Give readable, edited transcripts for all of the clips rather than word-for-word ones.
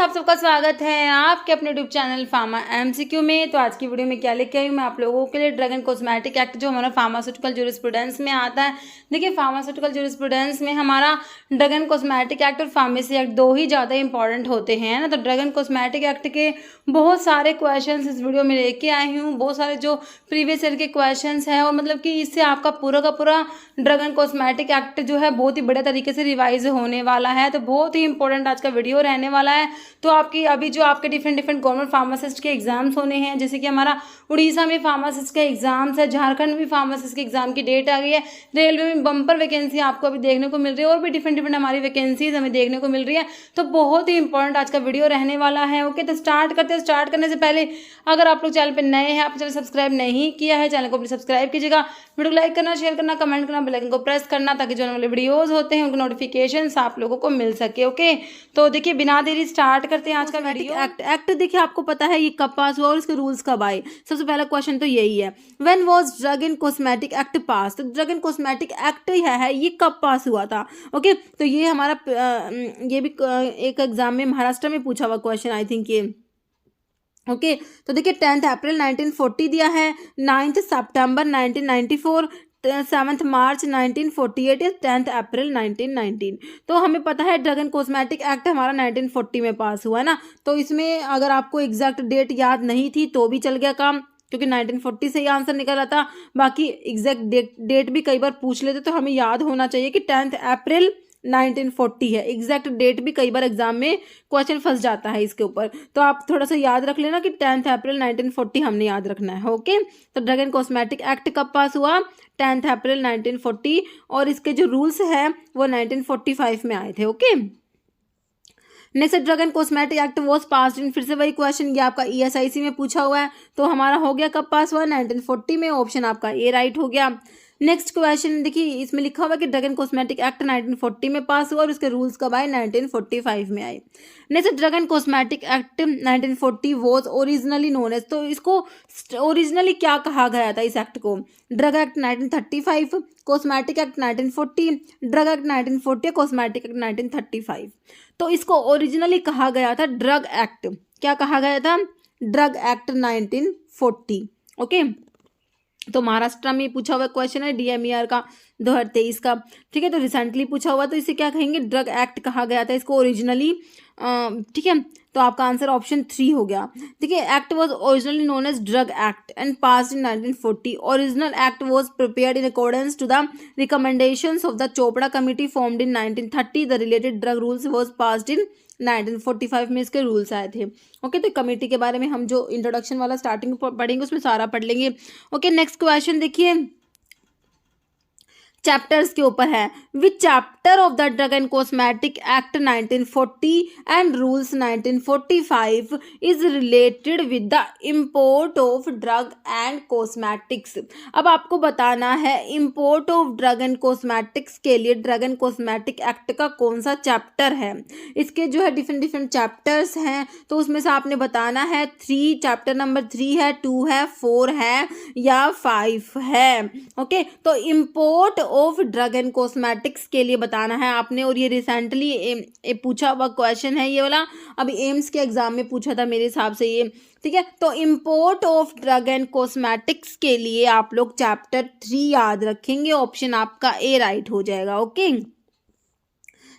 आप सबका स्वागत है आपके अपने यूट्यूब चैनल फार्मा एमसीक्यू में। तो आज की वीडियो में क्या लेके आई हूँ मैं आप लोगों के लिए, ड्रग एंड कॉस्मेटिक एक्ट जो हमारा फार्मास्यूटिकल ज्यूरिस्प्रूडेंस में आता है। देखिए फार्मास्यूटिकल ज्यूरिस्प्रूडेंस में हमारा ड्रग एंड कॉस्मेटिक एक्ट और फार्मेसी एक्ट दो ही ज़्यादा इंपॉर्टेंट होते हैं ना। तो ड्रग एंड कॉस्मेटिक एक्ट के बहुत सारे क्वेश्चन इस वीडियो में लेके आई हूँ, बहुत सारे जो प्रीवियस ईयर के क्वेश्चन हैं, और मतलब कि इससे आपका पूरा का पूरा ड्रग एंड कॉस्मेटिक एक्ट जो है बहुत ही बढ़िया तरीके से रिवाइज होने वाला है। तो बहुत ही इंपॉर्टेंट आज का वीडियो रहने वाला है। तो आपकी अभी जो आपके डिफरेंट गवर्नमेंट फार्मासिस्ट के एग्जाम्स होने हैं, जैसे कि हमारा उड़ीसा में फार्मासिस्ट के एग्जाम्स है, झारखंड में भी फार्मासिस्ट के एग्जाम की डेट आ गई है, रेलवे में बम्पर वैकेंसी आपको अभी देखने को मिल रही है, और भी डिफरेंट हमारी वैकेंसीज हमें देखने को मिल रही है। तो बहुत ही इंपॉर्टेंट आज का वीडियो रहने वाला है। ओके, तो स्टार्ट करते हैं। स्टार्ट करने से पहले अगर आप लोग चैनल पर नए हैं, आप चैनल सब्सक्राइब नहीं किया है, चैनल को प्लीज सब्सक्राइब कीजिएगा, वीडियो को लाइक करना, शेयर करना, कमेंट करना, बेल आइकन को प्रेस करना, ताकि जो वाले वीडियोस होते हैं उनके नोटिफिकेशन आप लोगों को मिल सके। ओके, तो देखिए बिना देरी स्टार्ट करते हैं आज का वीडियो। एक्ट देखिए आपको पता है ये कब पास हुआ और इसके रूल्स कब आए। सबसे पहला क्वेश्चन तो यही है, when was drug and cosmetic act पास। तो ड्रग एंड कॉस्मेटिक एक्ट है ये कब पास हुआ था। ओके, तो ये हमारा ये भी एक एग्जाम में महाराष्ट्र में पूछा हुआ क्वेश्चन आई थिंक ये। ओके, तो देखिए 10 अप्रैल 1940 दिया है, 9 सितंबर 1994, 7 मार्च 1948 या 10 अप्रैल 1919। तो हमें पता है ड्रग एंड कॉस्मेटिक एक्ट हमारा 1940 में पास हुआ है ना। तो इसमें अगर आपको एग्जैक्ट डेट याद नहीं थी तो भी चल गया काम, क्योंकि 1940 से ही आंसर निकल रहा था। बाकी एग्जैक्ट डेट भी कई बार पूछ लेते, तो हमें याद होना चाहिए कि 10 अप्रैल 1940 है। एग्जैक्ट डेट भी कई बार एग्जाम में क्वेश्चन फंस जाता है इसके ऊपर, तो आप थोड़ा सा याद रख लेना कि 10 अप्रैल 1940 हमने याद रखना है। ओके, तो ड्रग एंड कॉस्मेटिक एक्ट कब पास हुआ, 10 अप्रैल 1940, और इसके जो रूल्स हैं वो 1945 में आए थे। Okay, next drug and cosmetic act was passed in, फिर से वही क्वेश्चन, ये आपका ESIC में पूछा हुआ है। तो हमारा हो गया कब पास हुआ, 1940 में। ऑप्शन आपका ए राइट हो गया। नेक्स्ट क्वेश्चन देखिए, इसमें लिखा हुआ है कि ड्रग एंड कॉस्मेटिक एक्ट 1940 में पास हुआ और उसके रूल्स कब आए, 1945 में आए। Next drug and cosmetic act 1940 was originally known as. तो इसको ओरिजिनली क्या कहा गया था इस एक्ट को, drug act 1935, cosmetic act 1940, drug act 1940, cosmetic act 1935। तो इसको ओरिजिनली कहा गया था ड्रग एक्ट। क्या कहा गया था, ड्रग एक्ट 1940। ओके, तो महाराष्ट्र में पूछा हुआ क्वेश्चन है DMER का 2023 का। ठीक है, तो रिसेंटली पूछा हुआ, तो इसे क्या कहेंगे, ड्रग एक्ट कहा गया था इसको ओरिजिनली। ठीक है, तो आपका आंसर ऑप्शन 3 हो गया। देखिए, act was originally known as drug act and passed in 1940। Original act was prepared in accordance to the recommendations of the Chopra committee formed in 1930। The related drug rules was passed in 1945 में इसके rules आए थे। Okay, तो committee के बारे में हम जो इंट्रोडक्शन वाला स्टार्टिंग पढ़ेंगे उसमें सारा पढ़ लेंगे। ओके, नेक्स्ट क्वेश्चन देखिए, चैप्टर्स के ऊपर है, विच chapter of the drug and cosmetic act 1940 and rules 1945 is related with the import of drug and cosmetics. अब आपको बताना है import of drug and cosmetics के लिए ड्रग एंड कॉस्मेटिक एक्ट का कौन सा चैप्टर है। इसके जो है डिफरेंट चैप्टर्स हैं, तो उसमें से आपने बताना है 3, चैप्टर नंबर 3 है, 2 है, 4 है या 5 है। ओके, तो import of drug and cosmetics के लिए बताना है आपने, और ये रिसेंटली पूछा हुआ क्वेश्चन है ये वाला, अभी एम्स के एग्जाम में पूछा था मेरे हिसाब से ये। ठीक है, तो import of drug and cosmetics के लिए आप लोग चैप्टर 3 याद रखेंगे, ऑप्शन आपका ए राइट हो जाएगा। ओके,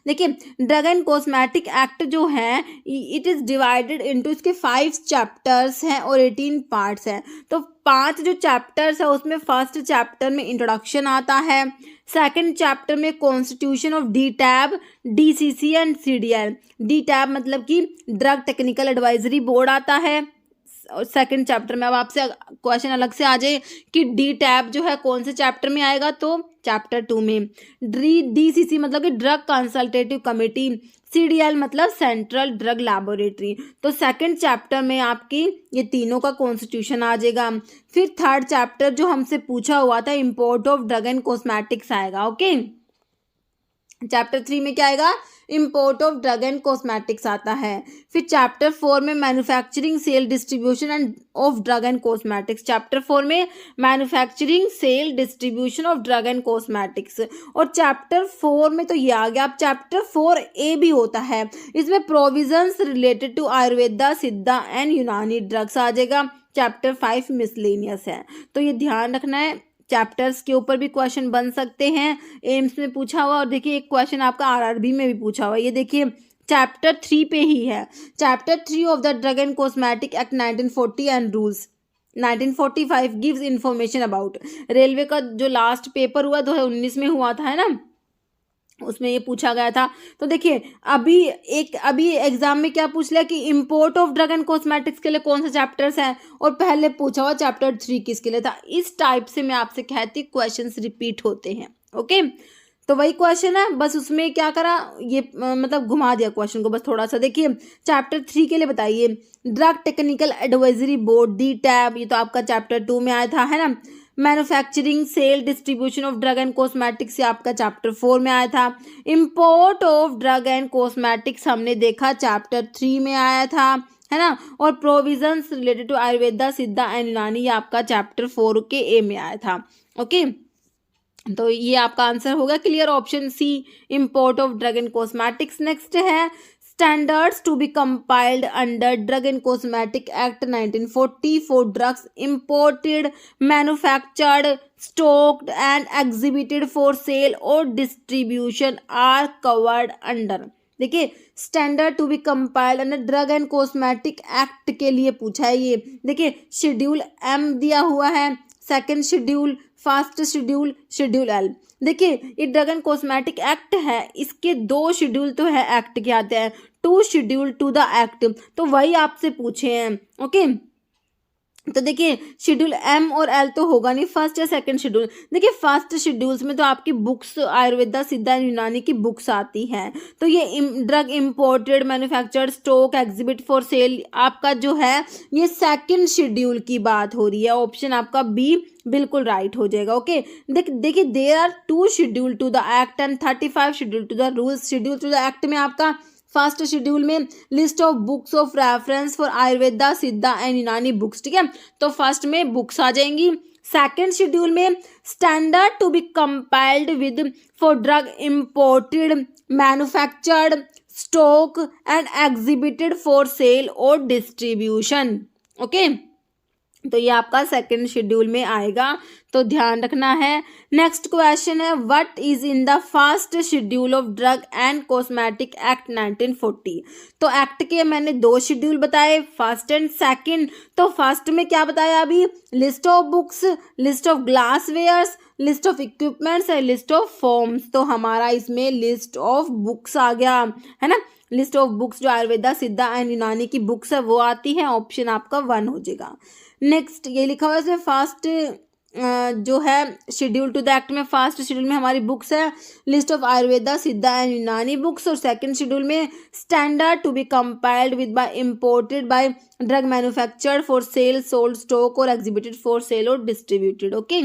देखिए ड्रग एंड कॉस्मेटिक एक्ट जो है इट इज डिवाइडेड इनटू, इसके 5 चैप्टर्स हैं और 18 पार्ट्स हैं। तो 5 जो चैप्टर्स है उसमें फर्स्ट चैप्टर में इंट्रोडक्शन आता है, सेकंड चैप्टर में constitution of DTAB, DCC and CDL। DTAB मतलब कि ड्रग टेक्निकल एडवाइजरी बोर्ड आता है। और सेकंड चैप्टर में अब आपसे क्वेश्चन अलग से आ जाए कि DTAB जो है कौन से चैप्टर में आएगा, तो चैप्टर 2 में। DCC मतलब कि ड्रग कंसल्टेटिव कमेटी, CDL मतलब सेंट्रल ड्रग लैबोरेटरी। तो सेकंड चैप्टर में आपकी ये तीनों का कॉन्स्टिट्यूशन आ जाएगा। फिर थर्ड चैप्टर जो हमसे पूछा हुआ था import of drug and cosmetics आएगा। ओके, चैप्टर 3 में क्या आएगा, import of drug and cosmetics आता है। फिर चैप्टर 4 में manufacturing sale distribution and of drug and cosmetics, chapter 4 में manufacturing sale distribution of drug and cosmetics. और चैप्टर 4 में तो ये आ गया। अब चैप्टर 4A भी होता है, इसमें provisions related to Ayurveda, Siddha and Unani drugs आ जाएगा। चैप्टर 5 मिसलेनियस है, तो ये ध्यान रखना है। चैप्टर्स के ऊपर भी क्वेश्चन बन सकते हैं, एम्स में पूछा हुआ, और देखिए एक क्वेश्चन आपका आरआरबी में भी पूछा हुआ। ये देखिए चैप्टर 3 पे ही है, chapter 3 of the drug and cosmetic act 1940 and rules 1945 gives information about. Railway का जो लास्ट पेपर हुआ 2019 में हुआ था, है ना, उसमें ये पूछा गया था। तो देखिए अभी एग्जाम में क्या पूछ लिया कि import of drug and cosmetics के लिए कौन सा चैप्टर्स है, और पहले पूछा हुआ चैप्टर 3 किसके लिए था। इस टाइप से मैं आपसे कहती क्वेश्चंस रिपीट होते हैं। ओके, तो वही क्वेश्चन है, बस उसमें क्या करा, ये मतलब घुमा दिया क्वेश्चन को बस थोड़ा सा। देखिए चैप्टर 3 के लिए बताइए, drug technical advisory board D tab, ये तो आपका चैप्टर 2 में आया था, है ना। Manufacturing sale distribution of drug and cosmetics, ये आपका चैप्टर 4 में आया था। Import of drug and cosmetics हमने देखा चैप्टर 3 में आया था, है ना। और provisions related to Ayurveda, Siddha and यूनानी, ये आपका चैप्टर 4 के ए में आया था। ओके, तो ये आपका आंसर होगा clear, option C, import of drug and cosmetics. Next है standards to be compiled under drug and cosmetic act 1940 for drugs imported, manufactured, stocked and exhibited for sale और डिस्ट्रीब्यूशन आर कवर्ड अंडर। देखिए standard to be compiled under drug and cosmetic act के लिए पूछा है ये। देखिए schedule M दिया हुआ है, second schedule, first schedule, schedule L। देखिए ये ड्रग एंड कॉस्मेटिक एक्ट है, इसके 2 शेड्यूल तो है एक्ट के आते हैं, 2 शेड्यूल टू द एक्ट, तो वही आपसे पूछे हैं। ओके, तो देखिए शेड्यूल M और L तो होगा नहीं, फर्स्ट या सेकंड शेड्यूल। देखिए फर्स्ट शेड्यूल्स में तो आपकी बुक्स आयुर्वेदा, सिद्धा, यूनानी की बुक्स आती हैं। तो ये drug imported, manufactured, stock, exhibit for cell आपका जो है ये सेकंड शेड्यूल की बात हो रही है। ऑप्शन आपका बी बिल्कुल राइट हो जाएगा। ओके, देखिए there are 2 schedule to the act and 35 schedule to the rules. Schedule to the act में आपका फर्स्ट शेड्यूल में list of books of reference for Ayurveda, Siddha and Unani books, ठीक है, तो फर्स्ट में बुक्स आ जाएंगी। सेकेंड शेड्यूल में standard to be compiled with for drug imported, manufactured, stock and exhibited for sale और डिस्ट्रीब्यूशन। ओके, तो ये आपका सेकंड शेड्यूल में आएगा, तो ध्यान रखना है। नेक्स्ट क्वेश्चन है what is in the first schedule of drug and cosmetic act 1940। तो एक्ट के मैंने 2 शेड्यूल बताए, फर्स्ट एंड सेकंड। तो फर्स्ट में क्या बताया अभी, list of books, list of glass wares, list of equipments है, लिस्ट ऑफ फॉर्म्स। तो हमारा इसमें लिस्ट ऑफ बुक्स आ गया, है ना। लिस्ट ऑफ बुक्स जो आयुर्वेदा, सिद्धा एंड यूनानी की बुक्स है वो आती है, ऑप्शन आपका 1 हो जाएगा। नेक्स्ट ये लिखा हुआ है इसमें फर्स्ट जो है शेड्यूल टू द एक्ट में, फर्स्ट शेड्यूल में हमारी बुक्स है list of Ayurveda, Siddha and Unani books, और सेकंड शेड्यूल में standard to be compiled with by imported by drug manufactured for sale, sold, stock और एग्जिबिटेड फॉर सेल और डिस्ट्रीब्यूटेड। ओके,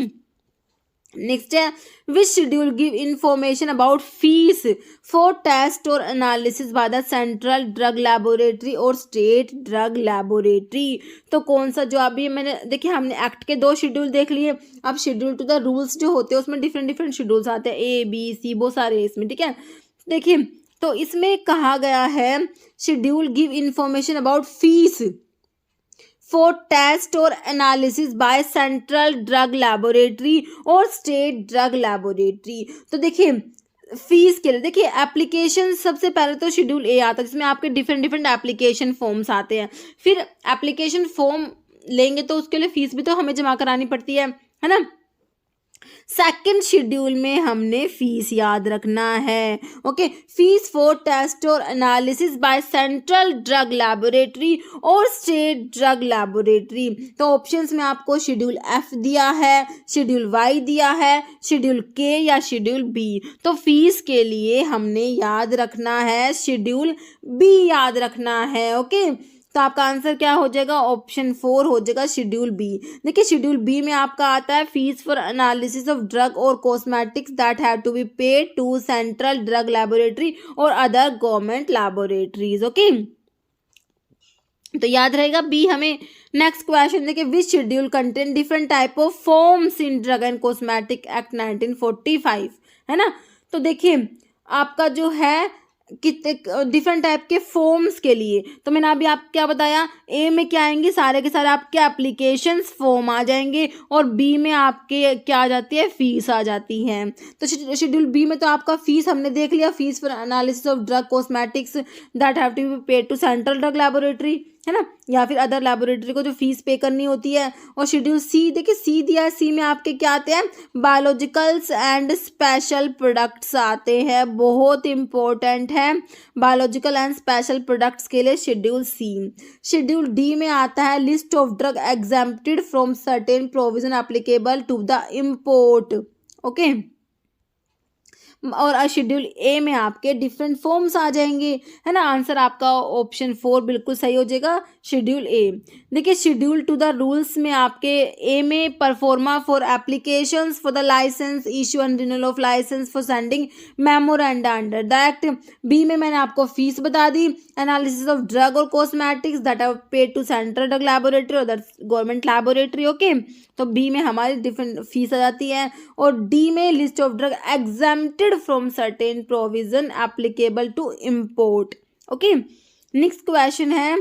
नेक्स्ट है which schedule give information about fees for test और analysis by the central drug laboratory और state drug laboratory. तो कौन सा, जो अभी मैंने देखिए हमने एक्ट के 2 शेड्यूल देख लिए, अब शेड्यूल टू द रूल्स जो होते हैं उसमें डिफरेंट शेड्यूल्स आते हैं, A B C बहुत सारे इसमें, ठीक है। देखिए तो इसमें कहा गया है schedule give information about fees for test और analysis by central drug laboratory और स्टेट ड्रग लैबोरेटरी। तो देखिए फीस के लिए देखिए एप्लीकेशन सबसे पहले तो शेड्यूल A आता है जिसमें आपके डिफरेंट एप्लीकेशन फॉर्म्स आते हैं। फिर एप्लीकेशन फॉर्म लेंगे तो उसके लिए फीस भी तो हमें जमा करानी पड़ती है ना। सेकंड शेड्यूल में हमने फीस याद रखना है। ओके, फीस फॉर टेस्ट और analysis by central drug laboratory और स्टेट ड्रग लैबोरेटरी। तो ऑप्शंस में आपको शेड्यूल F दिया है, शेड्यूल Y दिया है, शेड्यूल K या शेड्यूल B। तो फीस के लिए हमने याद रखना है शेड्यूल B याद रखना है। ओके, तो आपका आंसर क्या हो जाएगा, ऑप्शन 4 हो जाएगा शेड्यूल बी। देखिए शेड्यूल बी में आपका आता है fees for analysis of drug और cosmetics that have to be paid to central drug laboratory और अदर गवर्नमेंट लैबोरेटरीज। ओके, तो याद रहेगा बी हमें। नेक्स्ट क्वेश्चन देखिए, which schedule contain different type of forms in drug and cosmetic act 1945, है ना। तो देखिए आपका जो है कितने डिफरेंट टाइप के फॉर्म्स के लिए, तो मैंने अभी आपको क्या बताया, ए में क्या आएंगे, सारे के सारे आपके एप्लीकेशंस फॉर्म आ जाएंगे, और बी में आपके क्या आ जाती है, फीस आ जाती है। तो शेड्यूल बी में तो आपका फीस हमने देख लिया, fees for analysis of drug cosmetics that have to be paid to central drug laboratory, है ना, या फिर अदर लैबोरेटरी को जो फीस पे करनी होती है। और शेड्यूल सी, देखिए सी दिया है, सी में आपके क्या आते हैं, बायोलॉजिकल्स एंड स्पेशल प्रोडक्ट्स आते हैं, बहुत इंपॉर्टेंट है बायोलॉजिकल एंड स्पेशल प्रोडक्ट्स के लिए शेड्यूल सी। शेड्यूल डी में आता है list of drug exempted from certain provision applicable to the import. Okay, और शेड्यूल ए में आपके डिफरेंट फॉर्म्स आ जाएंगे, है ना। आंसर आपका ऑप्शन 4 बिल्कुल सही हो जाएगा, शेड्यूल ए। देखिए शेड्यूल टू द रूल्स में आपके ए में proforma for applications for the licence issue and renewal of licence for sending memoranda under the act. B में मैंने आपको फीस बता दी, एनालिसिस ऑफ ड्रग और cosmetics that are paid to central drug laboratory और government laboratory. Okay, तो B में हमारी डिफरेंट फीस आ जाती है, और डी में list of drug exempted from certain provision applicable to import। okay, next question है,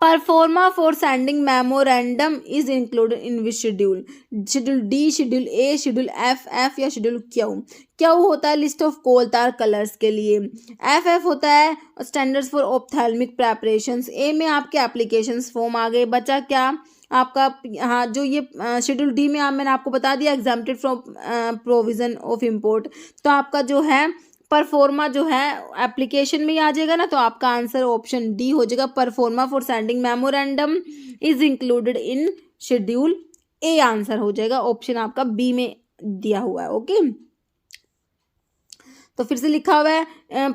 proforma for sending memorandum is included in which schedule, schedule D, schedule A, schedule F या schedule Q. Q होता है list of कोलतार colours के लिए, F होता है standards for ophthalmic preparations, ए में आपके एप्लीकेशंस फॉर्म आ गए, बचा क्या आपका, हाँ जो ये शेड्यूल डी में मैंने आपको बता दिया exempted from provision of import. तो आपका जो है परफॉर्मा जो है एप्लीकेशन में ही आ जाएगा ना, तो आपका आंसर ऑप्शन डी हो जाएगा, pro forma for sending memorandum is included in schedule A, answer हो जाएगा, ऑप्शन आपका बी में दिया हुआ है। ओके, तो फिर से लिखा हुआ है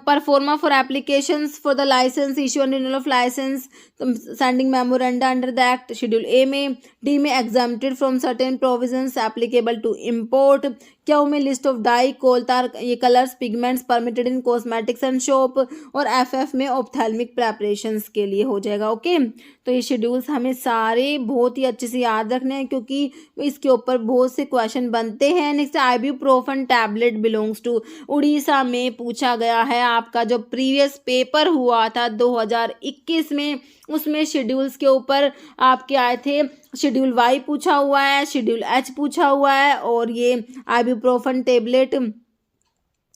proforma for applications for the licence issue and renewal of licence sending memoranda under the act schedule A में, डी में exempted from certain provisions applicable to import, Q में लिस्ट ऑफ डाई कोलतार ये colours pigments permitted in cosmetics and shop, और F में ophthalmic preparations के लिए हो जाएगा। ओके, तो ये शेड्यूल्स हमें सारे बहुत ही अच्छे से याद रखने हैं क्योंकि इसके ऊपर बहुत से क्वेश्चन बनते हैं। Next ibuprofen tablet belongs to, Odisha में पूछा गया है, आपका जो प्रीवियस पेपर हुआ था 2021 में उसमें शेड्यूल्स के ऊपर आपके आए थे, शेड्यूल वाई पूछा हुआ है, शेड्यूल एच पूछा हुआ है, और ये आइब्यूप्रोफेन टैबलेट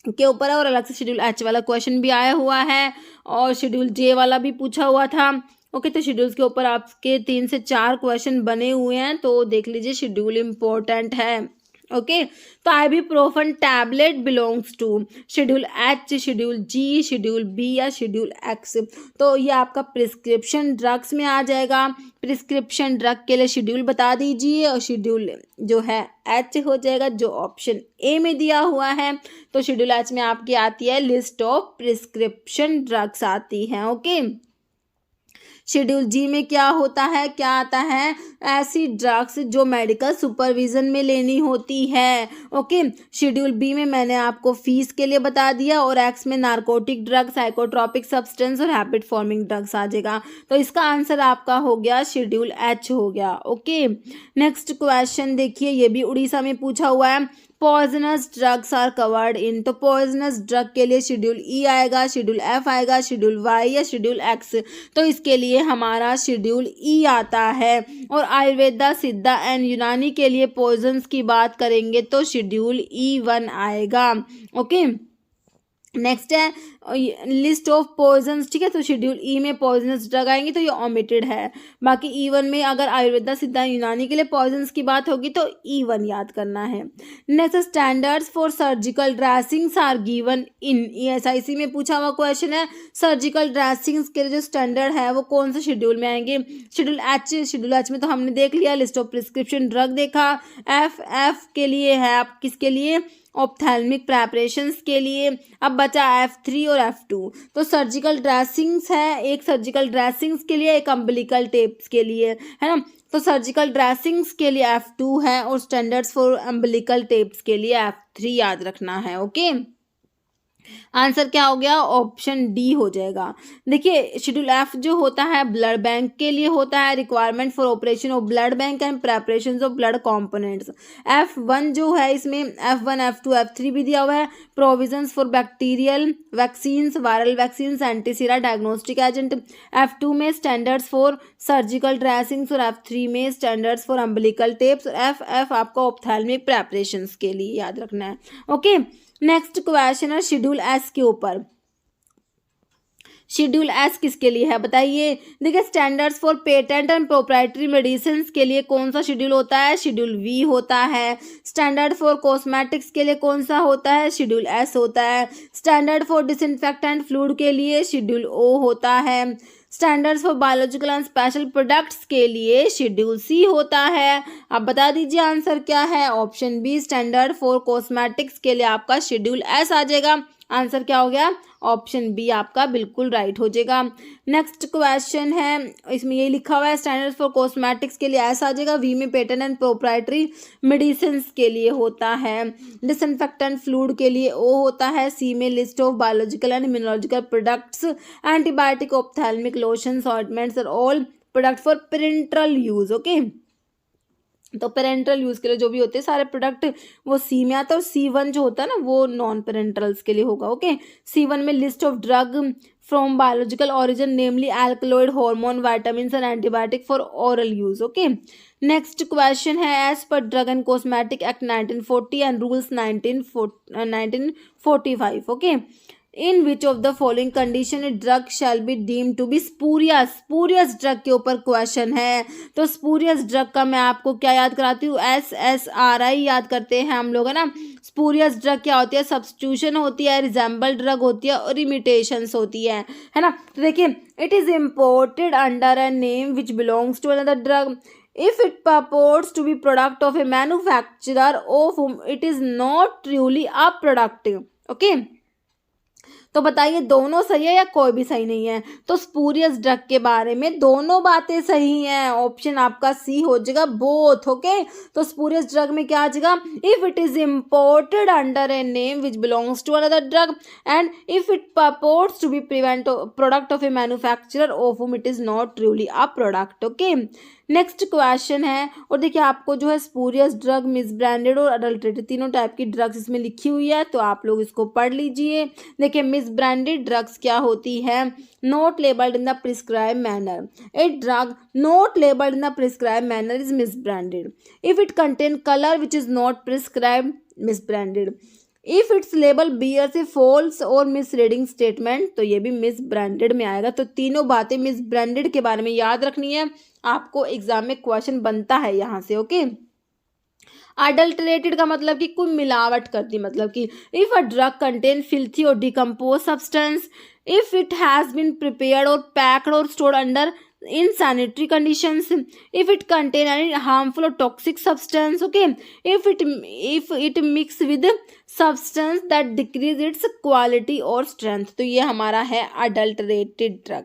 के ऊपर है, और अलग से शेड्यूल एच वाला क्वेश्चन भी आया हुआ है, और शेड्यूल जे वाला भी पूछा हुआ था। ओके, तो शेड्यूल्स के ऊपर आपके 3 से 4 क्वेश्चन बने हुए हैं, तो देख लीजिए शेड्यूल इम्पोर्टेंट है। ओके, तो ibuprofen tablet belongs to schedule H, schedule G, schedule B या शेड्यूल एक्स। तो ये आपका प्रिस्क्रिप्शन ड्रग्स में आ जाएगा, प्रिस्क्रिप्शन ड्रग के लिए शेड्यूल बता दीजिए, और शेड्यूल जो है एच हो जाएगा जो ऑप्शन ए में दिया हुआ है। तो शेड्यूल एच में आपकी आती है लिस्ट ऑफ प्रिस्क्रिप्शन ड्रग्स आती हैं। ओके, शेड्यूल जी में क्या होता है, क्या आता है, ऐसी ड्रग्स जो मेडिकल सुपरविजन में लेनी होती है। ओके, शेड्यूल बी में मैंने आपको फीस के लिए बता दिया, और एक्स में नारकोटिक ड्रग, साइकोट्रोपिक सब्सटेंस और हैबिट फॉर्मिंग ड्रग्स आ जाएगा। तो इसका आंसर आपका हो गया शेड्यूल एच हो गया। ओके, नेक्स्ट क्वेश्चन देखिए, ये भी उड़ीसा में पूछा हुआ है, poisonous drugs are covered in, तो पॉइजनस ड्रग के लिए शेड्यूल ई आएगा, शेड्यूल एफ आएगा, शेड्यूल वाई या शेड्यूल एक्स। तो इसके लिए हमारा शेड्यूल ई आता है, और आयुर्वेदा, सिद्धा एंड यूनानी के लिए पॉइजन्स की बात करेंगे तो शेड्यूल E1 आएगा। ओके, नेक्स्ट है लिस्ट ऑफ पॉइजन्स, ठीक है, तो शेड्यूल ई में पॉइजनस ड्रग आएंगे तो ये ओमिटेड है। बाकी E1 में अगर आयुर्वेदा, सिद्धा, यूनानी के लिए पॉइजन्स की बात होगी तो E1 याद करना है। Next standards for surgical dressings are given in, ESIC में पूछा हुआ क्वेश्चन है, सर्जिकल ड्रेसिंग्स के जो स्टैंडर्ड है वो कौन से शेड्यूल में आएंगे, शेड्यूल एच। शेड्यूल एच में तो हमने देख लिया, लिस्ट ऑफ प्रिस्क्रिप्शन ड्रग देखा, एफ के लिए है आप किसके लिए, ऑप्थेल्मिक प्रेपरेशंस के लिए। अब बचा F3 और F2। तो सर्जिकल ड्रेसिंग्स है, एक सर्जिकल ड्रेसिंग्स के लिए, एक अम्बिलिकल टेप्स के लिए, है ना। तो सर्जिकल ड्रेसिंग्स के लिए F2 है और स्टैंडर्ड्स फॉर अम्बिलिकल टेप्स के लिए F3 याद रखना है। ओके, आंसर क्या हो गया, ऑप्शन डी हो जाएगा। देखिए शेड्यूल एफ जो होता है ब्लड बैंक के लिए होता है, requirement for operation of blood bank and preparation of blood components. F1 जो है इसमें F1 F2 F3 भी दिया हुआ है, provisions for bacterial vaccines, viral vaccines, antisera diagnostic agent. F2 में स्टैंडर्ड्स फॉर सर्जिकल ड्रेसिंग्स और F3 में स्टैंडर्ड्स फॉर अम्बिलिकल टेप्स और F आपका ऑप्थेल्मिक प्रेपरेशंस के लिए याद रखना है। ओके, नेक्स्ट क्वेश्चन है शेड्यूल एस के ऊपर। शेड्यूल एस किसके लिए है बताइए। देखिए standards for patent and proprietary medicine के लिए कौन सा शेड्यूल होता है, शेड्यूल वी होता है। स्टैंडर्ड फॉर कॉस्मेटिक्स के लिए कौन सा होता है, शेड्यूल एस होता है। स्टैंडर्ड फॉर डिसइंफेक्टेंट फ्लूइड के लिए शेड्यूल ओ होता है। Standards for biological and special products के लिए शेड्यूल सी होता है। आप बता दीजिए आंसर क्या है, option B standard for cosmetics के लिए आपका शेड्यूल एस आ जाएगा। आंसर क्या हो गया, ऑप्शन बी आपका बिल्कुल राइट हो जाएगा। नेक्स्ट क्वेश्चन है, इसमें ये लिखा हुआ है स्टैंडर्ड्स फॉर कॉस्मेटिक्स के लिए एस आ जाएगा, वी में पेटेंट एंड प्रोप्राइटरी मेडिसिन के लिए होता है, डिसइंफेक्टेंट फ्लूइड के लिए ओ होता है, सी में list of biological and immunological products, antibiotic, ophthalmic, lotions, ointments are all product for parental use. Okay, तो पेरेंटल यूज़ के लिए जो भी होते हैं सारे प्रोडक्ट वो सी में आता है, और C1 जो होता है ना वो नॉन पेरेंटल्स के लिए होगा। ओके, C1 में list of drug from biological origin namely alkaloid, hormone, vitamins and antibiotic for oral use. Okay, next question है as per drug and cosmetic act 1940 and rules 1945। Okay, in which of the following condition drug shall be deem to be spurious. Spurious drug के ऊपर question है, तो spurious drug का मैं आपको क्या याद कराती हूँ, SSRI याद करते हैं हम लोग, है ना। स्पूरियस ड्रग क्या होती है, सब्स्टिट्यूशन होती है, रिजेंबल ड्रग होती है और इमिटेशंस होती है ना। तो देखिए it is imported under a name which belongs to another drug if it purports to be product of a manufacturer of whom it is not truly a product। okay? तो बताइए दोनों सही है या कोई भी सही नहीं है। तो स्पूरियस ड्रग के बारे में दोनों बातें सही हैं, ऑप्शन आपका सी हो जाएगा बोथ। ओके, तो स्पूरियस ड्रग में क्या आ जाएगा, if it is imported under a name which belongs to another drug and if it purports to be product of a manufacturer of whom it is not truly a product। Okay, next question है, और देखिए आपको जो है spurious drug, misbranded और adulterated तीनों type की drugs इसमें लिखी हुई है, तो आप लोग इसको पढ़ लीजिए। देखिए मिसब्रांडेड ड्रग्स क्या होती है, not labelled in the prescribe manner. A drug not labelled in the prescribe manner is misbranded. If it contain colour which is not prescribed, misbranded. If it's label bears a false or misleading statement, तो ये भी miss branded में आएगा। तो तीनों बातें miss branded के बारे में याद रखनी है, आपको एग्जाम में क्वेश्चन बनता है यहाँ से। ओके, अडल्टरेटेड का मतलब कि कोई मिलावट करती, मतलब कि if a drug contain filthy और decompose substance, if it has been prepared और पैक्ड और stored under in sanitary conditions, if it contain any harmful or toxic substance, okay, if it mix with substance that decrease its quality or strength, तो ये हमारा है adulterated drug।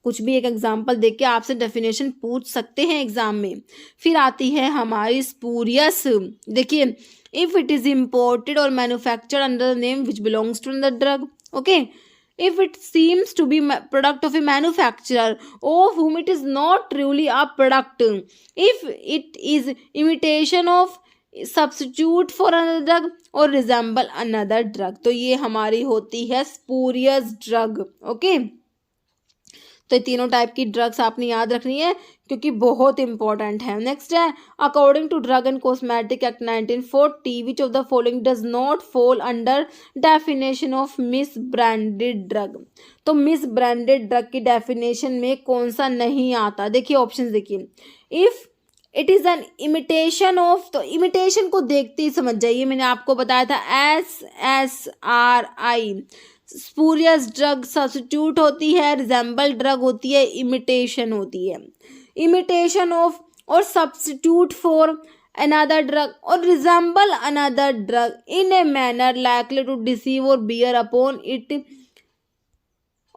कुछ भी एक example देख के आपसे डेफिनेशन पूछ सकते हैं एग्जाम में। फिर आती है हमारी स्पूरियस। देखिए if it is imported or manufactured under the name which belongs to the drug, okay, if it seems to be product of a manufacturer of whom it is not truly a product, if it is imitation of substitute for another drug or resemble another drug, तो ये हमारी होती है spurious drug। Okay, तो तीनों type की drugs आपने याद रखनी है क्योंकि बहुत इंपॉर्टेंट है। नेक्स्ट है according to drug and cosmetic act 1940 which of the following does not fall under definition of misbranded drug. तो मिस ब्रांडेड ड्रग की डेफिनेशन में कौन सा नहीं आता, देखिए ऑप्शन देखिए। If it is an imitation of, तो इमिटेशन को देखते ही समझ जाइए, मैंने आपको बताया था SSRI। स्पूरियस ड्रग सब्स्टिट्यूट होती है, रिजेंबल ड्रग होती है, इमिटेशन होती है। Imitation of or substitute for another drug or resemble another drug in a manner likely to deceive or bear upon it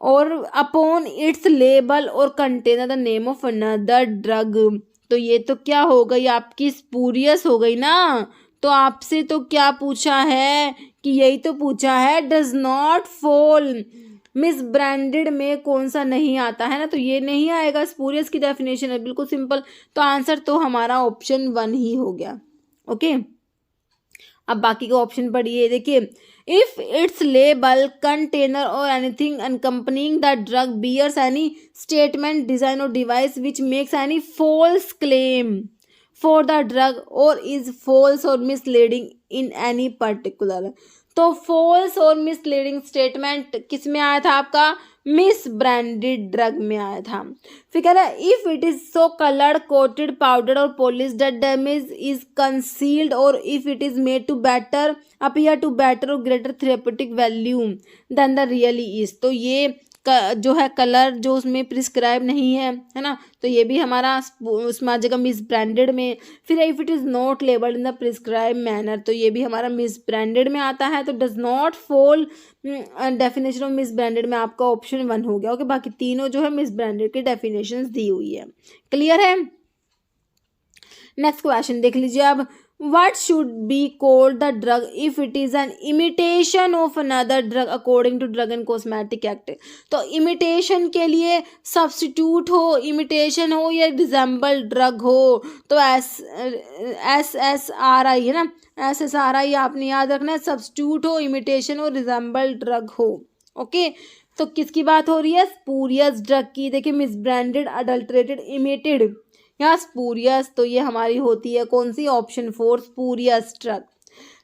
or upon its label or container the name of another drug. तो ये तो क्या हो गई आपकी spurious हो गई ना। तो आपसे तो क्या पूछा है कि यही तो पूछा है does not fall, miss branded में कौन सा नहीं आता है ना, तो ये नहीं आएगा। स्पूरियस की डेफिनेशन है बिल्कुल सिंपल, तो आंसर तो हमारा ऑप्शन 1 ही हो गया। ओके, अब बाकी का ऑप्शन पढ़िए। देखिए, इफ इट्स लेबल कंटेनर और anything accompanying the drug bears any statement design और device which makes any false claim for the drug और इज फॉल्स और मिसलीडिंग इन एनी पर्टिकुलर। तो फॉल्स और मिसलीडिंग स्टेटमेंट किस में आया था आपका, मिस ब्रांडेड ड्रग में आया था। फिर कह रहा है if it is so coloured coated powder और polish that damage is concealed और if it is made to better appear to better और greater therapeutic value than the really is. तो ये जो है कलर जो उसमें प्रिस्क्राइब नहीं है ना, तो ये भी हमारा उसमें आ जाएगा मिस ब्रांडेड में। फिर if it is not labelled in the prescribe manner, तो ये भी हमारा मिस ब्रांडेड में आता है। तो does not fall definition of miss branded में आपका ऑप्शन 1 हो गया। ओके, बाकी तीनों जो है मिस ब्रांडेड की डेफिनेशंस दी हुई है। क्लियर है। नेक्स्ट क्वेश्चन देख लीजिए अब, what should be called the drug if it is an imitation of another drug according to Drug and Cosmetic Act। तो imitation के लिए substitute हो, imitation हो या resemble drug हो, तो SSRI है ना, SSRI आपने याद रखना है, substitute हो, imitation हो, resemble drug हो। ओके, तो किसकी बात हो रही है, स्पूरियस ड्रग की। देखिए, मिसब्रांडेड, अडल्ट्रेटेड, इमिटेड या स्पूरियस, तो ये हमारी होती है कौन सी, option 4 spurious drug.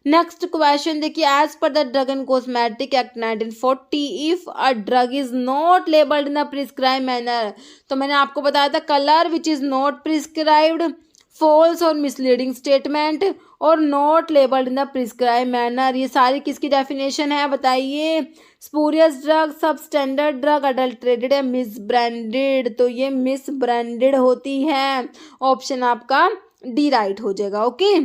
Next question देखिए, as per the drug and cosmetic act 1940 if a drug is not labelled in the prescribe manner, तो मैंने आपको बताया था colour which is not prescribed, false और मिसलीडिंग स्टेटमेंट और not labelled in the prescribe manner, ये सारी किसकी डेफिनेशन है बताइए। स्पूरियस ड्रग, सब स्टैंडर्ड ड्रग, अडल्ट्रेटेड है, मिस ब्रांडेड, तो ये मिस ब्रांडेड होती है। ऑप्शन आपका डी राइट हो जाएगा। ओके,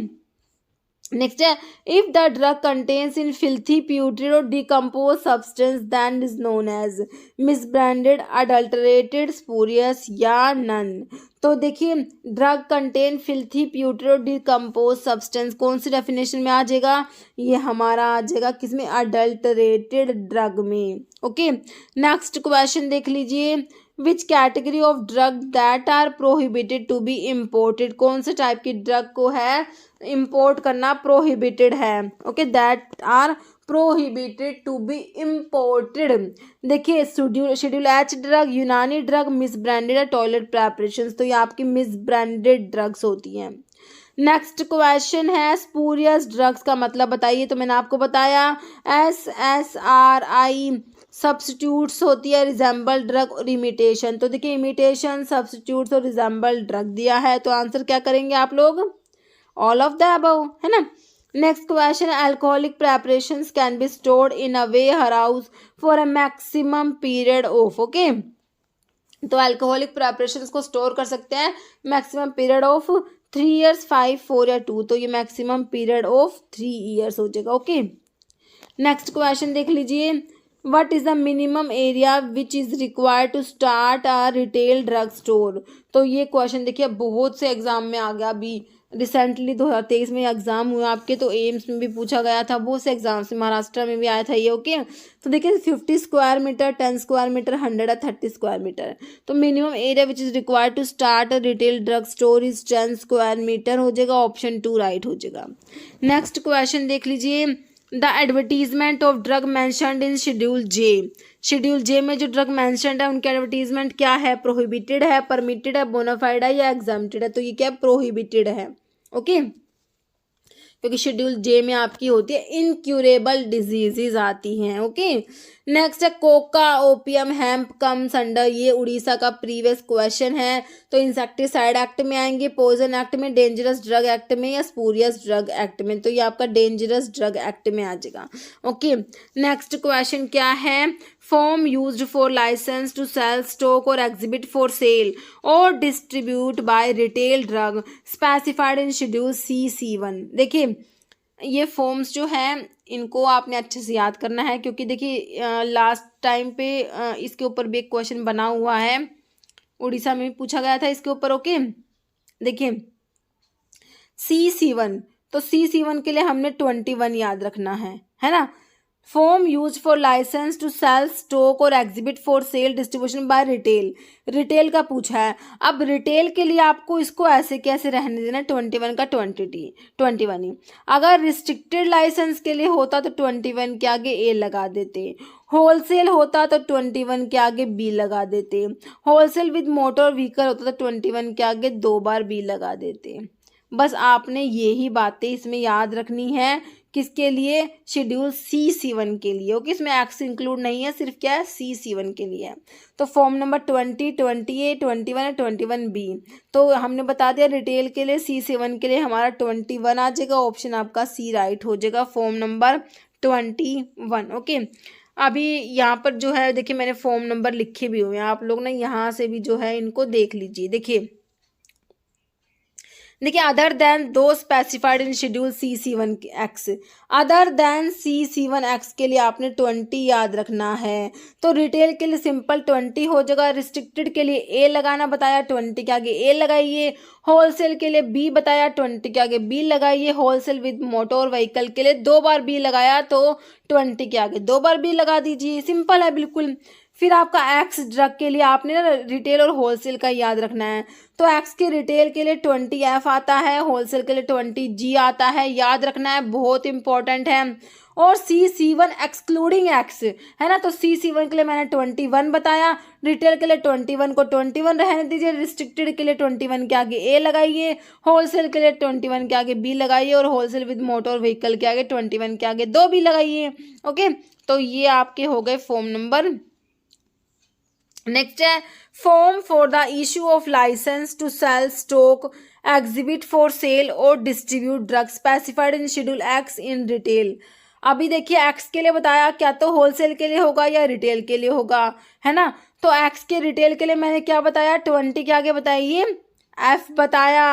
नेक्स्ट है, if the drug contains in filthy putrid और decompose substance then is known as misbranded, adulterated, spurious या नन। तो देखिए, ड्रग कंटेन फिल्थी प्यूट्रिड और डिकम्पोज सब्सटेंस कौन सी डेफिनेशन में आ जाएगा, ये हमारा आ जाएगा किसमें, अडल्टरेटेड ड्रग में। ओके, नेक्स्ट क्वेश्चन देख लीजिए, which category of drug that are prohibited to be imported, कौन से टाइप की ड्रग को है इम्पोर्ट करना प्रोहिबिटेड है। Okay, that are prohibited to be imported. देखिए, schedule H drug, Unani drug, misbranded है, टॉयलेट प्रेपरेशन, तो ये आपकी मिस ब्रांडेड ड्रग्स होती हैं। नेक्स्ट क्वेश्चन है, स्पूरियस ड्रग्स का मतलब बताइए, तो मैंने आपको बताया SSRI सब्स्टिट्यूट्स होती है, रिजेंबल ड्रग और इमिटेशन। तो देखिए, इमिटेशन, सब्स्टिट्यूट्स और रिजेंबल ड्रग दिया है, तो आंसर क्या करेंगे आप लोग, ऑल ऑफ द अबव, है ना। Next question, alcoholic preparations can be stored in a warehouse for a maximum period of. Okay, तो अल्कोहलिक प्रेपरेशंस को स्टोर कर सकते हैं मैक्सिमम पीरियड ऑफ 3 years, 5, 4 या 2, तो ये मैक्सिमम पीरियड ऑफ 3 years हो जाएगा। ओके, नेक्स्ट क्वेश्चन देख लीजिए, What is the minimum area which is required to start a retail drug store। तो ये क्वेश्चन देखिए बहुत से एग्जाम में आ गया, अभी रिसेंटली 2023 में एग्जाम हुआ आपके, तो एम्स में भी पूछा गया था, बहुत से एग्जाम से, महाराष्ट्र में भी आया था ये। ओके, तो देखिए 50 स्क्वायर मीटर, 10 स्क्वायर मीटर, 100 या 30 स्क्वायर मीटर, तो minimum area which is required to start a retail drug store is 10 square metre हो जाएगा, ऑप्शन 2 राइट हो जाएगा। नेक्स्ट क्वेश्चन देख लीजिए, the advertisement of drug mentioned in schedule J, schedule J में जो ड्रग मैंशनड है उनकी एडवर्टीजमेंट क्या है, प्रोहिबिटेड है, परमिटेड है, बोनाफाइड है या एग्जाम्प्टेड है, तो ये क्या प्रोहिबिटेड है। ओके, क्योंकि शेड्यूल जे में आपकी होती है इनक्यूरेबल डिजीजेज आती हैं। ओके, नेक्स्ट है, Coca, opium, hemp comes under, ये उड़ीसा का प्रीवियस क्वेश्चन है, तो इंसेक्टिसाइड एक्ट में आएंगे, पॉइजन एक्ट में, डेंजरस ड्रग एक्ट में या स्पूरियस ड्रग एक्ट में, तो ये आपका डेंजरस ड्रग एक्ट में आ जाएगा। ओके, नेक्स्ट क्वेश्चन क्या है, form used for licence to cell, stock और एग्जिबिट फॉर सेल और distribute by retail drug specified in schedule C C1। देखिए, ये फॉर्म्स जो हैं इनको आपने अच्छे से याद करना है, क्योंकि देखिए लास्ट टाइम पे इसके ऊपर भी एक क्वेश्चन बना हुआ है, उड़ीसा में भी पूछा गया था इसके ऊपर। ओके, देखिए CC1, तो CC1 के लिए हमने 21 याद रखना है ना। Form use for licence to cell stock और exhibit for sale distribution by retail, retail का पूछा है। अब रिटेल के लिए आपको इसको ऐसे कैसे रहने देना, 21 का 21 ही। अगर रिस्ट्रिक्टेड लाइसेंस के लिए होता तो 21 के आगे ए लगा देते, होलसेल होता तो 21 के आगे बी लगा देते, होलसेल विद मोटर व्हीकल होता तो 21 के आगे 2 बार बी लगा देते। बस आपने यही बातें इसमें याद रखनी है, किसके लिए, शेड्यूल CC1 के लिए। ओके, इसमें एक्स इंक्लूड नहीं है, सिर्फ क्या है CC1 के लिए है। तो फॉर्म नंबर 20, 20A, 21 और 21B। तो हमने बता दिया रिटेल के लिए CC1 के लिए हमारा 21 आ जाएगा, ऑप्शन आपका सी राइट हो जाएगा, फॉर्म नंबर 21। ओके, अभी यहाँ पर जो है देखिए मैंने फॉर्म नंबर लिखे भी हुए हैं, आप लोग ना यहाँ से भी जो है इनको देख लीजिए। देखिए other than those specified in schedule CC1X, other than CC1X के लिए आपने 20 याद रखना है। तो रिटेल के लिए सिंपल 20 हो जाएगा, रिस्ट्रिक्टेड के लिए ए लगाना बताया, 20 के आगे ए लगाइए, होलसेल के लिए बी बताया, 20 के आगे बी लगाइए, होलसेल विद मोटर व्हीकल के लिए 2 बार बी लगाया तो 20 के आगे 2 बार बी लगा दीजिए, सिंपल है बिल्कुल। फिर आपका एक्स ड्रग के लिए आपने ना रिटेल और होलसेल का याद रखना है। तो एक्स के रिटेल के लिए 20F आता है, होलसेल के लिए 20G आता है, याद रखना है, बहुत इंपॉर्टेंट है। और CC1 एक्सक्लूडिंग एक्स है ना, तो CC1 के लिए मैंने 21 बताया, रिटेल के लिए 21 को 21 रहने दीजिए, रिस्ट्रिक्टेड के लिए 21 के आगे ए लगाइए, होलसेल के लिए 21 के आगे बी लगाइए, और होलसेल विद मोटर व्हीकल के आगे 21 के आगे 2 बी लगाइए। ओके, तो ये आपके हो गए फॉर्म नंबर। नेक्स्ट है form for the issue of licence to cell stock exhibit for sale और distribute drug specified in schedule X in retail. अभी देखिए एक्स के लिए बताया, क्या तो होलसेल के लिए होगा या रिटेल के लिए होगा, है ना। तो एक्स के रिटेल के लिए मैंने क्या बताया, 20 के आगे बताइए एफ बताया,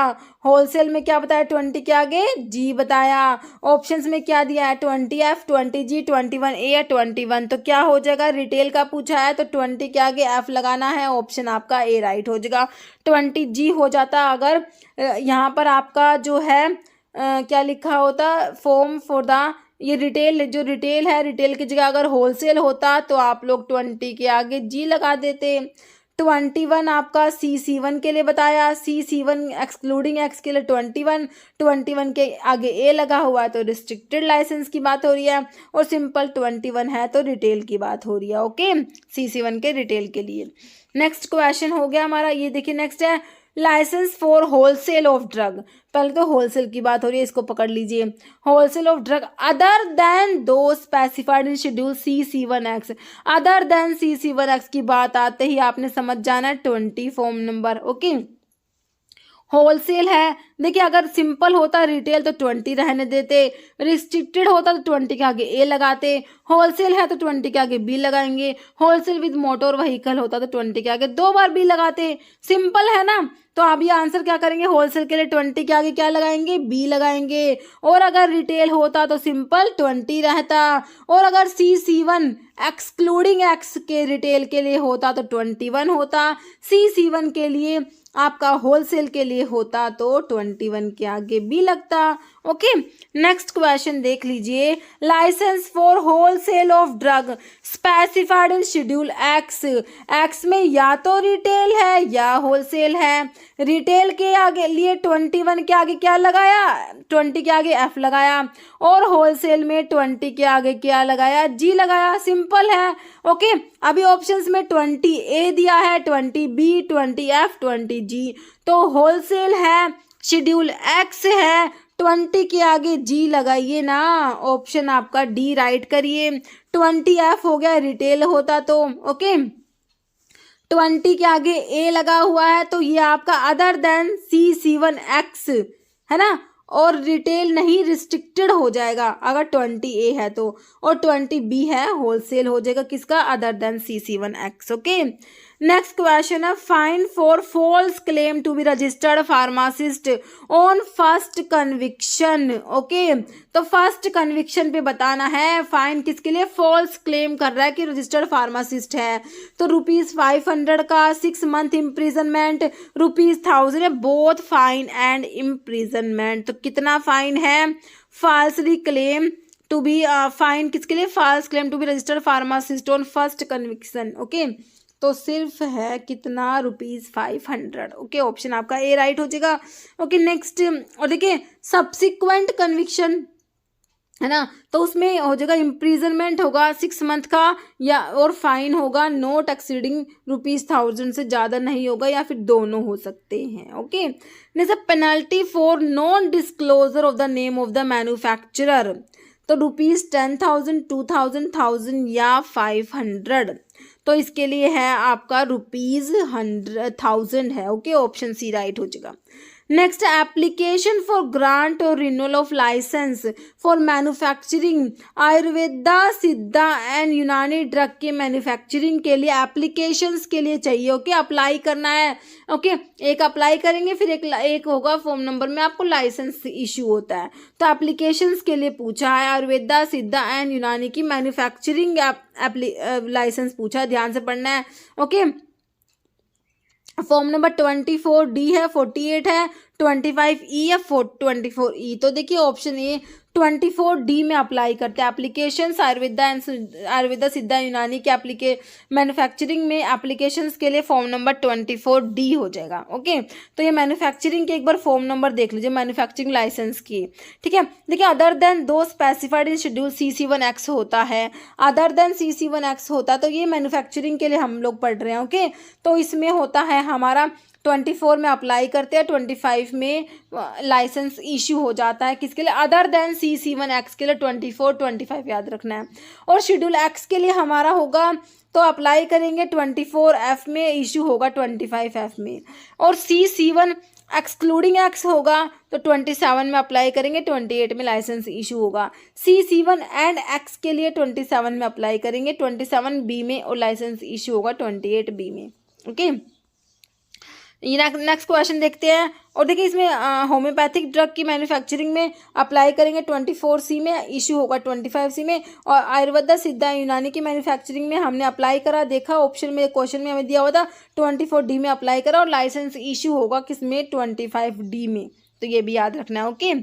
होलसेल में क्या बताया 20 के आगे जी बताया, ऑप्शंस में क्या दिया है 20F, 20G, 21A या 21। तो क्या हो जाएगा, रिटेल का पूछा है तो 20 के आगे एफ लगाना है, ऑप्शन आपका ए राइट हो जाएगा। 20G हो जाता अगर यहाँ पर आपका जो है क्या लिखा होता, फॉर्म फॉर द, ये रिटेल जो रिटेल है, रिटेल की जगह अगर होलसेल होता तो आप लोग 20 के आगे जी लगा देते। 21 आपका CC1 के लिए बताया, CC1 एक्सक्लूडिंग एक्स के लिए 21 के आगे ए लगा हुआ है तो रिस्ट्रिक्टेड लाइसेंस की बात हो रही है, और सिंपल 21 है तो रिटेल की बात हो रही है। ओके, CC1 के रिटेल के लिए। नेक्स्ट क्वेश्चन हो गया हमारा, ये देखिए नेक्स्ट है licence for wholesale of drug. पहले तो होलसेल की बात हो रही है, इसको पकड़ लीजिए, wholesale of drug other than those specified in schedule CC1X। Other than CC1X की बात आते ही आपने समझ जाना है 20 फॉर्म नंबर। ओके, होलसेल है, देखिए अगर सिंपल होता रिटेल तो 20 रहने देते, रिस्ट्रिक्टेड होता तो 20 के आगे ए लगाते, होलसेल है तो 20 के आगे बी लगाएंगे, होलसेल विद मोटर व्हीकल होता तो 20 के आगे 2 बार बी लगाते, सिंपल है ना। तो अब ये आंसर क्या करेंगे, होलसेल के लिए 20 के आगे क्या लगाएंगे, बी लगाएंगे, और अगर रिटेल होता तो सिंपल 20 रहता, और अगर CC1 एक्सक्लूडिंग एक्स के रिटेल के लिए होता तो 21 होता, CC1 के लिए आपका होलसेल के लिए होता तो 21 के आगे बी लगता। ओके, नेक्स्ट क्वेश्चन देख लीजिए, licence for wholesale of drug specified in schedule X. X में या तो रिटेल है या होलसेल है, रिटेल के आगे लिए 21 के आगे क्या लगाया, 20 के आगे एफ लगाया, और होलसेल में 20 के आगे क्या लगाया, जी लगाया, सिंपल है। ओके, अभी ऑप्शंस में 20A दिया है, 20B, 20F, 20G। तो होलसेल है, शेड्यूल एक्स है, 20 के आगे जी लगाइए ना, ऑप्शन आपका डी राइट करिए। 20F हो गया, रिटेल होता तो। ओके, 20 के आगे ए लगा हुआ है तो ये आपका अदर देन CC1X है ना, और रिटेल नहीं रिस्ट्रिक्टेड हो जाएगा अगर 20A है तो, और 20B है होलसेल हो जाएगा किसका, other than CC1X। Okay, next question है fine for false claim to be registered pharmacist on first conviction. Okay, तो फर्स्ट कन्विक्शन पे बताना है फाइन किसके लिए, फॉल्स क्लेम कर रहा है कि रजिस्टर्ड फार्मासिस्ट है। तो ₹500 का, 6 मंथ इम्प्रिजनमेंट, ₹1000 है, बोथ फाइन एंड इम्प्रिजनमेंट। तो कितना फाइन है, falsely claim to be fine किसके लिए, false claim to be registered pharmacist on first conviction. Okay, तो सिर्फ है कितना, ₹500। ओके, ऑप्शन आपका ए राइट हो जाएगा। ओके, नेक्स्ट, और देखिए सब्सिक्वेंट कन्विक्शन है ना, तो उसमें हो जाएगा इम्प्रिजनमेंट होगा 6 मंथ का, या और फाइन होगा नॉट एक्सीडिंग ₹1000 से ज़्यादा नहीं होगा, या फिर दोनों हो सकते हैं। Okay, next penalty for non disclosure of the name of the manufacturer, तो ₹10,000, 2,000, 1,000 या 500। तो इसके लिए है आपका ₹100,000 है। ओके, ऑप्शन सी राइट हो जाएगा। नेक्स्ट, एप्लीकेशन फॉर ग्रांट और renewal of licence for manufacturing Ayurveda, Siddha and यूनानी ड्रग के मैन्युफैक्चरिंग के लिए एप्लीकेशंस के लिए चाहिए। ओके, अप्लाई करना है। ओके, एक अप्लाई करेंगे, फिर एक होगा फॉर्म नंबर में आपको लाइसेंस इशू होता है। तो एप्लीकेशंस के लिए पूछा है आयुर्वेदा, सिद्धा एंड यूनानी की मैन्युफैक्चरिंग लाइसेंस पूछा है, ध्यान से पढ़ना है। ओके, फॉर्म नंबर 24D है, 48 है, 25E या 24E। तो देखिए ऑप्शन ए 24D में अप्लाई करते हैं एप्लीकेशंस आयुर्वेदा सिद्धा यूनानी के मैन्युफैक्चरिंग में एप्लीकेशंस के लिए फॉर्म नंबर 24D हो जाएगा। ओके, तो ये मैन्युफैक्चरिंग के एक बार फॉर्म नंबर देख लीजिए मैन्युफैक्चरिंग लाइसेंस की। ठीक है, देखिए other than those specified in schedule CC1X होता है, अदर देन CC1X होता है, तो ये मैन्युफैक्चरिंग के लिए हम लोग पढ़ रहे हैं। ओके, तो इसमें होता है हमारा 24 में अप्लाई करते हैं, 25 में लाइसेंस इशू हो जाता है, किसके लिए, अदर देन CC1X के लिए 24, 25 याद रखना है। और शेड्यूल X के लिए हमारा होगा तो अप्लाई करेंगे 24F में, इशू होगा 25F में। और CC1 एक्सक्लूडिंग X होगा तो 27 में अप्लाई करेंगे, 28 में लाइसेंस इशू होगा। CC1 एंड X के लिए 27 में अप्लाई करेंगे, 27B में, और लाइसेंस इशू होगा 28B में। ओके, नेक्स्ट क्वेश्चन देखते हैं। और देखिए इसमें होम्योपैथिक ड्रग की मैन्युफैक्चरिंग में अप्लाई करेंगे 24C में, इशू होगा 25C में। और आयुर्वेदा सिद्धा यूनानी की मैन्युफैक्चरिंग में हमने अप्लाई करा, देखा ऑप्शन में, क्वेश्चन में हमें दिया हुआ था 24D में अप्लाई करा, और लाइसेंस इशू होगा किसमें, 25D में। तो ये भी याद रखना है। ओके,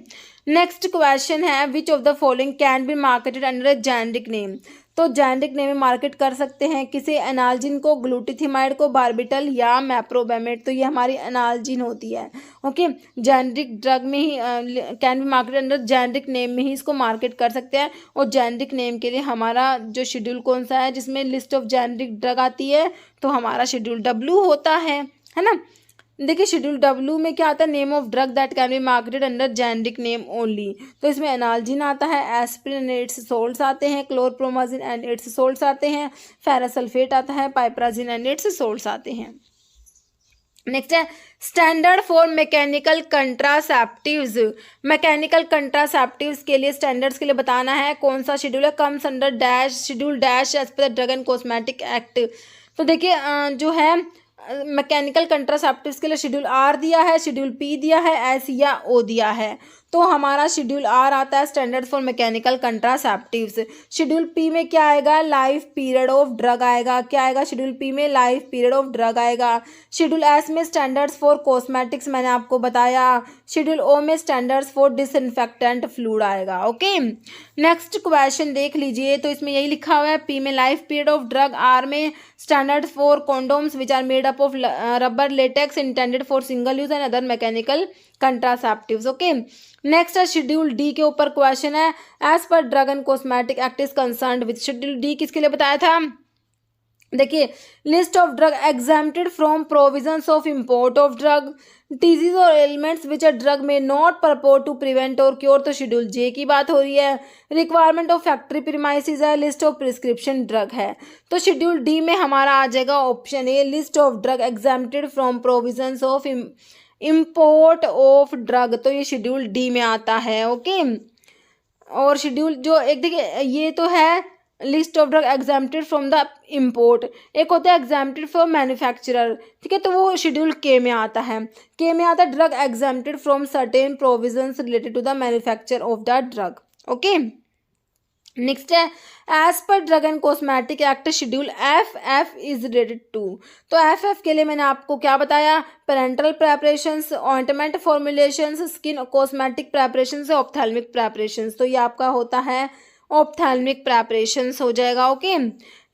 नेक्स्ट क्वेश्चन है which of the following can be marketed under A generic name. तो जेनेरिक नेम में मार्केट कर सकते हैं किसे, एनाल्जिन को, ग्लूटाथियोनाइड को, बार्बिटल या मैप्रोबेमेट। तो ये हमारी एनाल्जिन होती है। ओके, जेनेरिक ड्रग में he can be marketed under generic name में ही इसको मार्केट कर सकते हैं। और जेनेरिक नेम के लिए हमारा जो शेड्यूल कौन सा है जिसमें लिस्ट ऑफ जेनेरिक ड्रग आती है, तो हमारा शेड्यूल W होता है ना। देखिए शेड्यूल W में क्या आता है, name of drug that can be marketed under generic name only. तो इसमें एनाल्जिन आता है, एस्पिरिन एंड इट्स सोल्ट्स आते हैं, क्लोरप्रोमाजिन एंड इट्स सोल्ट्स आते हैं, फेरासल्फेट आता है, पाइपराजिन एंड इट्स सोल्ट्स आते हैं। नेक्स्ट है standard for mechanical कंट्रासेप्टिव्स। Mechanical contraceptives के लिए स्टैंडर्ड्स के लिए बताना है कौन सा शेड्यूल है, comes under dash schedule dash as per the drug and cosmetic act. तो देखिए जो है मैकेनिकल कंट्रासेप्टिव्स के लिए शेड्यूल R दिया है, शेड्यूल P दिया है, S या O दिया है। तो हमारा शेड्यूल R आता है standard for mechanical contraceptives. Schedule P में क्या आएगा, लाइफ पीरियड ऑफ ड्रग आएगा। क्या आएगा शेड्यूल P में, लाइफ पीरियड ऑफ ड्रग आएगा। शेड्यूल S में स्टैंडर्ड्स फॉर कॉस्मेटिक्स मैंने आपको बताया। शेड्यूल O में स्टैंडर्ड्स फॉर डिसइंफेक्टेंट फ्लूइड आएगा। ओके, नेक्स्ट क्वेश्चन देख लीजिए। तो इसमें यही लिखा हुआ है, P में life period of drug, R में standards for condoms which are made up of rubber latex intended for single use and other mechanical contraceptives. Okay, next है शेड्यूल D के ऊपर क्वेश्चन है, as per drug and cosmetic act is concerned with. Schedule D किसके लिए बताया था, देखिए list of drug exempted from provisions of import of drug, disease और एलिमेंट्स विच अ ड्रग में not purport to prevent or cure. तो schedule J की बात हो रही है। रिक्वायरमेंट ऑफ फैक्ट्री प्रीमाइसिस है, लिस्ट ऑफ प्रिस्क्रिप्शन ड्रग है। तो शेड्यूल D में हमारा आ जाएगा option A, list of drug exempted from provisions of import of drug. तो ये शेड्यूल D में आता है। ओके, और शेड्यूल जो एक देखिए ये तो है list of drug exempted from the import, एक होता है एग्जाम्प्टेड फ्रॉम मैन्युफैक्चरर, ठीक है, तो वो शेड्यूल के में आता है। के में आता है drug exempted from certain provisions related to the manufacture of the drug. Okay, next है as per drug and cosmetic act schedule F is related to. तो एफ के लिए मैंने आपको क्या बताया, parenteral preparations, ointment formulations, skin cosmetic preparations, ophthalmic preparations. तो ये आपका होता है ऑप्थेल्मिक प्रेपरेशंस हो जाएगा। ओके,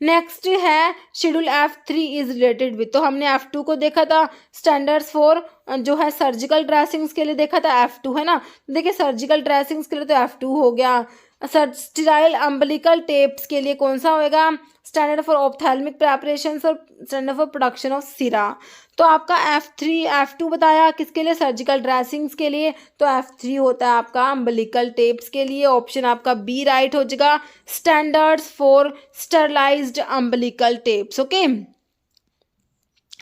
नेक्स्ट है schedule F3 is related with. तो हमने F2 को देखा था, स्टैंडर्ड्स फॉर जो है सर्जिकल ड्रेसिंग्स के लिए देखा था, F2 है ना। देखिए सर्जिकल ड्रेसिंग्स के लिए तो F2 हो गया। स्टेराइल अम्बिलिकल टेप्स के लिए कौन सा होएगा, स्टैंडर्ड फॉर ऑप्थेल्मिक प्रेपरेशंस और स्टैंडर्ड फॉर प्रोडक्शन ऑफ सिरा। तो आपका F3 F2 बताया किसके लिए, सर्जिकल ड्रेसिंग्स के लिए, तो F3 होता है आपका अम्बिलिकल टेप्स के लिए। ऑप्शन आपका बी राइट हो जाएगा, standards for sterilised umbilical tapes. Okay,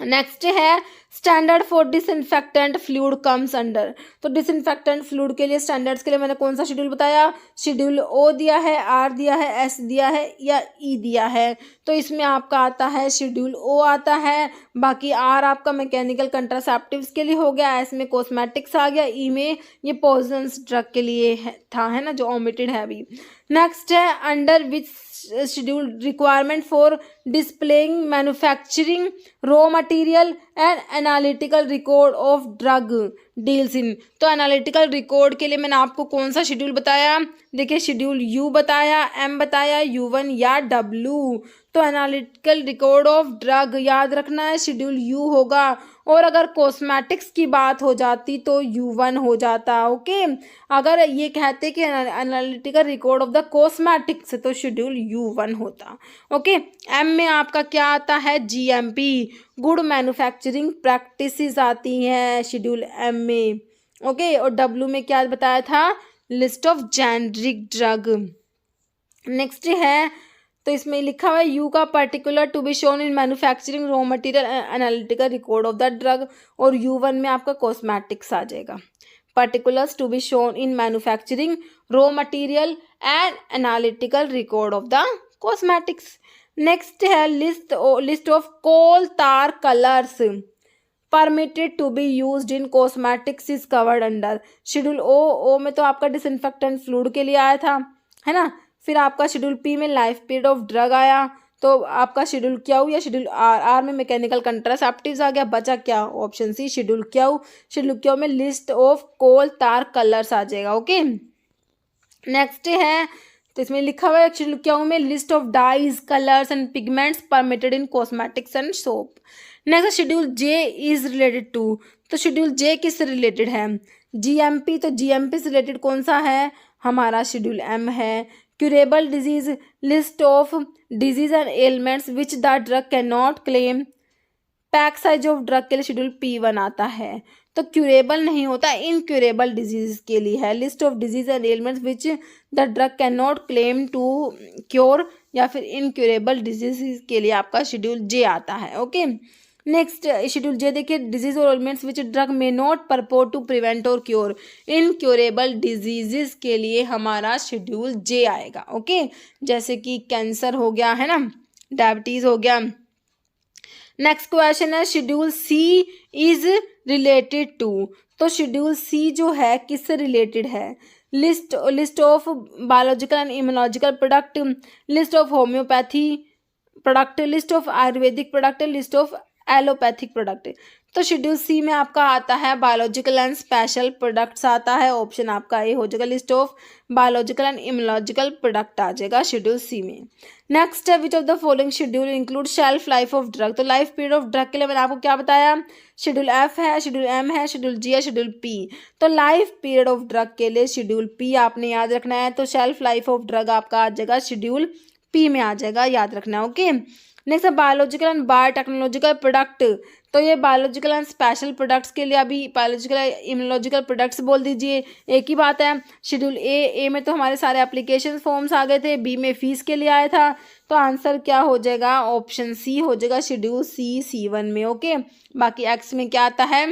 next है standard for disinfectant fluid comes under. तो डिसइंफेक्टेंट फ्लूइड के लिए स्टैंडर्ड्स के लिए मैंने कौन सा शेड्यूल बताया, शेड्यूल ओ दिया है, आर दिया है, एस दिया है या ई दिया है। तो इसमें आपका आता है शेड्यूल ओ आता है, बाकी आर आपका मैकेनिकल कंट्रासेप्टिव्स के लिए हो गया, एस में कॉस्मेटिक्स आ गया, ई में ये पॉइजनस ड्रग के लिए था, है ना, जो ओमिटेड है अभी। नेक्स्ट है under which schedule requirement for displaying manufacturing raw material and analytical record of drug deals in. तो एनालिटिकल रिकॉर्ड के लिए मैंने आपको कौन सा शेड्यूल बताया, देखिए शेड्यूल यू बताया, एम बताया, U1 या W। तो एनालिटिकल रिकॉर्ड ऑफ ड्रग याद रखना है शेड्यूल यू होगा, और अगर कॉस्मेटिक्स की बात हो जाती तो U1 हो जाता। ओके, अगर ये कहते कि analytical record of the cosmetics तो शेड्यूल U1 होता। ओके, एम में आपका क्या आता है, GMP गुड मैन्युफैक्चरिंग प्रैक्टिसेस आती हैं शेड्यूल एम में। ओके, और W में क्या बताया था, list of generic drug. Next है, तो इसमें लिखा हुआ है यू का particular to be shown in manufacturing raw material analytical record of the drug, और U1 में आपका कॉस्मेटिक्स आ जाएगा, particulars to be shown in manufacturing raw material and analytical record of the cosmetics. Next है list of coal tar colours permitted to be used in cosmetics is covered under schedule O में तो आपका disinfectant fluid के लिए आया था, है ना। फिर आपका शेड्यूल पी में लाइफ पीरियड ऑफ ड्रग आया, तो आपका शेड्यूल क्यू या शेड्यूल आर में मैकेनिकल कंट्रासेप्टिव्स आ गया, बचा क्या, option C schedule Q. Schedule Q में list of coal tar colours आ जाएगा। ओके, नेक्स्ट है, तो इसमें लिखा हुआ है शेड्यूल क्यू में list of dyes colours and pigments permitted in cosmetics and soap. Next schedule J is related to. तो शेड्यूल जे किससे रिलेटेड है, GMP। तो GMP से रिलेटेड कौन सा है, हमारा शेड्यूल एम है। Curable disease, list of disease and ailments which the drug can not claim. Pack size of drug के लिए शेड्यूल P1 आता है। तो क्यूरेबल नहीं होता, इनक्यूरेबल डिजीज के लिए है, list of disease and ailments which the drug can not claim to cure, या फिर इनक्यूरेबल डिजीज के लिए आपका शेड्यूल जे आता है। ओके, नेक्स्ट शेड्यूल जे देखिए, डिजीज और elements which drug may not purport to prevent or cure, incurable diseases के लिए हमारा शेड्यूल जे आएगा। ओके, जैसे कि कैंसर हो गया, है ना, डायबिटीज हो गया। नेक्स्ट क्वेश्चन है schedule C is related to. तो शेड्यूल सी जो है किससे रिलेटेड है, list of biological and immunological product, list of homeopathy product, list of Ayurvedic product, list of allopathic product. तो शेड्यूल सी में आपका आता है बायोलॉजिकल एंड स्पेशल प्रोडक्ट्स आता है, ऑप्शन आपका ए हो जाएगा, list of biological and immunological product आ जाएगा शेड्यूल सी में। नेक्स्ट है which of the following schedule include shelf life of drug. तो लाइफ पीरियड ऑफ ड्रग के लिए मैंने आपको क्या बताया, शेड्यूल एफ है, शेड्यूल एम है, शेड्यूल जी है, शेड्यूल पी। तो लाइफ पीरियड ऑफ ड्रग के लिए शेड्यूल पी आपने याद रखना है, तो शेल्फ लाइफ ऑफ ड्रग आपका आ जाएगा शेड्यूल पी में आ जाएगा, याद रखना है। ओके, नेक्स्ट है बायोलॉजिकल एंड बायोटेक्नोलॉजिकल प्रोडक्ट। तो ये बायोलॉजिकल एंड स्पेशल प्रोडक्ट्स के लिए अभी बायोलॉजिकल इम्यूनोलॉजिकल प्रोडक्ट्स बोल दीजिए, एक ही बात है। शेड्यूल ए में तो हमारे सारे एप्लीकेशन फॉर्म्स आ गए थे, बी में फीस के लिए आया था, तो आंसर क्या हो जाएगा, ऑप्शन सी हो जाएगा, शेड्यूल C C1 में। ओके, बाकी एक्स में क्या आता है,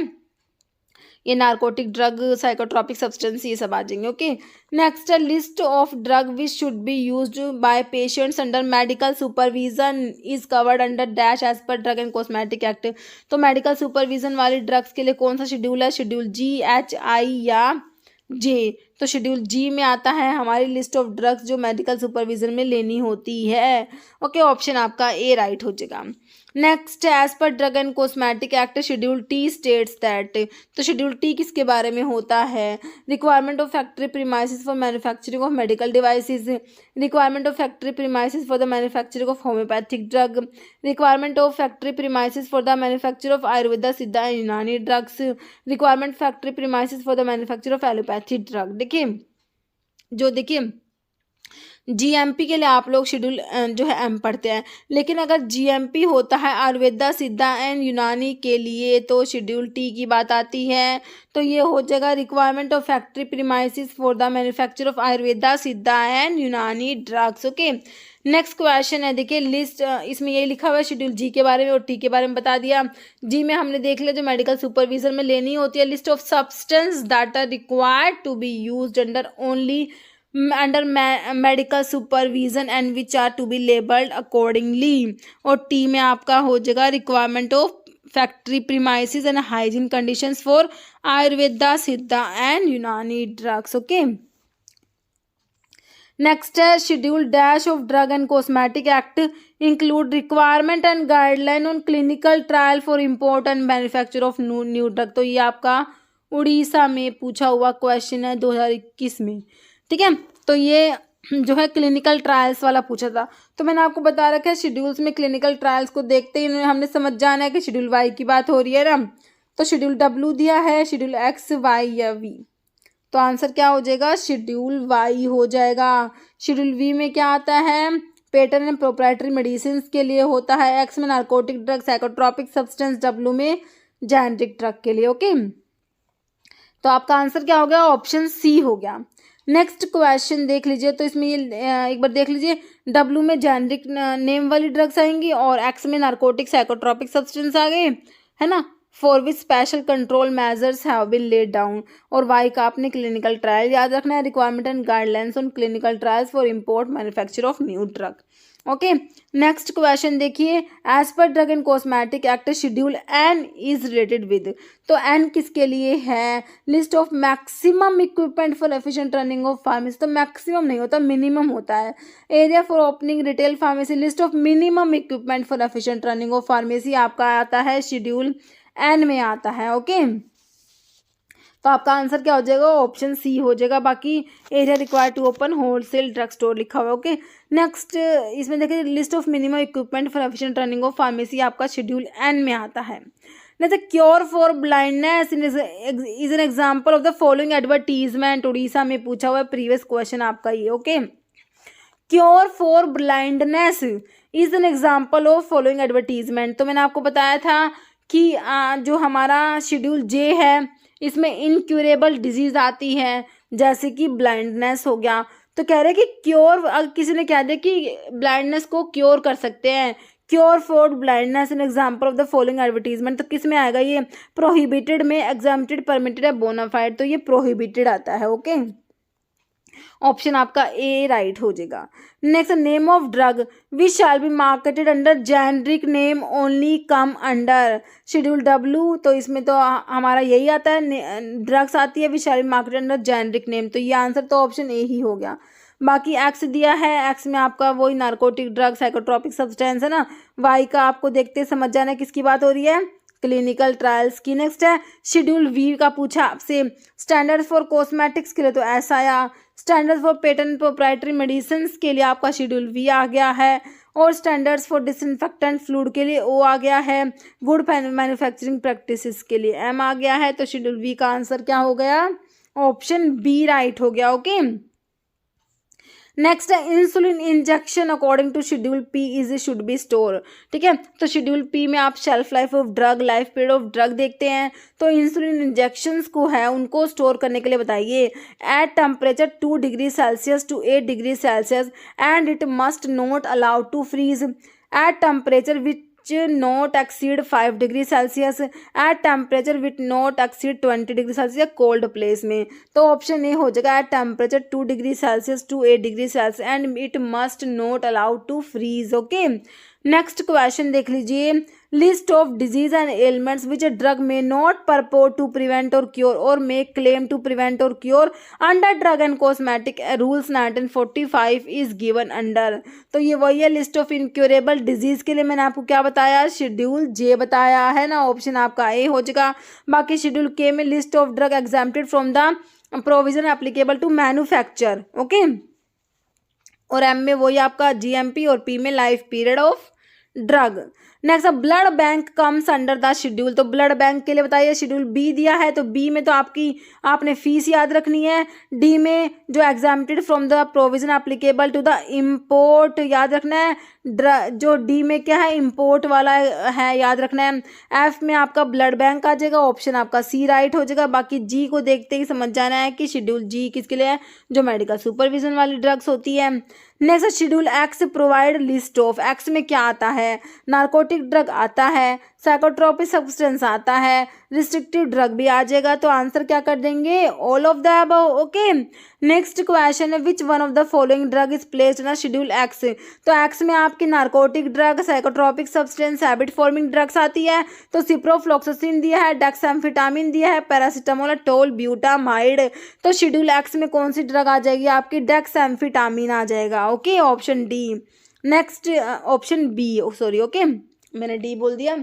ये नार्कोटिक ड्रग, साइकोट्रॉपिक सब्सटेंस, ये सब आ जाएंगे। ओके, नेक्स्ट है list of drug which should be used by patients under medical supervision is covered under dash as per drug and cosmetic act. तो मेडिकल सुपरविजन वाली ड्रग्स के लिए कौन सा शेड्यूल है? शेड्यूल जी, एच, आई या जे? तो शेड्यूल जी में आता है हमारी लिस्ट ऑफ ड्रग्स जो मेडिकल सुपरविजन में लेनी होती है। ओके, ऑप्शन आपका ए राइट हो जाएगा। Next, as per drug and cosmetic act schedule T states that. तो शेड्यूल टी किसके बारे में होता है? Requirement of factory premises for manufacturing of medical devices, requirement of factory premises for the manufacturing of homeopathic drug, requirement of factory premises for the manufacture of Ayurveda, Siddha and Unani drugs, requirement factory premises for the manufacture of allopathy drug. देखिए GMP के लिए आप लोग schedule जो है M पढ़ते हैं, लेकिन अगर जीएमपी होता है आयुर्वेदा, सिद्धा एंड यूनानी के लिए तो शेड्यूल टी की बात आती है। तो ये हो जाएगा requirement of factory premises for the manufacture of Ayurveda, Siddha and Unani drugs. Okay, next question है, देखिए लिस्ट, इसमें यही लिखा हुआ है शेड्यूल जी के बारे में और टी के बारे में बता दिया। जी में हमने देख लिया जो मेडिकल सुपरविजन में लेनी होती है, list of substance that are required to be used under only under medical supervision and which are to be labelled accordingly. और टी में आपका हो जाएगा requirement of factory premises and hygiene conditions for Ayurveda, Siddha and Unani drugs. Okay, next है schedule dash of drug and cosmetic act include requirement and guideline on clinical trial for import and manufacture of new drug. तो ये आपका उड़ीसा में पूछा हुआ question है 2021 में। ठीक है, तो ये जो है क्लिनिकल ट्रायल्स वाला पूछा था। तो मैंने आपको बता रखा है शेड्यूल्स में क्लिनिकल ट्रायल्स को देखते ही हमने समझ जाना है कि शेड्यूल वाई की बात हो रही है ना। तो शेड्यूल डब्ल्यू दिया है, शेड्यूल एक्स, वाई या वी। तो आंसर क्या हो जाएगा? शेड्यूल वाई हो जाएगा। शेड्यूल वी में क्या आता है? पेटेंट एंड प्रोप्राइटरी मेडिसिन के लिए होता है, एक्स में narcotic drug, psychotropic substance, W में जेनेरिक ड्रग के लिए। ओके, तो आपका आंसर क्या हो गया? ऑप्शन सी हो गया। नेक्स्ट क्वेश्चन देख लीजिए, तो इसमें ये एक बार देख लीजिए, डब्ल्यू में जेनेरिक नेम वाली ड्रग्स आएंगी और एक्स में नार्कोटिक साइकोट्रॉपिक सब्सटेंस आ गए, है ना, for which special control measures have been laid down. और वाई का आपने क्लिनिकल ट्रायल याद रखना है, requirement and guidelines on clinical trials for import manufacture of new drug. Okay, next question देखिए, as per drug and cosmetic act schedule N is related with. तो N किसके लिए है? List of maximum equipment for efficient running of pharmacy. तो maximum नहीं होता, minimum होता है। Area for opening retail pharmacy, list of minimum equipment for efficient running of pharmacy आपका आता है शेड्यूल एन में आता है। ओके, तो आपका आंसर क्या हो जाएगा? ऑप्शन सी हो जाएगा। बाकी area required to open wholesale drug store लिखा हुआ है। ओके, नेक्स्ट इसमें देखिए list of minimum equipment for efficient running of pharmacy आपका शेड्यूल एन में आता है। जैसे cure for blindness is an example of the following advertisement. Orissa में पूछा हुआ है प्रीवियस क्वेश्चन आपका ये। Okay, cure for blindness is an example of following advertisement. तो मैंने आपको बताया था कि जो हमारा शेड्यूल जे है इसमें इनक्यूरेबल डिजीज आती है, जैसे कि ब्लाइंडनेस हो गया। तो कह रहे हैं कि क्योर, अगर किसी ने कह दिया कि ब्लाइंडनेस को क्योर कर सकते हैं, cure for blindness N example of the following advertisement, तो किस में आएगा ये? प्रोहिबिटेड में, एग्जाम्प्टेड, परमिटेड या बोनाफाइड। तो ये प्रोहिबिटेड आता है। ओके, ऑप्शन आपका ए राइट हो जाएगा। Next, name of drug which shall be marketed under generic name only come under schedule W. तो इसमें तो हमारा यही आता है, ड्रग्स आती है which shall be marketed under generic name. तो ये आंसर तो ऑप्शन ए ही हो गया। बाकी एक्स दिया है, एक्स में आपका वही नार्कोटिक ड्रग, साइकोट्रॉपिक सब्सटेंस है ना। वाई का आपको देखते समझ जाना है किसकी बात हो रही है? क्लिनिकल ट्रायल्स की। नेक्स्ट है शेड्यूल वी का पूछा आपसे, स्टैंडर्ड्स फॉर कॉस्मेटिक्स के लिए तो एस आया, standards for patent proprietary medicine के लिए आपका शेड्यूल वी आ गया है, और स्टैंडर्ड्स फॉर डिसइंफेक्टेंट फ्लूइड के लिए ओ आ गया है, गुड मैन्युफैक्चरिंग प्रैक्टिसेस के लिए एम आ गया है। तो शेड्यूल वी का आंसर क्या हो गया? ऑप्शन बी राइट हो गया। ओके, नेक्स्ट है insulin injection according to schedule P is should be store. ठीक है, तो शेड्यूल पी में आप shelf life of drug, life period of drug देखते हैं। तो इंसुलिन इंजेक्शंस को है उनको स्टोर करने के लिए बताइए at temperature 2 degree Celsius to 8 degree Celsius and it must not allowed to freeze at temperature which not exceed 5 degree Celsius, at temperature which not exceed 20 degree Celsius, cold place में। तो option A हो जाएगा at temperature 2 degree Celsius to 8 degree Celsius and it must not allowed to freeze. Okay, next question देख लीजिए, list of disease and ailments which a drug may not purport to prevent or cure or may claim to prevent or cure under drug and cosmetic rules 1945 is given under. तो ये वही है, list of incurable disease के लिए मैंने आपको क्या बताया, शेड्यूल जे बताया है ना, ऑप्शन आपका ए हो जाएगा। बाकी शेड्यूल के में list of drug exempted from the provision applicable to manufacture. Okay, और एम में वही आपका जीएमपी और पी में life period of drug. Next blood bank comes under the schedule. तो ब्लड बैंक के लिए बताइए, शेड्यूल बी दिया है तो बी में तो आपने फीस याद रखनी है। डी में जो exempted from the provision applicable to the import याद रखना है। जो डी में क्या है, इम्पोर्ट वाला है, याद रखना है। एफ में आपका ब्लड बैंक आ जाएगा, ऑप्शन आपका सी राइट हो जाएगा। बाकी जी को देखते ही समझ जाना है कि शेड्यूल जी किसके लिए है, जो मेडिकल सुपरविजन वाली ड्रग्स होती है। Next schedule x provide list of, x में क्या आता है, नार्कोटिक ड्रग आता है, साइकोट्रोपिक सब्सटेंस आता है, रिस्ट्रिक्टिव ड्रग भी आ जाएगा। तो आंसर क्या कर देंगे, all of the above. Okay, next question है, which one of the following drug is placed in schedule X. तो एक्स में आपकी narcotic drug, psychotropic substance, habit forming drugs आती है। तो सिप्रोफ्लॉक्सासिन दिया है, डेक्सामेफेटामिन दिया है, पैरासीटामोल, टोल, ब्यूटामाइड। तो शेड्यूल एक्स में कौन सी ड्रग आ जाएगी आपकी, डेक्सामेफेटामिन आ जाएगा। Okay, option D. Next option B, sorry, okay मैंने डी बोल दिया,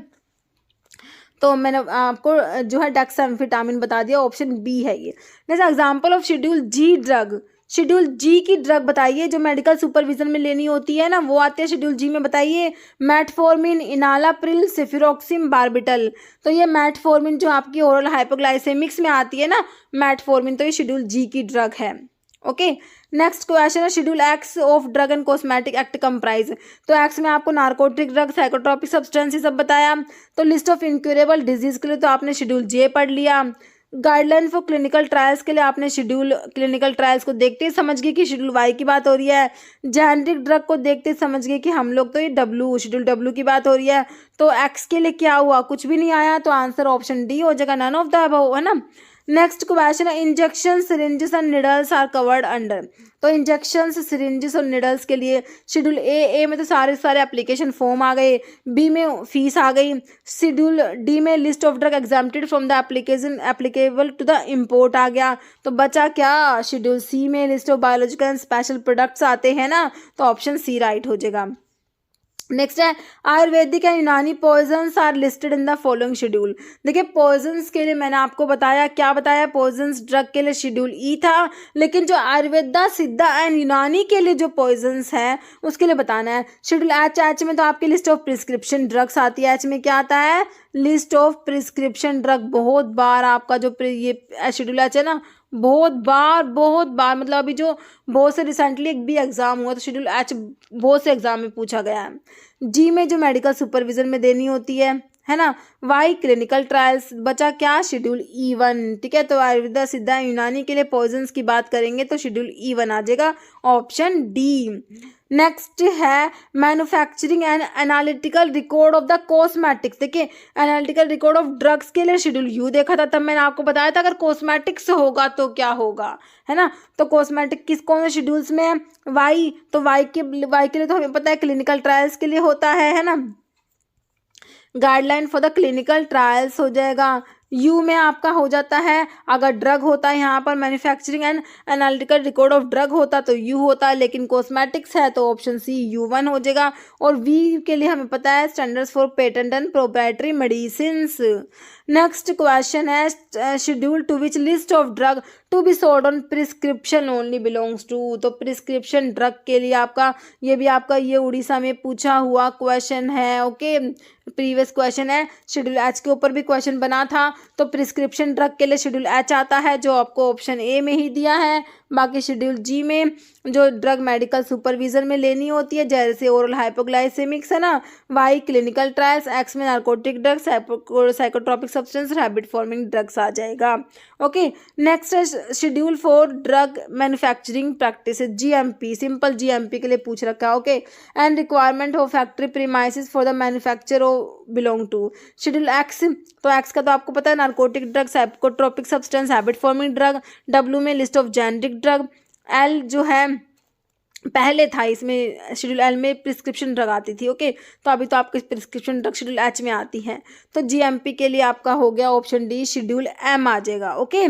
तो मैंने आपको जो है डेक्सामेफेटामिन बता दिया, ऑप्शन बी है ये। Next example of schedule G drug, schedule G की ड्रग बताइए जो मेडिकल सुपरविजन में लेनी होती है ना, वो आती है शेड्यूल जी में। बताइए, मेटफॉर्मिन, इनालाप्रिल, सेफिरोक्सिम, बार्बिटल। तो ये मेटफॉर्मिन जो आपकी ओरल हाइपोग्लाइसेमिक्स में आती है ना, मेटफॉर्मिन, तो ये शेड्यूल जी की ड्रग है। ओके, नेक्स्ट क्वेश्चन है, schedule x of drug and cosmetic act comprise. तो एक्स में आपको नार्कोटिक ड्रग, साइकोट्रोपिक सब्सटेंस सब बताया। तो लिस्ट ऑफ इनक्यूरेबल डिजीज के लिए तो आपने शेड्यूल जे पढ़ लिया। गाइडलाइन फॉर क्लिनिकल ट्रायल्स के लिए आपने शेड्यूल क्लिनिकल ट्रायल्स को देखते ही समझ गए कि शेड्यूल वाई की बात हो रही है। जेनेरिक ड्रग को देखते ही समझ गए कि हम लोग तो ये शेड्यूल डब्ल्यू की बात हो रही है। तो एक्स के लिए क्या हुआ, कुछ भी नहीं आया, तो आंसर ऑप्शन डी हो जाएगा, नन ऑफ द अबव, है ना। नेक्स्ट क्वेश्चन है, injection, syringes and needles are covered under. तो इंजेक्शन, सिरिंजेस और निडल्स के लिए शेड्यूल ए में तो सारे एप्लीकेशन फॉर्म आ गए, बी में फीस आ गई, शेड्यूल डी में list of drug exempted from the application applicable to the import आ गया। तो बचा क्या, शेड्यूल सी में list of biological and special products आते हैं ना, तो ऑप्शन सी राइट हो जाएगा। नेक्स्ट है, Ayurvedic and Unani poisons are listed in the following schedule. देखिए, पॉइजन्स के लिए मैंने आपको बताया, क्या बताया, पॉइजन्स ड्रग के लिए शेड्यूल ई था, लेकिन जो आयुर्वेदा, सिद्धा एंड यूनानी के लिए जो पॉइजन्स है उसके लिए बताना है शेड्यूल एच में तो आपकी लिस्ट ऑफ प्रिस्क्रिप्शन ड्रग्स आती है। एच में क्या आता है, लिस्ट ऑफ प्रिस्क्रिप्शन ड्रग। बहुत बार आपका जो ये शेड्यूल एच है ना, बहुत बार मतलब अभी जो बहुत से रिसेंटली एक भी एग्जाम हुआ तो शेड्यूल एच बहुत से एग्जाम में पूछा गया है। जी में जो मेडिकल सुपरविजन में देनी होती है ना। Y clinical trials. बचा क्या, शेड्यूल E1, ठीक है। तो आयुर्वेदा, सिद्धा, यूनानी के लिए पॉइजन्स की बात करेंगे तो शेड्यूल E1 आ जाएगा, ऑप्शन डी। नेक्स्ट है, manufacturing and analytical record of the cosmetics. देखिए, एनालिटिकल रिकॉर्ड ऑफ ड्रग्स के लिए शेड्यूल यू देखा था, तब मैंने आपको बताया था अगर कॉस्मेटिक्स होगा तो क्या होगा, है ना। तो कॉस्मेटिक कौन से शेड्यूल्स में है, वाई। तो वाई के लिए तो हमें पता है क्लिनिकल ट्रायल्स के लिए होता है ना। Guideline for the clinical trials हो जाएगा। यू में आपका हो जाता है, अगर ड्रग होता है यहाँ पर manufacturing and analytical record of drug होता तो यू होता है, लेकिन कॉस्मेटिक्स है तो ऑप्शन सी U1 हो जाएगा। और वी के लिए हमें पता है standards for patent and proprietary medicines. Next question है, schedule to which list of drug to be sold on prescription only belongs to. तो प्रिस्क्रिप्शन ड्रग के लिए आपका ये उड़ीसा में पूछा हुआ क्वेश्चन है। ओके, प्रीवियस क्वेश्चन है, शेड्यूल एच के ऊपर भी क्वेश्चन बना था। तो प्रिस्क्रिप्शन ड्रग के लिए शेड्यूल एच आता है, जो आपको ऑप्शन ए में ही दिया है। बाकी शेड्यूल जी में जो ड्रग मेडिकल सुपरविजन में लेनी होती है, जैसे ओरल हाइपोग्लाइसेमिक्स है ना, वाई क्लिनिकल ट्रायल्स, एक्स में narcotic drugs, psychotropic substance, habit forming drugs आ जाएगा। ओके, नेक्स्ट है schedule for drug manufacturing practice, GMP, simple GMP के लिए पूछ रखा है। Okay, and requirement of factory premises for the manufacture belong to. Schedule X, तो एक्स का तो आपको पता है, narcotic drug, psychotropic substance, habit forming drug. W में list of generic drug. L जो है पहले था, इसमें शेड्यूल एल में प्रिस्क्रिप्शन ड्रग आती थी। ओके, तो अभी तो आपकी प्रिस्क्रिप्शन ड्रग शेड्यूल एच में आती है। तो जीएमपी के लिए आपका हो गया ऑप्शन डी, शेड्यूल एम आ जाएगा। ओके,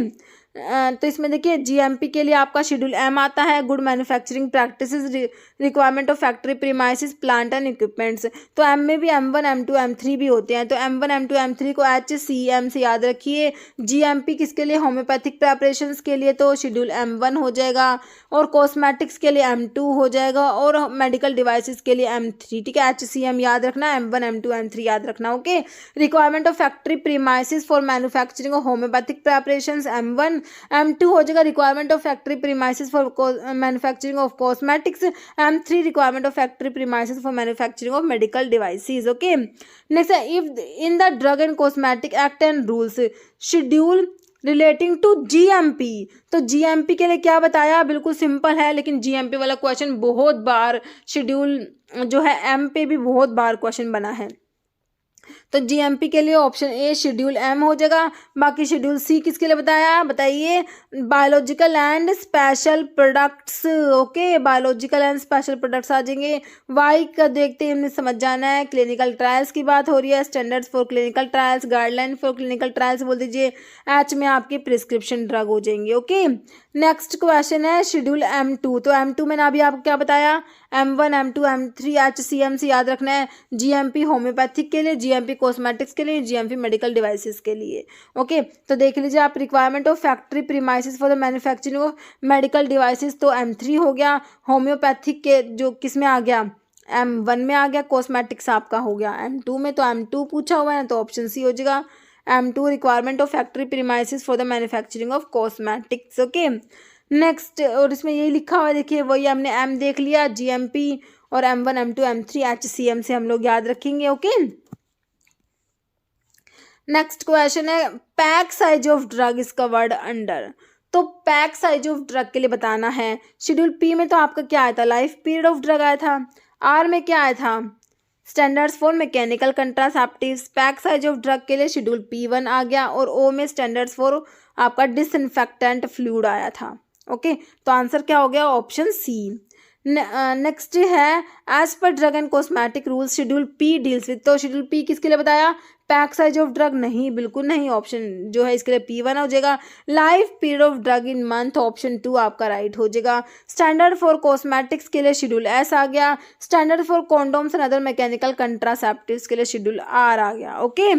तो इसमें देखिए जीएमपी के लिए आपका शेड्यूल एम आता है, good manufacturing practices, requirement of factory premises, plant and equipments. तो एम में भी M1 M2 M3 भी होते हैं, तो M1 M2 M3 को HCM से याद रखिए। जीएमपी किसके लिए, होम्योपैथिक प्रेपरेशंस के लिए तो शेड्यूल M1 हो जाएगा, और कॉस्मेटिक्स के लिए M2 हो जाएगा, और मेडिकल डिवाइसेस के लिए M3। ठीक है, HCM याद रखना, M1 M2 M3 याद रखना। Okay, requirement of factory premises for manufacturing of homoeopathic preparations M1, M2 हो जाएगा requirement of factory premises for manufacturing of cosmetics, M3 requirement of factory premises for manufacturing of medical devices. Okay, next है if in the drug and cosmetic act and rules schedule relating to GMP. तो GMP के लिए क्या बताया, बिल्कुल simple है, लेकिन GMP वाला क्वेश्चन बहुत बार शेड्यूल जो है एम पे भी बहुत बार क्वेश्चन बना है। तो जीएमपी के लिए ऑप्शन ए शेड्यूल एम हो जाएगा। बाकी शेड्यूल सी किसके लिए बताया, बताइए, biological and special products. Okay, biological and special products आ जाएंगे। वाई का देखते हैं, हमें समझ जाना है, क्लिनिकल ट्रायल्स की बात हो रही है, standards for clinical trials, guideline for clinical trials बोल दीजिए। एच में आपकी प्रिस्क्रिप्शन ड्रग हो जाएंगे। ओके, नेक्स्ट क्वेश्चन है शेड्यूल M2। तो M2 में ना अभी आपको क्या बताया, M1 M2 M3 HCM से याद रखना है। जीएमपी होम्योपैथिक के लिए, जीएमपी कॉस्मेटिक्स के लिए, जीएमपी मेडिकल डिवाइसेस के लिए। ओके, तो देख लीजिए आप, requirement of factory premises for the manufacturing of medical devices तो M3 हो गया। होम्योपैथिक के जो किस में आ गया, M1 में आ गया। कॉस्मेटिक्स आपका हो गया M2 में, तो M2 पूछा हुआ है तो ऑप्शन सी हो जाएगा। M2 requirement of factory premises for the manufacturing of cosmetics. Okay, next, और इसमें यही लिखा हुआ है, देखिए वही हमने M देख लिया, जीएमपी और M1 M2 M3 HCM से हम लोग याद रखेंगे। ओके, नेक्स्ट क्वेश्चन है pack size of drug is covered under. तो पैक साइज ऑफ ड्रग के लिए बताना है। शेड्यूल पी में तो आपका क्या आया था, लाइफ पीरियड ऑफ ड्रग आया था। आर में क्या आया था, standards for mechanical contraceptives. Pack size of drug के लिए शेड्यूल P1 आ गया, और ओ में स्टैंडर्ड्स फॉर आपका डिसइंफेक्टेंट फ्लूइड आया था। ओके, तो आंसर क्या हो गया, ऑप्शन सी। नेक्स्ट है as per drug and cosmetic rules schedule P deals with. तो शेड्यूल पी किसके लिए बताया, पैक साइज ऑफ ड्रग नहीं, बिल्कुल नहीं, ऑप्शन जो है इसके लिए P1 हो जाएगा। Life period of drug in month, option 2 आपका राइट हो जाएगा। स्टैंडर्ड फॉर कॉस्मेटिक्स के लिए शेड्यूल एस आ गया। Standard for condoms and other mechanical contraceptives के लिए शेड्यूल आर आ गया। ओके,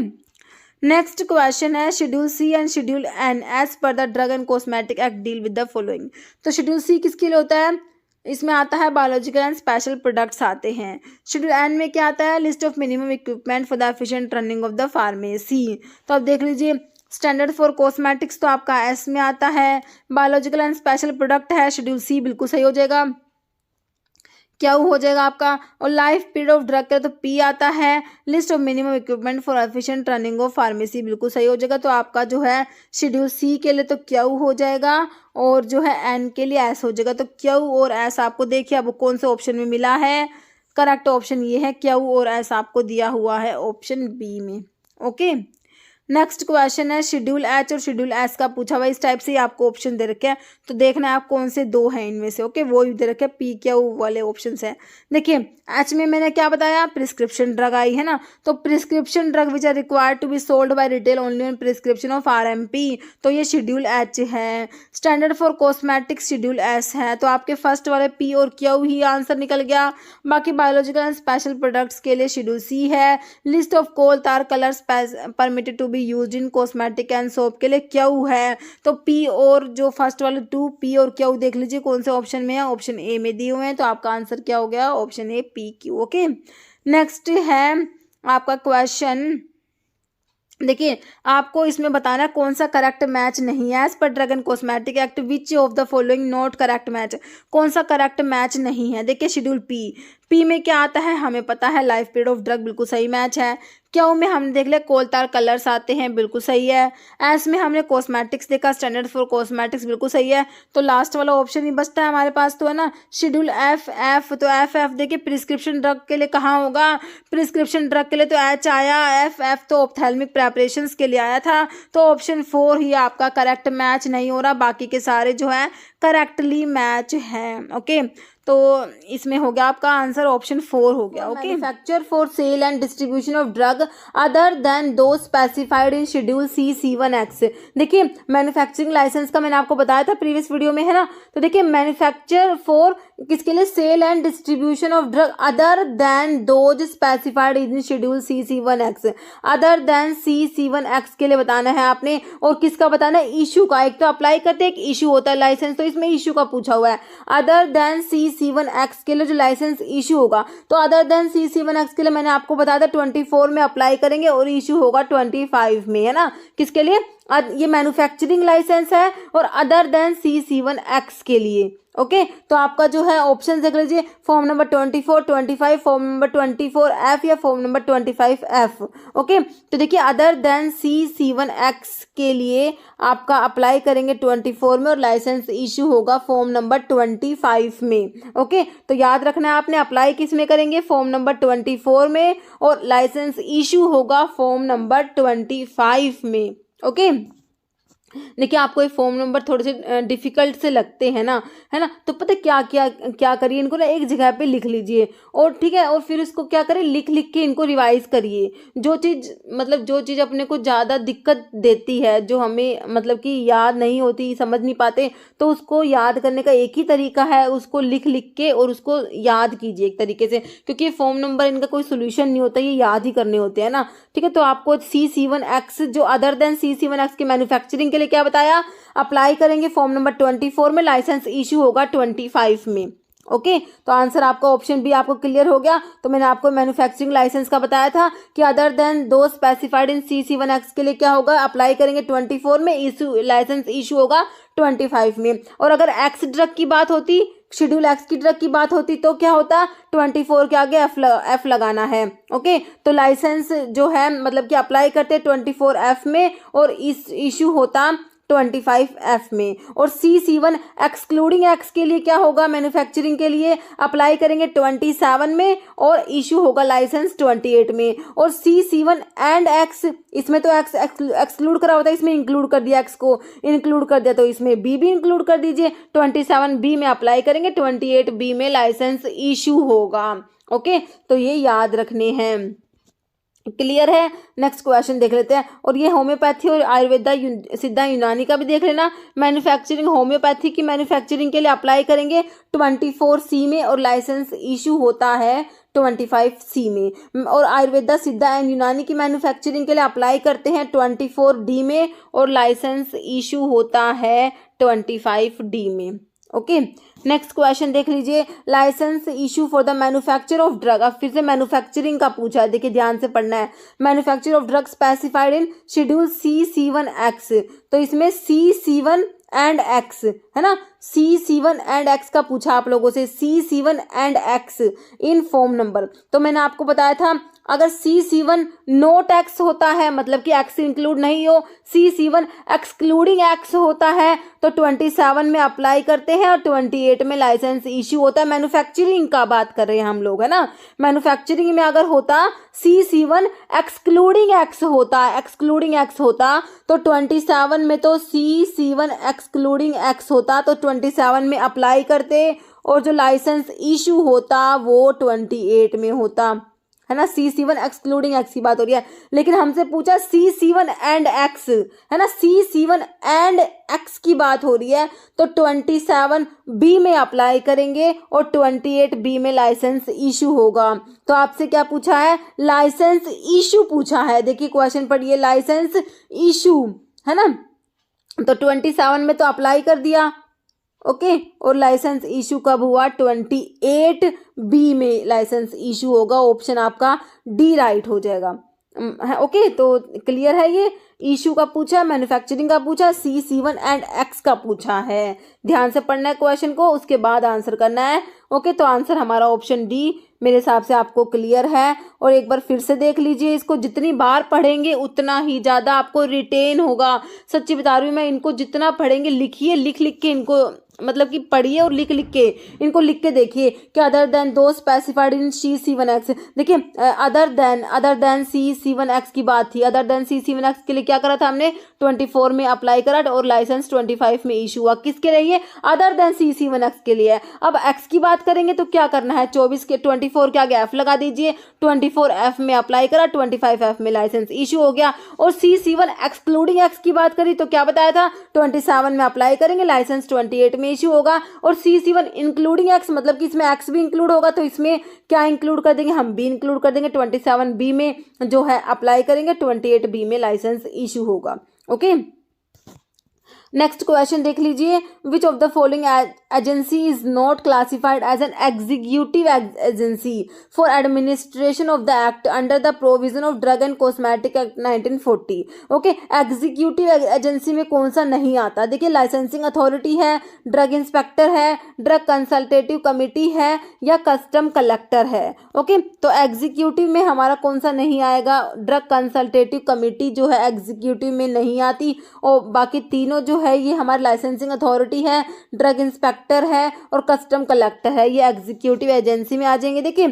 नेक्स्ट क्वेश्चन है schedule C and schedule N as per the drug and cosmetic act deal with the following. तो शेड्यूल सी किसके लिए होता है, इसमें आता है बायोलॉजिकल एंड स्पेशल प्रोडक्ट्स आते हैं। शेड्यूल एन में क्या आता है, list of minimum equipment for the efficient running of the pharmacy. तो अब देख लीजिए, स्टैंडर्ड फॉर कॉस्मेटिक्स तो आपका एस में आता है, बायोलॉजिकल एंड स्पेशल प्रोडक्ट है शेड्यूल सी, बिल्कुल सही हो जाएगा। क्या हो जाएगा आपका, और लाइफ पीरियड ऑफ ड्रग का तो पी आता है। List of minimum equipment for efficient running of pharmacy, बिल्कुल सही हो जाएगा। तो आपका जो है शेड्यूल सी के लिए तो क्यू हो जाएगा, और जो है एन के लिए एस हो जाएगा। तो क्यू और एस आपको देखिए अब कौन से ऑप्शन में मिला है, करेक्ट ऑप्शन ये है, क्यू और एस आपको दिया हुआ है ऑप्शन बी में। ओके, नेक्स्ट क्वेश्चन है शेड्यूल एच और शेड्यूल एस का पूछा हुआ, इस टाइप से ही आपको ऑप्शन दे रखे हैं, तो देखना है आप कौन से दो हैं इनमें से। ओके, वो ही दे रखे हैं, पी क्यू वाले ऑप्शन है। देखिए एच में मैंने क्या बताया, प्रिस्क्रिप्शन ड्रग आई है ना, तो prescription drug which are required to be sold by retail only on prescription of RMP, तो ये शेड्यूल एच है। Standard for cosmetics schedule S है, तो आपके फर्स्ट वाले पी और क्यू ही आंसर निकल गया। बाकी बायोलॉजिकल एंड स्पेशल प्रोडक्ट्स के लिए शेड्यूल सी है। List of coal tar colours permitted to be used in cosmetic and soap के लिए क्यू है। तो पी और जो फर्स्ट वाले 2 पी और क्यू देख लीजिए कौन से ऑप्शन में है, ऑप्शन ए में दिए हुए हैं, तो आपका आंसर क्या हो गया, option A P Q. Okay, next है आपका क्वेश्चन देखिए आपको इसमें बताना कौन सा करेक्ट मैच नहीं है as per drug and cosmetic act, which of the following not correct match, कौन सा करेक्ट मैच नहीं है। देखिए शेड्यूल पी में क्या आता है हमें पता है, लाइफ पीरियड ऑफ ड्रग बिल्कुल सही मैच है। क्यों में हमने देख लिया कोलतार कलर्स आते हैं, बिल्कुल सही है। एस में हमने कॉस्मेटिक्स देखा, स्टैंडर्ड फॉर कॉस्मेटिक्स, बिल्कुल सही है। तो लास्ट वाला ऑप्शन ही बचता है हमारे पास, तो है ना शेड्यूल एफ। तो एफ देखिए प्रिस्क्रिप्शन ड्रग के लिए कहाँ होगा, प्रिस्क्रिप्शन ड्रग के लिए तो एच आया, एफ तो ऑप्थेल्मिक प्रेपरेशंस के लिए आया था। तो ऑप्शन 4 ही आपका करेक्ट मैच नहीं हो रहा, बाकी के सारे जो है करेक्टली मैच हैं। ओके, तो इसमें हो गया आपका आंसर ऑप्शन 4 हो गया। Okay, manufacture for cell and distribution of drug other than those specified in schedule C1X। देखिए मैन्युफैक्चरिंग लाइसेंस का मैंने आपको बताया था प्रीवियस वीडियो में, है ना। तो देखिए मैन्युफैक्चर फॉर किसके लिए, sale and distribution of drug other than those specified in schedule C1X। Other than C1X के लिए बताना है आपने, और किसका बताना है, इशू का। एक तो अप्लाई करते एक इशू होता है लाइसेंस, तो इसमें इशू का पूछा हुआ है। अदर देन C1X के लिए जो लाइसेंस इशू होगा, तो अदर देन C1X के लिए मैंने आपको बताया था 24 में अप्लाई करेंगे और इशू होगा 25 में, है ना। किसके लिए, ये मैन्युफैक्चरिंग लाइसेंस है और अदर देन C1X के लिए। ओके, तो आपका जो है ऑप्शन देख लीजिए, form number 24, 25, form number 24F या फॉर्म नंबर 25F। ओके, तो देखिए अदर देन C1X के लिए आपका अप्लाई करेंगे 24 में और लाइसेंस इशू होगा फॉर्म नंबर 25 में। ओके, तो याद रखना है आपने, अप्लाई किस में करेंगे, फॉर्म नंबर 24 में, और लाइसेंस इशू होगा फॉर्म नंबर 25 में। ओके, देखिए आपको ये फॉर्म नंबर थोड़े से डिफिकल्ट से लगते हैं ना, है ना। तो पता क्या क्या क्या करिए, इनको ना एक जगह पे लिख लीजिए, और ठीक है, और फिर इसको क्या करें, लिख लिख के इनको रिवाइज करिए। जो चीज़ अपने को ज़्यादा दिक्कत देती है, जो हमें मतलब कि याद नहीं होती, समझ नहीं पाते, तो उसको याद करने का एक ही तरीका है, उसको लिख लिख के और उसको याद कीजिए एक तरीके से, क्योंकि फॉर्म नंबर इनका कोई सोल्यूशन नहीं होता, ये याद ही करने होते हैं ना। ठीक है, तो आपको C1X जो अदर देन C1X के मैन्युफैक्चरिंग के लिए क्या बताया, अप्लाई करेंगे फॉर्म नंबर 24 में, लाइसेंस इशू होगा 25 में। ओके, तो आंसर आपका ऑप्शन बी आपको क्लियर हो गया। तो मैंने आपको मैन्युफैक्चरिंग लाइसेंस का बताया था कि other than those specified in C1X के लिए क्या होगा, अप्लाई करेंगे 24 में, इशू लाइसेंस इशू होगा 25 में। और अगर एक्स ड्रग की बात होती, शेड्यूल एक्स की ड्रग की बात होती, तो क्या होता, 24 के आगे एफ लगाना है। ओके, तो लाइसेंस जो है मतलब कि अप्लाई करते 24F में और इस इशू होता 25F में। और C1 एक्सक्लूडिंग एक्स के लिए क्या होगा, मैन्युफैक्चरिंग के लिए अप्लाई करेंगे 27 में और इशू होगा लाइसेंस 28 में। और C1 एंड एक्स, इसमें तो एक्स एक्सक्लूड करा होता है, इसमें इंक्लूड कर दिया, एक्स को इंक्लूड कर दिया, तो इसमें बी भी इंक्लूड कर दीजिए। 27B में अप्लाई करेंगे, 28B में लाइसेंस इशू होगा। ओके, तो ये याद रखने हैं। क्लियर है। नेक्स्ट क्वेश्चन देख लेते हैं, और ये होम्योपैथी और आयुर्वेदा सिद्धा यूनानी का भी देख लेना। मैन्युफैक्चरिंग, होम्योपैथी की मैन्युफैक्चरिंग के लिए अप्लाई करेंगे 24C में और लाइसेंस इशू होता है 25C में। और आयुर्वेदा सिद्धा एंड यूनानी की मैन्युफैक्चरिंग के लिए अप्लाई करते हैं 24D में और लाइसेंस इशू होता है 25D में। ओके, नेक्स्ट क्वेश्चन देख लीजिए, licence issue for the manufacture of drug. अब फिर से मैन्युफैक्चरिंग का पूछा है, देखिए ध्यान से पढ़ना है। Manufacture of drug specified in schedule C1X, तो इसमें C1 एंड एक्स, है ना, C1 एंड एक्स का पूछा आप लोगों से, C1 and x in form number. तो मैंने आपको बताया था अगर C1 नोट एक्स होता है, मतलब कि एक्स इंक्लूड नहीं हो, C1 एक्सक्लूडिंग एक्स होता है, तो 27 में अप्लाई करते हैं और 28 में लाइसेंस इश्यू होता है। मैन्युफैक्चरिंग का बात कर रहे हैं हम लोग, है ना। मैन्युफैक्चरिंग में अगर होता C1 एक्सक्लूडिंग एक्स होता, एक्सक्लूडिंग एक्स होता, तो 27 में तो C1 एक्सक्लूडिंग एक्स होता, तो 27 में अप्लाई करते और जो लाइसेंस इशू होता वो 28 में होता, है ना। C1 एक्सक्लूडिंग एक्स की बात हो रही है, लेकिन हमसे पूछा C1 एंड एक्स, है ना, C1 एंड एक्स की बात हो रही है, तो 27B में अप्लाई करेंगे और 28B में लाइसेंस इशू होगा। तो आपसे क्या पूछा है, लाइसेंस इशू पूछा है। देखिए क्वेश्चन पढ़िए, लाइसेंस इशू, है ना, तो 27 में तो अप्लाई कर दिया, ओके, और लाइसेंस इशू कब हुआ, 28B में लाइसेंस इशू होगा। ऑप्शन आपका डी राइट हो जाएगा। है। ओके, तो क्लियर है ये। इशू का पूछा है, मैन्युफैक्चरिंग का पूछा है, C1 एंड X का पूछा है। ध्यान से पढ़ना है क्वेश्चन को, उसके बाद आंसर करना है। ओके, तो आंसर हमारा ऑप्शन डी मेरे हिसाब से आपको क्लियर है। और एक बार फिर से देख लीजिए, इसको जितनी बार पढ़ेंगे उतना ही ज़्यादा आपको रिटेन होगा। सच्ची बता रही हूँ मैं, इनको जितना पढ़ेंगे, लिखिए, लिख लिख के इनको, मतलब कि पढ़िए और लिख लिख के इनको लिख के देखिए कि other than those specified in C1X। देखिए अदर देन C1X की बात थी। अदर देन C1X के लिए क्या करा था हमने, 24 में अप्लाई करा और लाइसेंस 25 में इशू हुआ। किसके लिए? अदर देन C1X के लिए। अब X की बात करेंगे तो क्या करना है, 24 के 24 के आगे F लगा दीजिए, 24F में अप्लाई करा, 25F में लाइसेंस इशू हो गया। और C1 एक्सक्लूडिंग X की बात करी तो क्या बताया था, 27 में अप्लाई करेंगे, लाइसेंस 28 में इशू होगा। और C1 इंक्लूडिंग X मतलब कि इसमें X भी इंक्लूड होगा, तो इसमें क्या इंक्लूड कर देंगे, हम B इंक्लूड कर देंगे। 27B में जो है अप्लाई करेंगे, 28B में लाइसेंस इशू होगा। ओके, नेक्स्ट क्वेश्चन देख लीजिए, which of the following agency is not classified as an executive agency for administration of the act under the provision of drug and cosmetic act 1940। Okay, executive agency में कौन सा नहीं आता? देखिए, licensing authority है, drug inspector है, drug consultative committee है, या कस्टम कलेक्टर है। ओके, तो एग्जीक्यूटिव में हमारा कौन सा नहीं आएगा, ड्रग कंसल्टेटिव कमिटी जो है एग्जीक्यूटिव में नहीं आती। और बाकी तीनों जो है ये हमारी लाइसेंसिंग अथॉरिटी है, ड्रग इंस्पेक्टर है और कस्टम कलेक्टर है, ये एग्जीक्यूटिव एजेंसी में आ जाएंगे। देखिए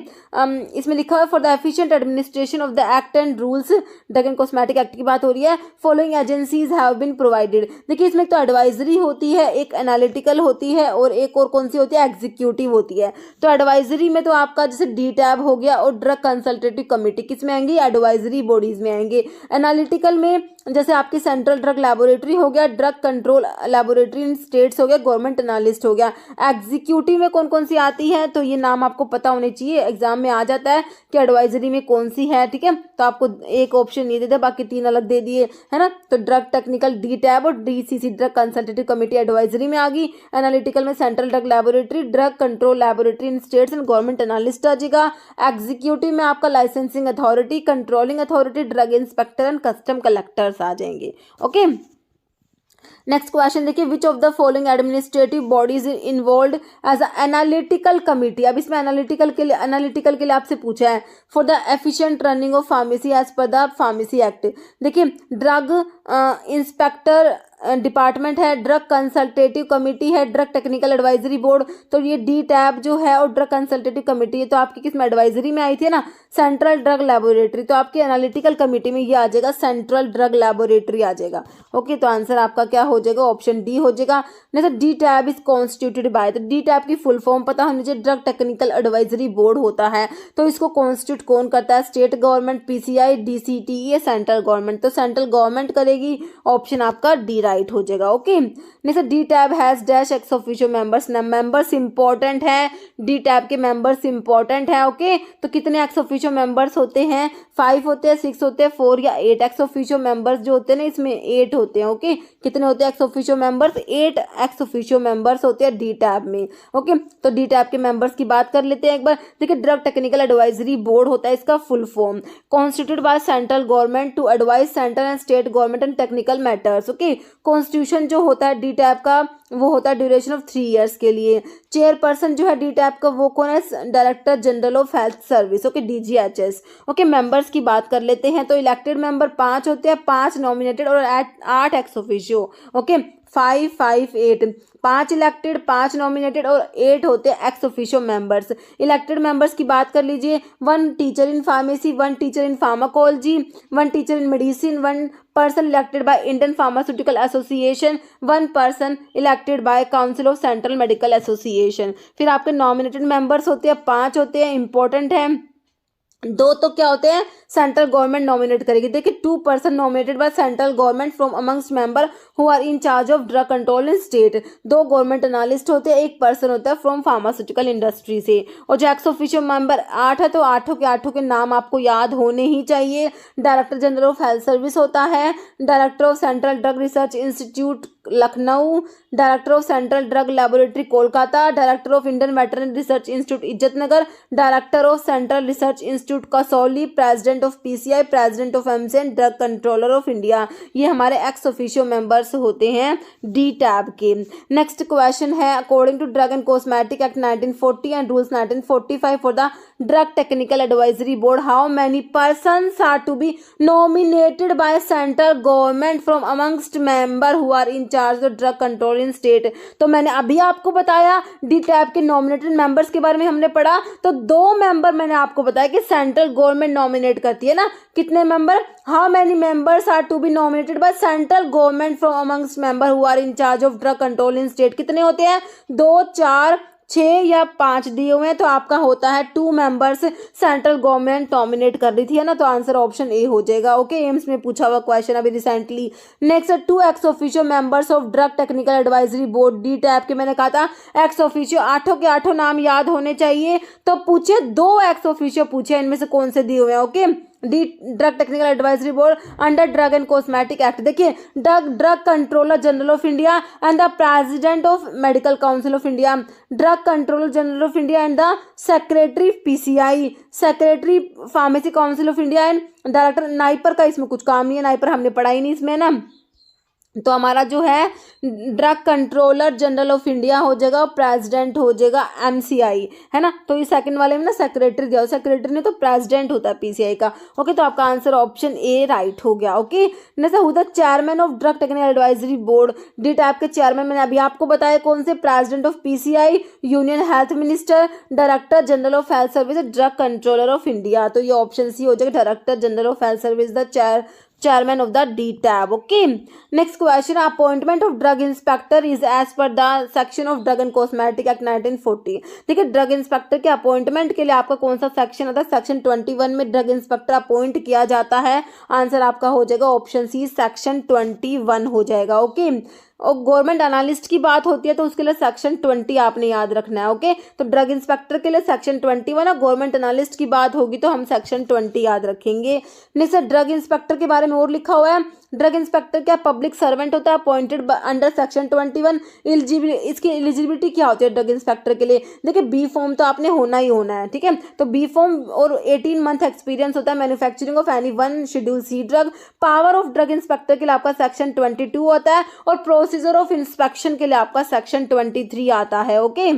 इसमें लिखा हुआ है for the efficient administration of the act and rules, drug and cosmetic act की बात हो रही है, following agencies have been provided. देखिए इसमें तो एडवाइजरी होती है, एक एनालिटिकल होती है और एक और कौन सी होती है, एग्जीक्यूटिव होती है। तो एडवाइजरी में तो आपका जैसे DTAB हो गया और ड्रग कंसल्टेटिव कमेटी किस में आएंगी, एडवाइजरी बॉडीज में आएंगे। एनालिटिकल में जैसे आपकी सेंट्रल ड्रग लैबोरेटरी हो गया, drug control laboratory in states हो गया, गवर्नमेंट एनालिस्ट हो गया। एग्जीक्यूटिव में कौन कौन सी आती है, तो ये नाम आपको पता होने चाहिए, एग्जाम में आ जाता है कि एडवाइजरी में कौन सी है। ठीक है, तो आपको एक ऑप्शन ये दे दिया, बाकी तीन अलग दे दिए, है ना। तो ड्रग टेक्निकल DTAB और DCC drug consultative committee advisory में आ गई। एनालिटिकल में central drug laboratory, drug control laboratory in states and government analyst आ जाएगा। एग्जीक्यूटिव में आपका licensing authority, controlling authority, drug inspector and custom collectors आ जाएंगे। ओके, नेक्स्ट क्वेश्चन देखिए, which of the following administrative bodies involve as analytical committee. अब इसमें analytical के लिए आपसे पूछा है for the efficient running of pharmacy as per the pharmacy act. देखिए ड्रग इंस्पेक्टर डिपार्टमेंट है, ड्रग कंसल्टेटिव कमेटी है, ड्रग टेक्निकल एडवाइजरी बोर्ड, तो ये DTAB जो है और ड्रग कंसल्टेटिव कमेटी है, तो आपकी किस में एडवाइजरी में आई थी ना, सेंट्रल ड्रग लैबोरेटरी, तो आपकी एनालिटिकल कमेटी में ये आ जाएगा, सेंट्रल ड्रग लैबोरेटरी आ जाएगा। ओके, तो आंसर आपका क्या हो जाएगा, ऑप्शन डी हो जाएगा। नहीं तो DTAB इज कॉन्स्टिट्यूटेड बाय, तो DTAB की फुल फॉर्म पता होनी चाहिए, ड्रग टेक्निकल एडवाइजरी बोर्ड होता है, तो इसको कॉन्स्टिट्यूट कौन करता है, state government, PCI, DCTE, central government, तो सेंट्रल गवर्नमेंट करेगी, ऑप्शन आपका डी राइट हो जाएगा। ओके, नहीं sir DTAB has dash x officio members, members important है, DTAB के मेंबर्स इंपॉर्टेंट है। ओके, तो कितने एक्स ऑफिशियो मेंबर्स होते हैं, 5 होते हैं, 6 होते हैं, 4 या 8 एक्स ऑफिशियो मेंबर्स जो होते हैं ना, इसमें 8 होते हैं। ओके, कितने होते हैं x officio members, 8 x officio members होते हैं DTAB में। ओके, तो DTAB के मेंबर्स की बात कर लेते हैं एक बार। देखिए ड्रग टेक्निकल एडवाइजरी बोर्ड होता है इसका full form, constituted by central government to advise central and state government and technical matters. Okay, constitution जो होता है DTAB का वो होता है ड्यूरेशन ऑफ 3 इयर्स के लिए। चेयरपर्सन जो है DTAB का वो कौन है, director general of health service. Okay, DGHS। Okay, members की बात कर लेते हैं, तो इलेक्टेड मेंबर 5 होते हैं, 5 नॉमिनेटेड और 8 ex officio. Okay, 5, 5, 8, 5 elected, 5 nominated और 8 होते हैं x officio members. Elected members की बात कर लीजिए, 1 teacher in pharmacy, 1 teacher in pharmacology, 1 teacher in medicine, 1 person elected by Indian Pharmaceutical Association, 1 person elected by Council of Central Medical Association। फिर आपके nominated members होते हैं, 5 होते हैं, इंपॉर्टेंट है। 2 तो क्या होते हैं, सेंट्रल गवर्नमेंट नॉमिनेट करेगी। देखिए 2 person nominated by central government from amongst member who are in charge of drug control in state. 2 government analyst होते हैं, 1 पर्सन होता है फ्रॉम फार्मास्यूटिकल इंडस्ट्री से। और जो एक्स ऑफिशियो मेंबर 8 है, तो 8 के नाम आपको याद होने ही चाहिए। Director general of health service होता है, director of central drug research institute Lucknow, director of central drug laboratory Kolkata, director of Indian veterinary research institute Izatnagar, director of central research institute Kasauli, president of PCI, president of MCN, drug controller of India. ये हमारे ex officio members होते हैं DTAB के। Next question है, according to drug and cosmetic act 1940 and rules 1945 for the drug technical advisory board, how many persons are to be nominated by central government from amongst member who are in charge of drug control in state। तो मैंने अभी आपको बताया D tab के nominated members के बारे में हमने पढ़ा, तो 2 मेंबर मैंने आपको बताया कि सेंट्रल गवर्नमेंट नॉमिनेट करती है ना। कितने member, how many members are to be nominated by central government from amongst member who are in charge of drug control in state. कितने होते हैं, 2, 4, 6 या 5 दिए हुए हैं, तो आपका होता है 2 मेंबर्स सेंट्रल गवर्नमेंट नॉमिनेट कर रही थी, है ना। तो आंसर ऑप्शन ए हो जाएगा। ओके, एम्स में पूछा हुआ क्वेश्चन अभी recently. Next 2 x officio members of drug technical advisory board D tab के, मैंने कहा था एक्स ऑफिशियो 8 के 8 नाम याद होने चाहिए, तो पूछे 2 एक्स ऑफिशियो पूछे, इनमें से कौन से दिए हुए हैं। Okay, D drug technical advisory board under drug and cosmetic act, देखिए drug controller general of India and the president of medical council of India, drug controller general of India and the secretary PCI, secretary pharmacy council of India and director. NIPER का इसमें कुछ काम नहीं है, NIPER हमने पढ़ा ही नहीं इसमें ना। तो हमारा जो है drug controller general of India हो जाएगा, प्रेसिडेंट हो जाएगा एमसीआई, है ना। तो ये सेकंड वाले में ना सेक्रेटरी दिया, सेक्रेटरी ने तो प्रेसिडेंट होता है पीसीआई का। ओके, तो आपका आंसर ऑप्शन ए राइट हो गया। Okay, next who the chairman of drug technical advisory board D tab के चेयरमैन मैंने अभी आपको बताया कौन से, president of PCI, union health minister, director general of health service, drug controller of India. तो ये ऑप्शन सी हो जाएगा, director general of health service the chairman of the D tab। Okay, next question, appointment of drug inspector is as per the section of drug and cosmetic act 1940। देखिए drug inspector के appointment के लिए आपका कौन सा section आता है, section 21 में ड्रग इंस्पेक्टर अपॉइंट किया जाता है। आंसर आपका हो जाएगा ऑप्शन सी, सेक्शन 21 हो जाएगा। ओके, और गवर्नमेंट एनालिस्ट की बात होती है तो उसके लिए सेक्शन 20 आपने याद रखना है। ओके, तो ड्रग इंस्पेक्टर के लिए सेक्शन 21 और गवर्नमेंट एनालिस्ट की बात होगी तो हम सेक्शन 20 याद रखेंगे। नेक्स्ट ड्रग इंस्पेक्टर के बारे में और लिखा हुआ है, ड्रग इंस्पेक्टर क्या पब्लिक सर्वेंट होता है अपॉइंटेड अंडर सेक्शन 21। इसकी एलिजिबिलिटी क्या होती है ड्रग इंस्पेक्टर के लिए, देखिए बी फॉर्म तो आपने होना ही होना है, ठीक है। तो बी फॉर्म और 18 मंथ एक्सपीरियंस होता है manufacturing of any 1 schedule C drug. Power of drug inspector के लिए आपका सेक्शन 22 होता है और प्रोसीजर ऑफ इंस्पेक्शन के लिए आपका सेक्शन 23 आता है। ओके,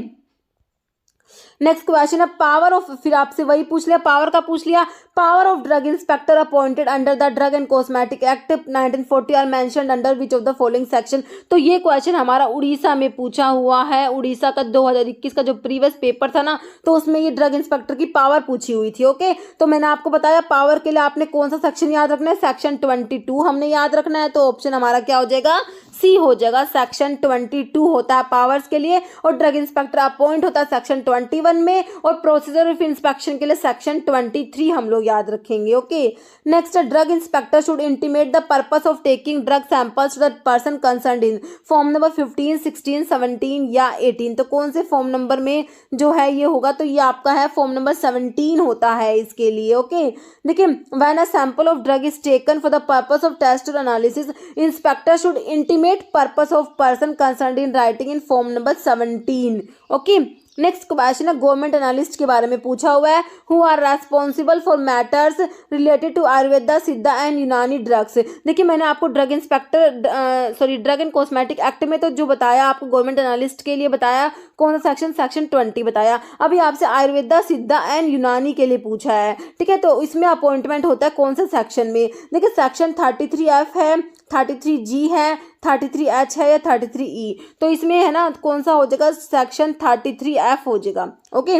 नेक्स्ट क्वेश्चन है पावर ऑफ, फिर आपसे वही पूछ लिया, पावर का पूछ लिया, power of drug inspector appointed under the drug and cosmetic act 1940 are mentioned under which of the following section. तो ये क्वेश्चन हमारा उड़ीसा में पूछा हुआ है, उड़ीसा का 2021 का जो प्रीवियस पेपर था ना, तो उसमें ये ड्रग इंस्पेक्टर की पावर पूछी हुई थी। ओके, तो मैंने आपको बताया पावर के लिए आपने कौन सा सेक्शन याद रखना है, सेक्शन 22 हमने याद रखना है। तो ऑप्शन हमारा क्या हो जाएगा, सी हो जाएगा, सेक्शन 22 होता है पावर्स के लिए और ड्रग इंस्पेक्टर अपॉइंट होता है सेक्शन 21 में और प्रोसीजर ऑफ इंस्पेक्शन के लिए सेक्शन 23 हम लोग याद रखेंगे। Okay, next drug inspector should intimate the purpose of taking drug samples to the person concerned in form number 15, 16, 17 या 18। तो कौन से फॉर्म नंबर में जो है ये होगा, तो ये आपका है फॉर्म नंबर 17 होता है इसके लिए। ओके, देखिए when a sample of drug is taken for the purpose of test और analysis, inspector should intimate purpose of person concerned in writing in form number 17। Okay, next question है government analyst के बारे में पूछा हुआ है, who are responsible for matters related to Ayurveda, Siddha and Unani drugs. देखिए मैंने आपको ड्रग एंड कॉस्मेटिक एक्ट में तो जो बताया आपको गवर्नमेंट एनालिस्ट के लिए बताया कौन सा सेक्शन, सेक्शन 20 बताया। अभी आपसे आयुर्वेदा, सिद्धा एंड यूनानी के लिए पूछा है, ठीक है। तो इसमें अपॉइंटमेंट होता है कौन सा सेक्शन में, देखिए सेक्शन 33F है, 33G है, 33H है या 33E। तो इसमें है ना कौन सा हो जाएगा, सेक्शन 33F हो जाएगा। ओके,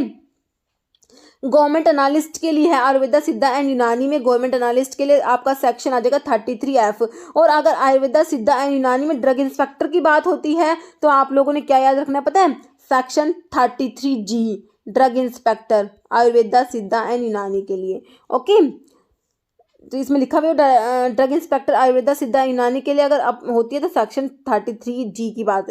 गवर्नमेंट एनालिस्ट के लिए है आयुर्वेदा, सिद्धा एंड यूनानी में गवर्नमेंट एनालिस्ट के लिए आपका सेक्शन आ जाएगा 33F। और अगर आयुर्वेदा, सिद्धा एंड यूनानी में ड्रग इंस्पेक्टर की बात होती है तो आप लोगों ने क्या याद रखना है पता है, section 33G drug inspector Ayurveda, Siddha and यूनानी के लिए। ओके, तो इसमें लिखा हुआ है ड्रग इंस्पेक्टर आयुर्वेदा सिद्धा यूनानी के लिए अगर अब होती है तो सेक्शन 33G की बात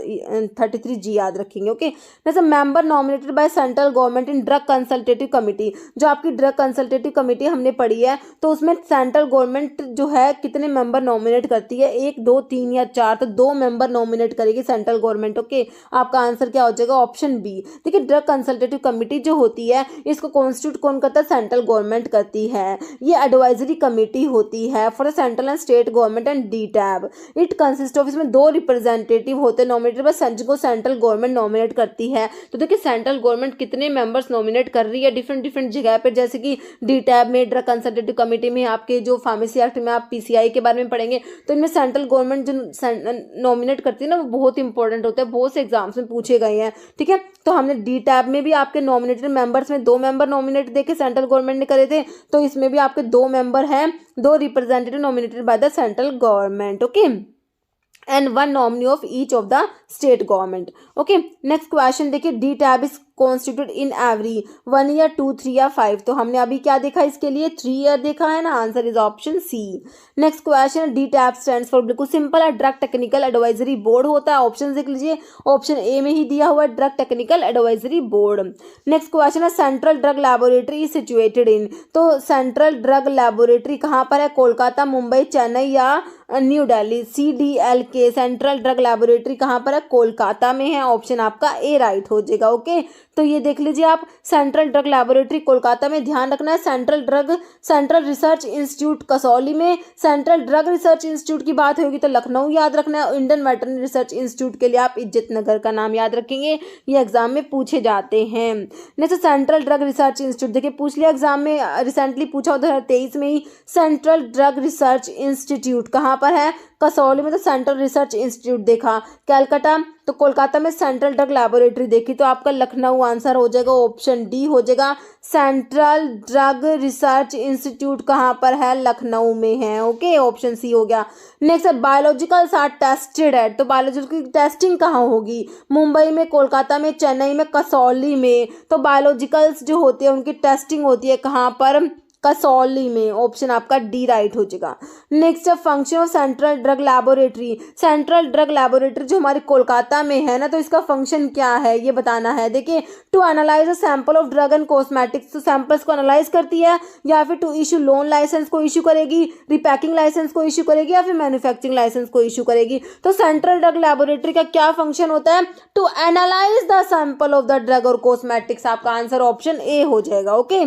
33G याद रखेंगे। ओके, जैसे member nominated by central government in drug consultative committee, जो आपकी ड्रग कंसल्टेटिव कमेटी हमने पढ़ी है तो उसमें सेंट्रल गवर्नमेंट जो है कितने मेंबर नॉमिनेट करती है, 1 2 3 या 4, तो 2 मेंबर नॉमिनेट करेगी सेंट्रल गवर्नमेंट। ओके, आपका आंसर क्या हो जाएगा, ऑप्शन बी। देखिए ड्रग कंसल्टेटिव कमेटी जो होती है इसको कॉन्स्टिट्यूट कौन करता है, सेंट्रल गवर्नमेंट करती है। ये एडवाइजरी कमेटी होती है for the central and state government and DTAB. It consist of, इसमें 2 रिप्रेजेंटेटिव होते हैं नॉमिनेटेड बाय जिनको सेंट्रल गवर्नमेंट नॉमिनेट करती है। तो देखिए सेंट्रल गवर्नमेंट कितने मेंबर्स नॉमिनेट कर रही है डिफरेंट डिफरेंट जगह पे, जैसे कि डीटैब में, ड्रग कंसल्टेटिव कमेटी में, आपके जो फार्मेसी एक्ट में आप पीसीआई के बारे में पढ़ेंगे तो इनमें सेंट्रल गवर्नमेंट जो नॉमिनेट करती है ना वो बहुत इंपॉर्टेंट होता है, बहुत से एग्जाम्स में पूछे गए हैं। ठीक है, तो हमने डीटैब में भी आपके नॉमिनेटेड मेंबर्स में 2 मेंबर नॉमिनेट देखे सेंट्रल गवर्नमेंट ने करे थे, तो इसमें भी आपके 2 मेंबर हैं, 2 representative nominated by the central government. Okay, and 1 nominee of each of the state government. Okay, next question देखिए, DTAB is constituted in every 1 year 2 3 या 5, तो हमने अभी क्या देखा इसके लिए 3 ईयर देखा है ना, answer is option C. Next question, DTAB stands for, बिल्कुल सिंपल है, ड्रग टेक्निकल एडवाइजरी बोर्ड होता है। ऑप्शन देख लीजिए, ऑप्शन ए में ही दिया हुआ है drug technical advisory board. Next question है, central drug laboratory is situated in, तो सेंट्रल ड्रग लैबोरेटरी कहाँ पर है, कोलकाता, मुंबई, चेन्नई या new Delhi. CDLK central drug laboratory कहाँ पर है, कोलकाता में है, ऑप्शन आपका ए राइट हो जाएगा। ओके, तो ये देख लीजिए आप, सेंट्रल ड्रग लैबोरेटरी कोलकाता में, ध्यान रखना है सेंट्रल रिसर्च इंस्टीट्यूट कसौली में, सेंट्रल ड्रग रिसर्च इंस्टीट्यूट की बात होगी तो लखनऊ याद रखना है, इंडियन वेटरनरी रिसर्च इंस्टीट्यूट के लिए आप इज्जत नगर का नाम याद रखेंगे, ये एग्जाम में पूछे जाते हैं। Next central drug research institute, देखिए पूछ लिया एग्जाम में, रिसेंटली पूछा 2023 में ही, सेंट्रल ड्रग रिसर्च इंस्टीट्यूट कहाँ पर है, कसौली में, तो सेंट्रल रिसर्च इंस्टीट्यूट देखा, कैलकाटा तो कोलकाता में सेंट्रल ड्रग लैबोरेटरी देखी, तो आपका लखनऊ आंसर हो जाएगा, ऑप्शन डी हो जाएगा। सेंट्रल ड्रग रिसर्च इंस्टीट्यूट कहाँ पर है, लखनऊ में है। ओके, ऑप्शन सी हो गया। नेक्स्ट है, बायोलॉजिकल्स आर टेस्टेड एट, तो बायोलॉजिकल टेस्टिंग कहाँ होगी, मुंबई में, कोलकाता में, चेन्नई में, कसौली में, तो बायोलॉजिकल्स जो होती है उनकी टेस्टिंग होती है कहाँ पर, कसौली में, ऑप्शन आपका डी राइट हो जाएगा। नेक्स्ट है, function of central drug laboratory, central drug laboratory जो हमारी कोलकाता में है ना, तो इसका फंक्शन क्या है ये बताना है। देखिए, to analyse a sample of drug and cosmetics, तो सैंपल्स को एनालाइज करती है, या फिर टू इशू लोन लाइसेंस को इशू करेगी, रिपैकिंग लाइसेंस को इशू करेगी, या फिर मैन्युफैक्चरिंग लाइसेंस को इशू करेगी। तो सेंट्रल ड्रग लैबोरेटरी का क्या फंक्शन होता है, to analyse the sample of the drug और कॉस्मेटिक्स, आपका आंसर ऑप्शन ए हो जाएगा। ओके,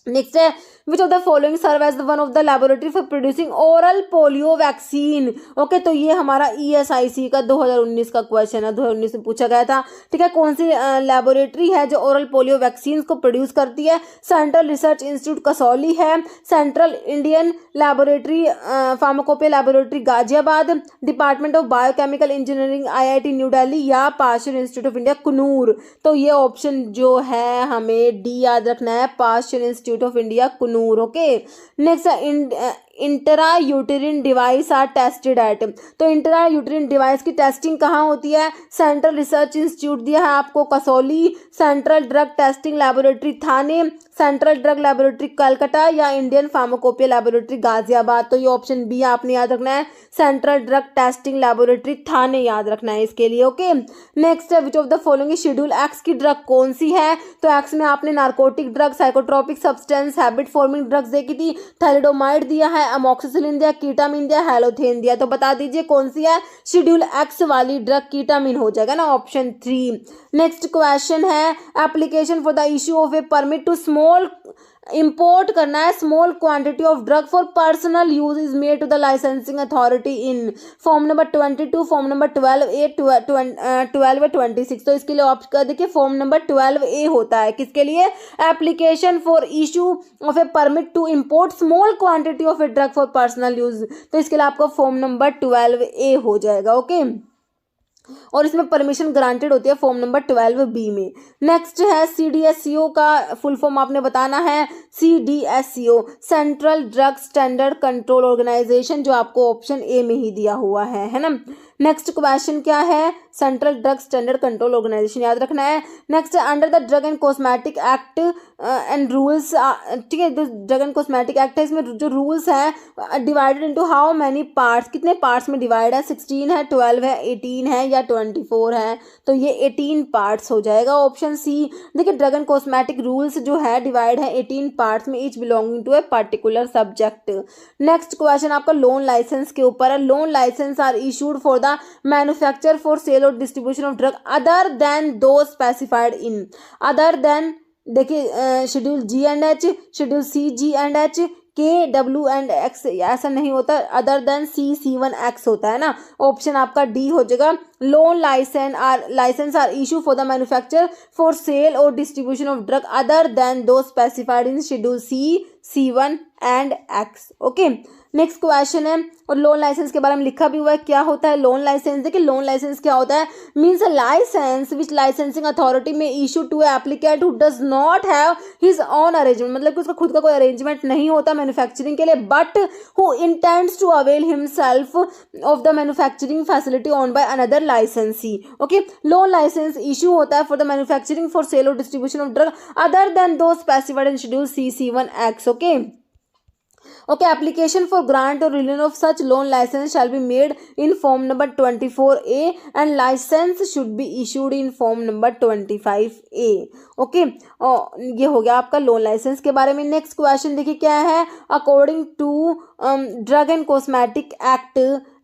नेक्स्ट है, which of the following serve as one of the laboratory for producing oral polio vaccine. Okay, तो ये हमारा ESIC का 2019 का क्वेश्चन है, 2019 में पूछा गया था। ठीक है, कौन सी लैबोरेटरी है जो ओरल पोलियो वैक्सीन को प्रोड्यूस करती है, सेंट्रल रिसर्च इंस्टीट्यूट कसौली है, central Indian laboratory pharmacopoeia laboratory Ghaziabad, department of biochemical engineering IIT new Delhi, या Pasteur institute of India Coonoor. तो ये ऑप्शन जो है हमें डी याद रखना है, Pasteur institute of India Coonoor. Okay, next intra uterine device are tested at, तो इंट्रा यूटेरिन डिवाइस की टेस्टिंग कहाँ होती है, सेंट्रल रिसर्च इंस्टीट्यूट दिया है आपको Kasauli, central drug testing laboratory Thane, central drug laboratory Calcutta, या इंडियन फार्माकोपिया लैबोरेटरी गाजियाबाद। तो ये ऑप्शन बी आपने याद रखना है, सेंट्रल ड्रग टेस्टिंग लैबोरेटरी थाने याद रखना है इसके लिए। ओके, नेक्स्ट है, which of the following schedule X की ड्रग कौन सी है, तो एक्स में आपने narcotic drug, psychotropic substance, habit forming drugs देखी थी, थैलिडोमाइड दिया है, अमोक्सिसिलिन दिया, कीटामिन दिया, हेलोथेन दिया, तो बता दीजिए कौन सी है, शेड्यूल एक्स वाली ड्रग कीटामिन हो जाएगा ना, ऑप्शन 3। नेक्स्ट क्वेश्चन है, application for the issue of a permit to small import करना है small quantity of drug for personal use is made to the licensing authority in, form number 22, form number 12A, 12 या 26। तो इसके लिए option देखिए, form number 12A होता है, किसके लिए, application for issue of a permit to import small quantity of a drug for personal use, तो इसके लिए आपका फॉर्म नंबर 12A हो जाएगा। ओके, और इसमें परमिशन ग्रांटेड होती है फॉर्म नंबर 12B में। नेक्स्ट है, CDSCO का फुल फॉर्म आपने बताना है, CDSCO central drug standard control organisation, जो आपको ऑप्शन ए में ही दिया हुआ है ना। नेक्स्ट क्वेश्चन क्या है, central drug standard control organisation याद रखना है। Next under the drug and cosmetic act and rules, ठीक है, जो ड्रग एंड कॉस्मेटिक एक्ट है इसमें जो रूल्स है divided into how many parts, कितने पार्ट्स में डिवाइड है, 16 है, 12 है, 18 है या 24 है, तो ये 18 पार्ट्स हो जाएगा ऑप्शन सी। देखिए ड्रग एंड कॉस्मेटिक रूल्स जो है डिवाइड है 18 पार्ट्स में, each belonging to a particular subject. Next question आपका लोन लाइसेंस के ऊपर है। Loan licence are issued for the manufacture for sale और distribution of drug other than those specified in, other than देखिए schedule G and H, schedule C G and H, के W and X ऐसा नहीं होता, other than C सी1 X होता है ना, option आपका डी हो जाएगा। Loan licence are issue for the manufacture for sale और distribution of drug other than those specified in schedule C C one and X. Okay next question है, और loan licence के बारे में लिखा भी हुआ है, क्या होता है लोन लाइसेंस। देखिए लोन लाइसेंस क्या होता है, means a licence which licensing authority may issue to applicant who does not have his own arrangement, मतलब कि उसका खुद का कोई अरेंजमेंट नहीं होता मैन्युफैक्चरिंग के लिए, but who intends to avail himself of the manufacturing facility own by another licensee. Okay loan license issue होता है for the manufacturing for sale और distribution of drug other than those specified in schedule C C one X. Okay, application for grant or renewal of such loan license shall be made in form number 24A and license should be issued in form number 25A. Okay ये हो गया आपका loan licence के बारे में। Next question देखिए क्या है, according to drug and cosmetic act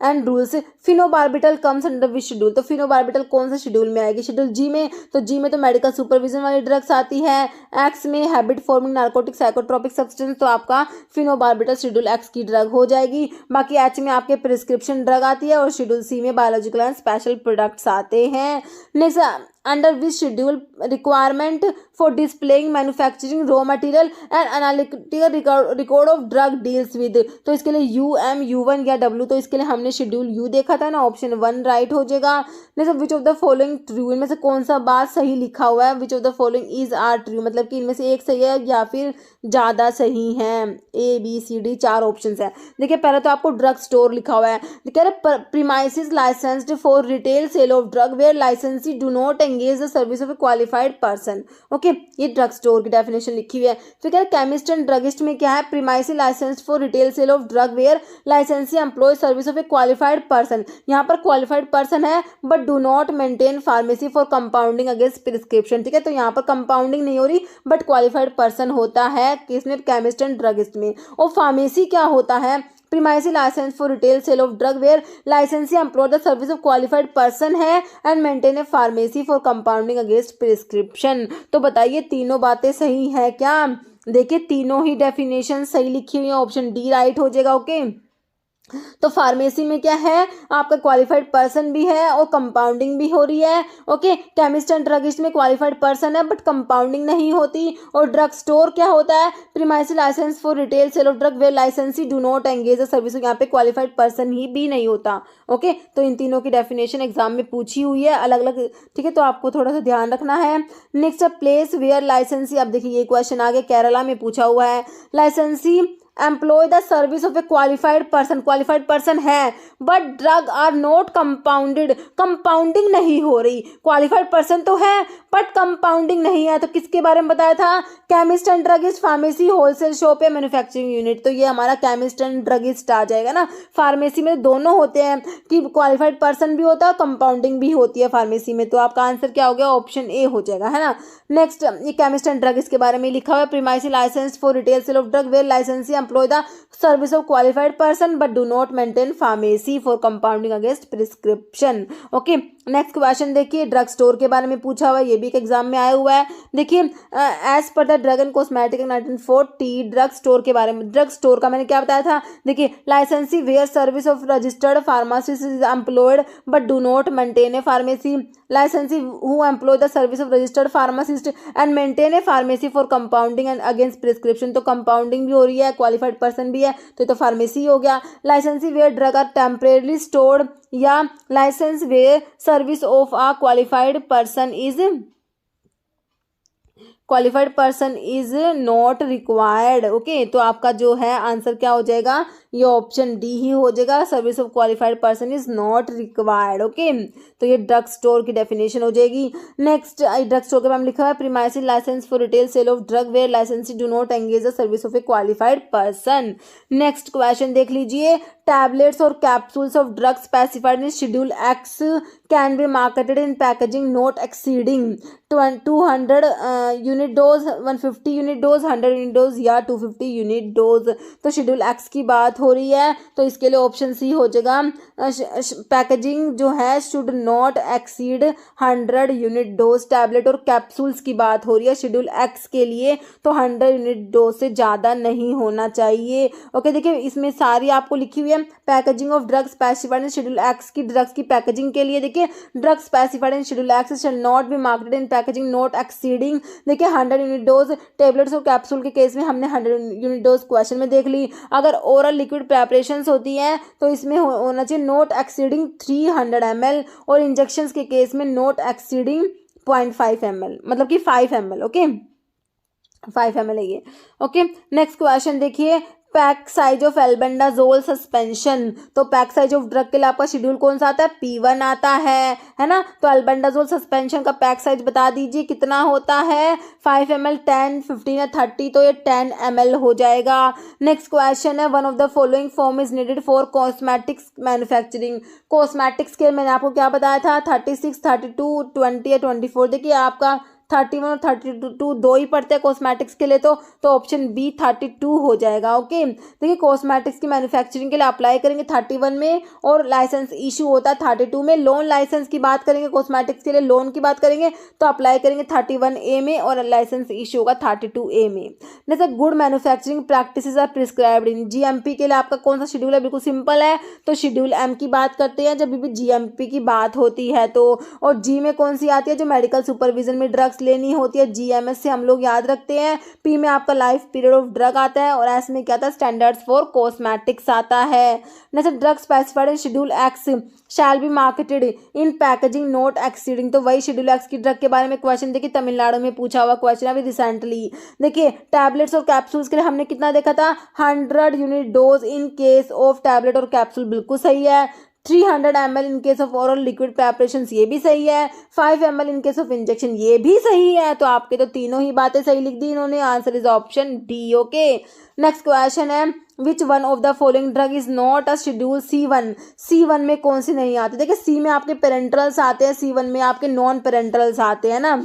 and rules phenobarbital comes under which schedule, तो फिनोबार्बिटल कौन सा शेड्यूल में आएगी, शेड्यूल जी में, तो जी में तो मेडिकल सुपरविजन वाली ड्रग्स आती है, एक्स में habit forming narcotic psychotropic substance, तो आपका फिनोबार्बिटल शेड्यूल एक्स की ड्रग हो जाएगी। बाकी एच में आपके प्रिस्क्रिप्शन ड्रग आती है और शेड्यूल सी में बायोलॉजिकल एंड स्पेशल प्रोडक्ट्स आते हैं। Next under which schedule requirement for displaying manufacturing raw material and analytical record of drug deals with, तो इसके लिए यू एम U1 या W, तो इसके लिए हमने शेड्यूल यू देखा था ना, ऑप्शन 1 राइट हो जाएगा। जैसे which of the following true, इनमें से कौन सा बात सही लिखा हुआ है, which of the following is are true, मतलब कि इनमें से एक सही है या फिर ज़्यादा सही है, A B C D 4 option है। देखिए पहले तो आपको ड्रग स्टोर लिखा हुआ है, कह रहे premises licensed for retail sale of drug where licensee do not engage the service of a qualified person. Okay ये ड्रग स्टोर की डेफिनेशन लिखी हुई है। फिर कह रहे केमिस्ट एंड ड्रगिस्ट में क्या है, premises licensed for retail sale of drug where licensee employ service of a qualified person, यहाँ पर क्वालिफाइड पर्सन है but do not maintain pharmacy for compounding against prescription, ठीक है, तो यहाँ पर कंपाउंडिंग नहीं हो रही बट क्वालिफाइड पर्सन होता है किसमें, केमिस्ट एंड ड्रगिस्ट में। और फार्मेसी क्या होता है, premises license for retail sale of drug where licensee employ the service of qualified person है and maintain a pharmacy for compounding against prescription. तो बताइए तीनों बातें सही है क्या, देखिए तीनों ही डेफिनेशन सही लिखी हुई है, ऑप्शन डी राइट हो जाएगा। ओके तो फार्मेसी में क्या है, आपका क्वालिफाइड पर्सन भी है और कंपाउंडिंग भी हो रही है। ओके केमिस्ट एंड ड्रगिस्ट में क्वालिफाइड पर्सन है बट कंपाउंडिंग नहीं होती। और ड्रग स्टोर क्या होता है, premises license for retail sale of drug where licensee do not engage the service, यहाँ पे क्वालिफाइड पर्सन ही भी नहीं होता। ओके तो इन तीनों की डेफिनेशन एग्जाम में पूछी हुई है अलग अलग, ठीक है, तो आपको थोड़ा सा ध्यान रखना है। नेक्स्ट प्लेस वेयर लाइसेंसी, अब देखिए ये क्वेश्चन आगे केरला में पूछा हुआ है, licensee employ the service of a qualified person है but drug are not compounded, compounding नहीं हो रही, क्वालिफाइड पर्सन तो है बट कंपाउंडिंग नहीं है, तो किसके बारे में बताया था, chemist and druggist, pharmacy, wholesale shop या मैन्युफैक्चरिंग यूनिट, तो ये हमारा केमिस्ट एंड ड्रगिस्ट आ जाएगा ना। फार्मेसी में दोनों होते हैं कि क्वालिफाइड पर्सन भी होता है कंपाउंडिंग भी होती है फार्मेसी में, तो आपका आंसर क्या हो गया, ऑप्शन ए हो जाएगा, है ना। नेक्स्ट ये केमिस्ट एंड ड्रगिस्ट के बारे में लिखा हुआ है, premises license for retail sale of drug where licensee employ the service of qualified person but do not maintain pharmacy for compounding against prescription। Okay next question देखिए, drug store के बारे में पूछा हुआ है, ये भी एक एग्जाम में आया हुआ है। देखिए as per the drug and cosmetic 1940 drug store के बारे में, ड्रग स्टोर का मैंने क्या बताया था, देखिए licensee where service of registered pharmacist is employed but do not maintain a pharmacy, licensee who employ the service of registered pharmacist and maintain a pharmacy for compounding and against prescription, तो compounding भी हो रही है, qualified person भी है, तो ये तो फार्मेसी हो गया। Licensee where drug are temporary stored या license where service of a qualified person is qualified person is not required. Okay, तो आपका जो है आंसर क्या हो जाएगा, ये ऑप्शन डी ही हो जाएगा, service of qualified person is not required. Okay, तो ये ड्रग स्टोर की डेफिनेशन हो जाएगी। नेक्स्ट, ड्रग स्टोर के बारे में लिखा है premises license for retail sale of drug where licensee do not engage the service of a qualified person. Next question देख लीजिए, टैबलेट्स और capsules of drug specified in schedule X can be marketed in packaging not exceeding 200 unit dose, 150 unit dose, 100 unit dose या 250 unit dose. तो schedule X की बात हो रही है, तो इसके लिए ऑप्शन सी हो जाएगा, पैकेजिंग जो है should not exceed 100 unit dose. Tablet और कैप्सूल्स की बात हो रही है शेड्यूल एक्स के लिए, तो 100 यूनिट डोज से ज़्यादा नहीं होना चाहिए। ओके, देखिए इसमें सारी आपको लिखी हुई है packaging of drug specified in schedule X की, ड्रग्स की पैकेजिंग के लिए देखिए drug specified in schedule x shall not be marketed in packaging not exceeding, देखिए 100 यूनिट डोज। टेबलेट्स और कैप्सूल के केस में हमने 100 यूनिट डोज क्वेश्चन में देख ली। अगर ओरल लिक्विड प्रेपरेशंस होती हैं तो इसमें होना चाहिए नॉट एक्सीडिंग 300 ml, और इंजेक्शंस के केस में नॉट एक्सीडिंग 0.5 ml, मतलब कि 5 ml। ओके, 5 ml है ये। ओके, नेक्स्ट क्वेश्चन देखिए, pack size of albendazole suspension. तो पैक साइज ऑफ ड्रग के लिए आपका शेड्यूल कौन सा आता है, P1 आता है ना। तो एल्बेंडाजोल सस्पेंशन का पैक साइज बता दीजिए कितना होता है, 5 ml, 10, 15 या 30, तो ये 10 ml हो जाएगा। नेक्स्ट क्वेश्चन है, one of the following form is needed for cosmetics manufacturing. Cosmetics के मैंने आपको क्या बताया था, 36, 32, 20 या 24। देखिए आपका 31 और 32 दो ही पड़ते हैं कॉस्मेटिक्स के लिए, तो ऑप्शन बी 32 हो जाएगा। ओके, देखिए कॉस्मेटिक्स की मैन्युफैक्चरिंग के लिए अप्लाई करेंगे 31 में, और लाइसेंस इशू होता है 32 में। लोन लाइसेंस की बात करेंगे कॉस्मेटिक्स के लिए, लोन की बात करेंगे तो अप्लाई करेंगे 31A में, और लाइसेंस इशू होगा 32A में। जैसे good manufacturing practices are prescribed in GMP के लिए आपका कौन सा शेड्यूल है, बिल्कुल सिंपल है, तो शेड्यूल M की बात करते हैं जब भी GMP की बात होती है तो। और जी में कौन सी आती है, जो मेडिकल सुपरविजन में ड्रग्स लेनी होती है, GMS से हम लोग याद रखते हैं। P में आपका लाइफ पीरियड ऑफ ड्रग आता है, और S में क्या आता है, स्टैंडर्ड्स फॉर कॉस्मेटिक्स आता है। जैसे drug specified in schedule x shell be marketed in packaging not exceeding, तो वही शेड्यूल एक्स की ड्रग के बारे में क्वेश्चन देखिए तमिलनाडु में पूछा हुआ क्वेश्चन अभी रिसेंटली। देखिए टैबलेट्स और कैप्सूल्स के लिए हमने कितना देखा था, 100 unit dose in case of tablet और कैप्सूल, बिल्कुल सही है। 300 ml in case of oral liquid preparations, ये भी सही है। 5 ml in case of injection, ये भी सही है। तो आपके तो तीनों ही बातें सही लिख दी इन्होंने, answer is option D. Okay, next question है, which one of the following drug is not a schedule C1। C1 में कौन सी नहीं आती, देखिए C में आपके पेरेंट्रल्स आते हैं, C1 में आपके नॉन पेरेंट्रल्स आते हैं ना।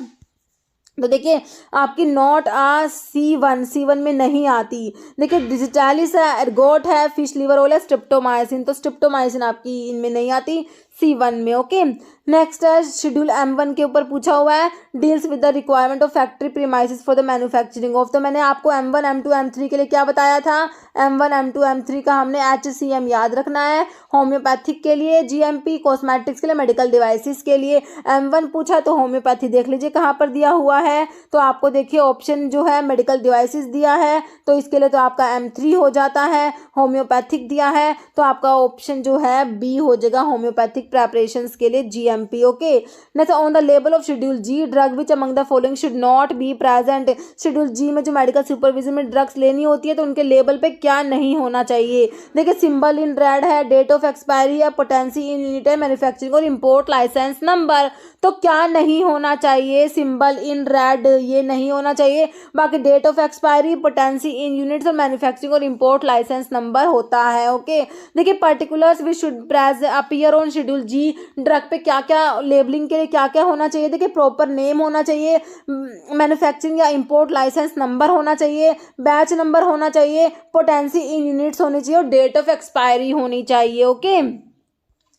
तो देखिए आपकी नॉट C1 में नहीं आती। देखिए डिजिटालिस है, एर्गोट है, फिश लिवर ऑयल है, स्ट्रिप्टोमाइसिन, तो स्ट्रिप्टोमाइसिन आपकी इनमें नहीं आती C1 में। ओके, नेक्स्ट है शेड्यूल M1 के ऊपर पूछा हुआ है, deals with the requirement of factory premises for the manufacturing of. तो मैंने आपको M1, M2, M3 के लिए क्या बताया था, M1, M2, M3 का हमने HCM याद रखना है। होम्योपैथिक के लिए GMP, कॉस्मेटिक्स के लिए, मेडिकल डिवाइसेस के लिए। M1 पूछा तो होम्योपैथी देख लीजिए कहाँ पर दिया हुआ है, तो आपको देखिए ऑप्शन जो है मेडिकल डिवाइसेस दिया है, तो इसके लिए तो आपका M3 हो जाता है। होम्योपैथिक दिया है तो आपका ऑप्शन जो है बी हो जाएगा, होम्योपैथिक प्रेपरेशंस के लिए GMP। Okay, next on the label of schedule G drug which among the following should not be present. Schedule G में जो मेडिकल सुपरविजन में ड्रग्स लेनी होती है तो उनके लेबल पे क्या नहीं होना चाहिए। देखिए सिंबल इन रेड है, डेट ऑफ एक्सपायरी है, पोटेंसी इन यूनिट है, मैन्युफैक्चरिंग और इंपोर्ट लाइसेंस नंबर। तो क्या नहीं होना चाहिए, सिंबल इन रेड ये नहीं होना चाहिए, बाकी date of expiry, potency in units और मैन्युफैक्चरिंग और इंपोर्ट लाइसेंस नंबर होता है। ओके, देखिए particulars which should appear on schedule G drug पे क्या क्या लेबलिंग के लिए क्या क्या होना चाहिए। देखिए प्रॉपर नेम होना चाहिए, मैन्युफैक्चरिंग या इंपोर्ट लाइसेंस नंबर होना चाहिए, बैच नंबर होना चाहिए, पोटेंसी इन यूनिट्स होनी चाहिए और डेट ऑफ एक्सपायरी होनी चाहिए। ओके,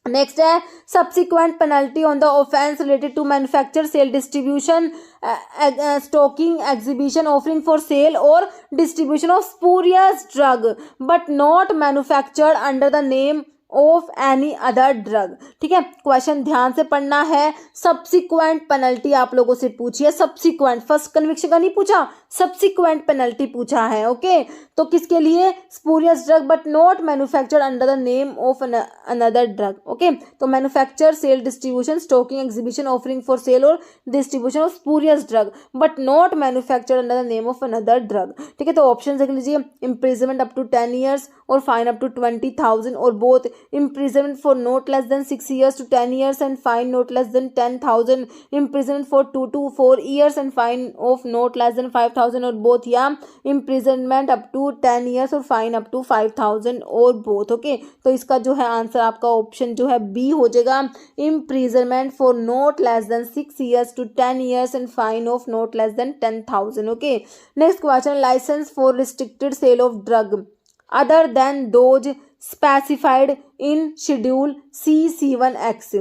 नेक्स्ट है subsequent penalty on the offence related to manufacture, sale, distribution, stocking, exhibition, offering for sale और distribution of spurious drug but not manufactured under the name of any other drug. ठीक है, question ध्यान से पढ़ना है। Subsequent penalty आप लोगों से पूछी है, सब्सिक्वेंट, फर्स्ट कन्विक्शन का नहीं पूछा, सब्सिक्वेंट पेनल्टी पूछा है। ओके, तो किसके लिए? Spurious drug but not manufactured under the name of another drug. Okay, तो manufacture, sale, distribution, stocking, exhibition, offering for sale और distribution of spurious drug but not manufactured under the name of another drug. ठीक है, तो option देख लीजिए, imprisonment up to 10 years और fine up to 20,000 और both, imprisonment for not less than 6 years to 10 years and fine not less than 10,000, imprisonment for 2 to 4 years and fine of not less than 5,000 और both, या imprisonment up to 10 years और fine up to 5,000 और both। Okay, तो इसका जो है answer आपका option जो है बी हो जाएगा, imprisonment for not less than 6 years to 10 years and fine of not less than 10,000। Okay, next question, licence for restricted sale of drug other than those specified in schedule C1X।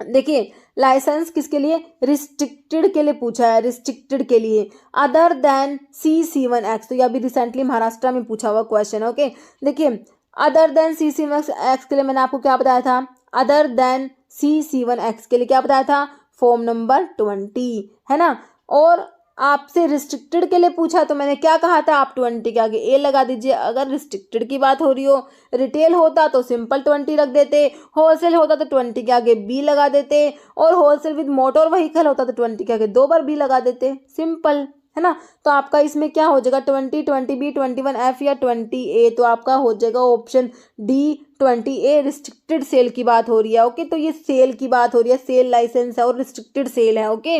देखिए, licence किसके लिए? Restricted के लिए पूछा है, restricted के लिए, other than C1X। तो ये अभी रिसेंटली महाराष्ट्र में पूछा हुआ क्वेश्चन। ओके, देखिए, अदर देन C1X के लिए मैंने आपको क्या बताया था? अदर देन C1X के लिए क्या बताया था? फॉर्म नंबर 20, है ना। और आपसे रिस्ट्रिक्टेड के लिए पूछा तो मैंने क्या कहा था? आप 20 के आगे ए लगा दीजिए अगर रिस्ट्रिक्टेड की बात हो रही हो। रिटेल होता तो सिंपल 20 रख देते, होलसेल होता तो 20 के आगे बी लगा देते, और होलसेल विद मोटर व्हीकल होता तो 20 के आगे 2 बार बी लगा देते, सिंपल, है ना। तो आपका इसमें क्या हो जाएगा? 20, 20B, 21F या 20A। तो आपका हो जाएगा option D 20A, restricted cell की बात हो रही है। ओके, तो ये सेल की बात हो रही है, सेल लाइसेंस है और रिस्ट्रिक्टेड सेल है। ओके,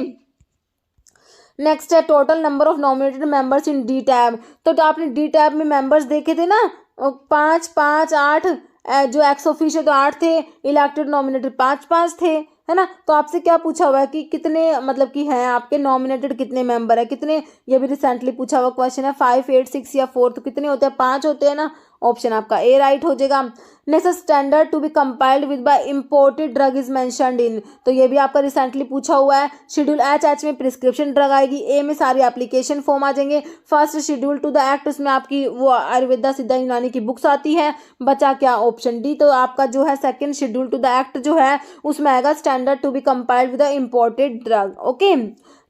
नेक्स्ट है total number of nominated members in D tab. तो आपने डी टैब में मेंबर्स देखे थे ना, 5, 5, 8, जो एक्स ऑफिशियल तो 8 थे, इलेक्टेड नॉमिनेटेड 5 थे, है ना। तो आपसे क्या पूछा हुआ है कि कितने मतलब कि हैं आपके नॉमिनेटेड, कितने मेंबर है, कितने, ये भी रिसेंटली पूछा हुआ क्वेश्चन है। 5, 8, 6 या 4, तो कितने होते हैं? 5 होते हैं ना। ऑप्शन आपका ए राइट हो जाएगा। Next, standard to be compiled with by imported drug is mentioned in. तो ये भी आपका रिसेंटली पूछा हुआ है। शेड्यूल एच में प्रिस्क्रिप्शन ड्रग आएगी, ए में सारे एप्लीकेशन फॉर्म आ जाएंगे। First schedule to the act, उसमें आपकी वो आयुर्वेदा सिद्धा यूनानी की बुक्स आती है। बचा क्या? Option D. तो आपका जो है second schedule to the act जो है उसमें आएगा standard to be compiled with the imported drug. Okay,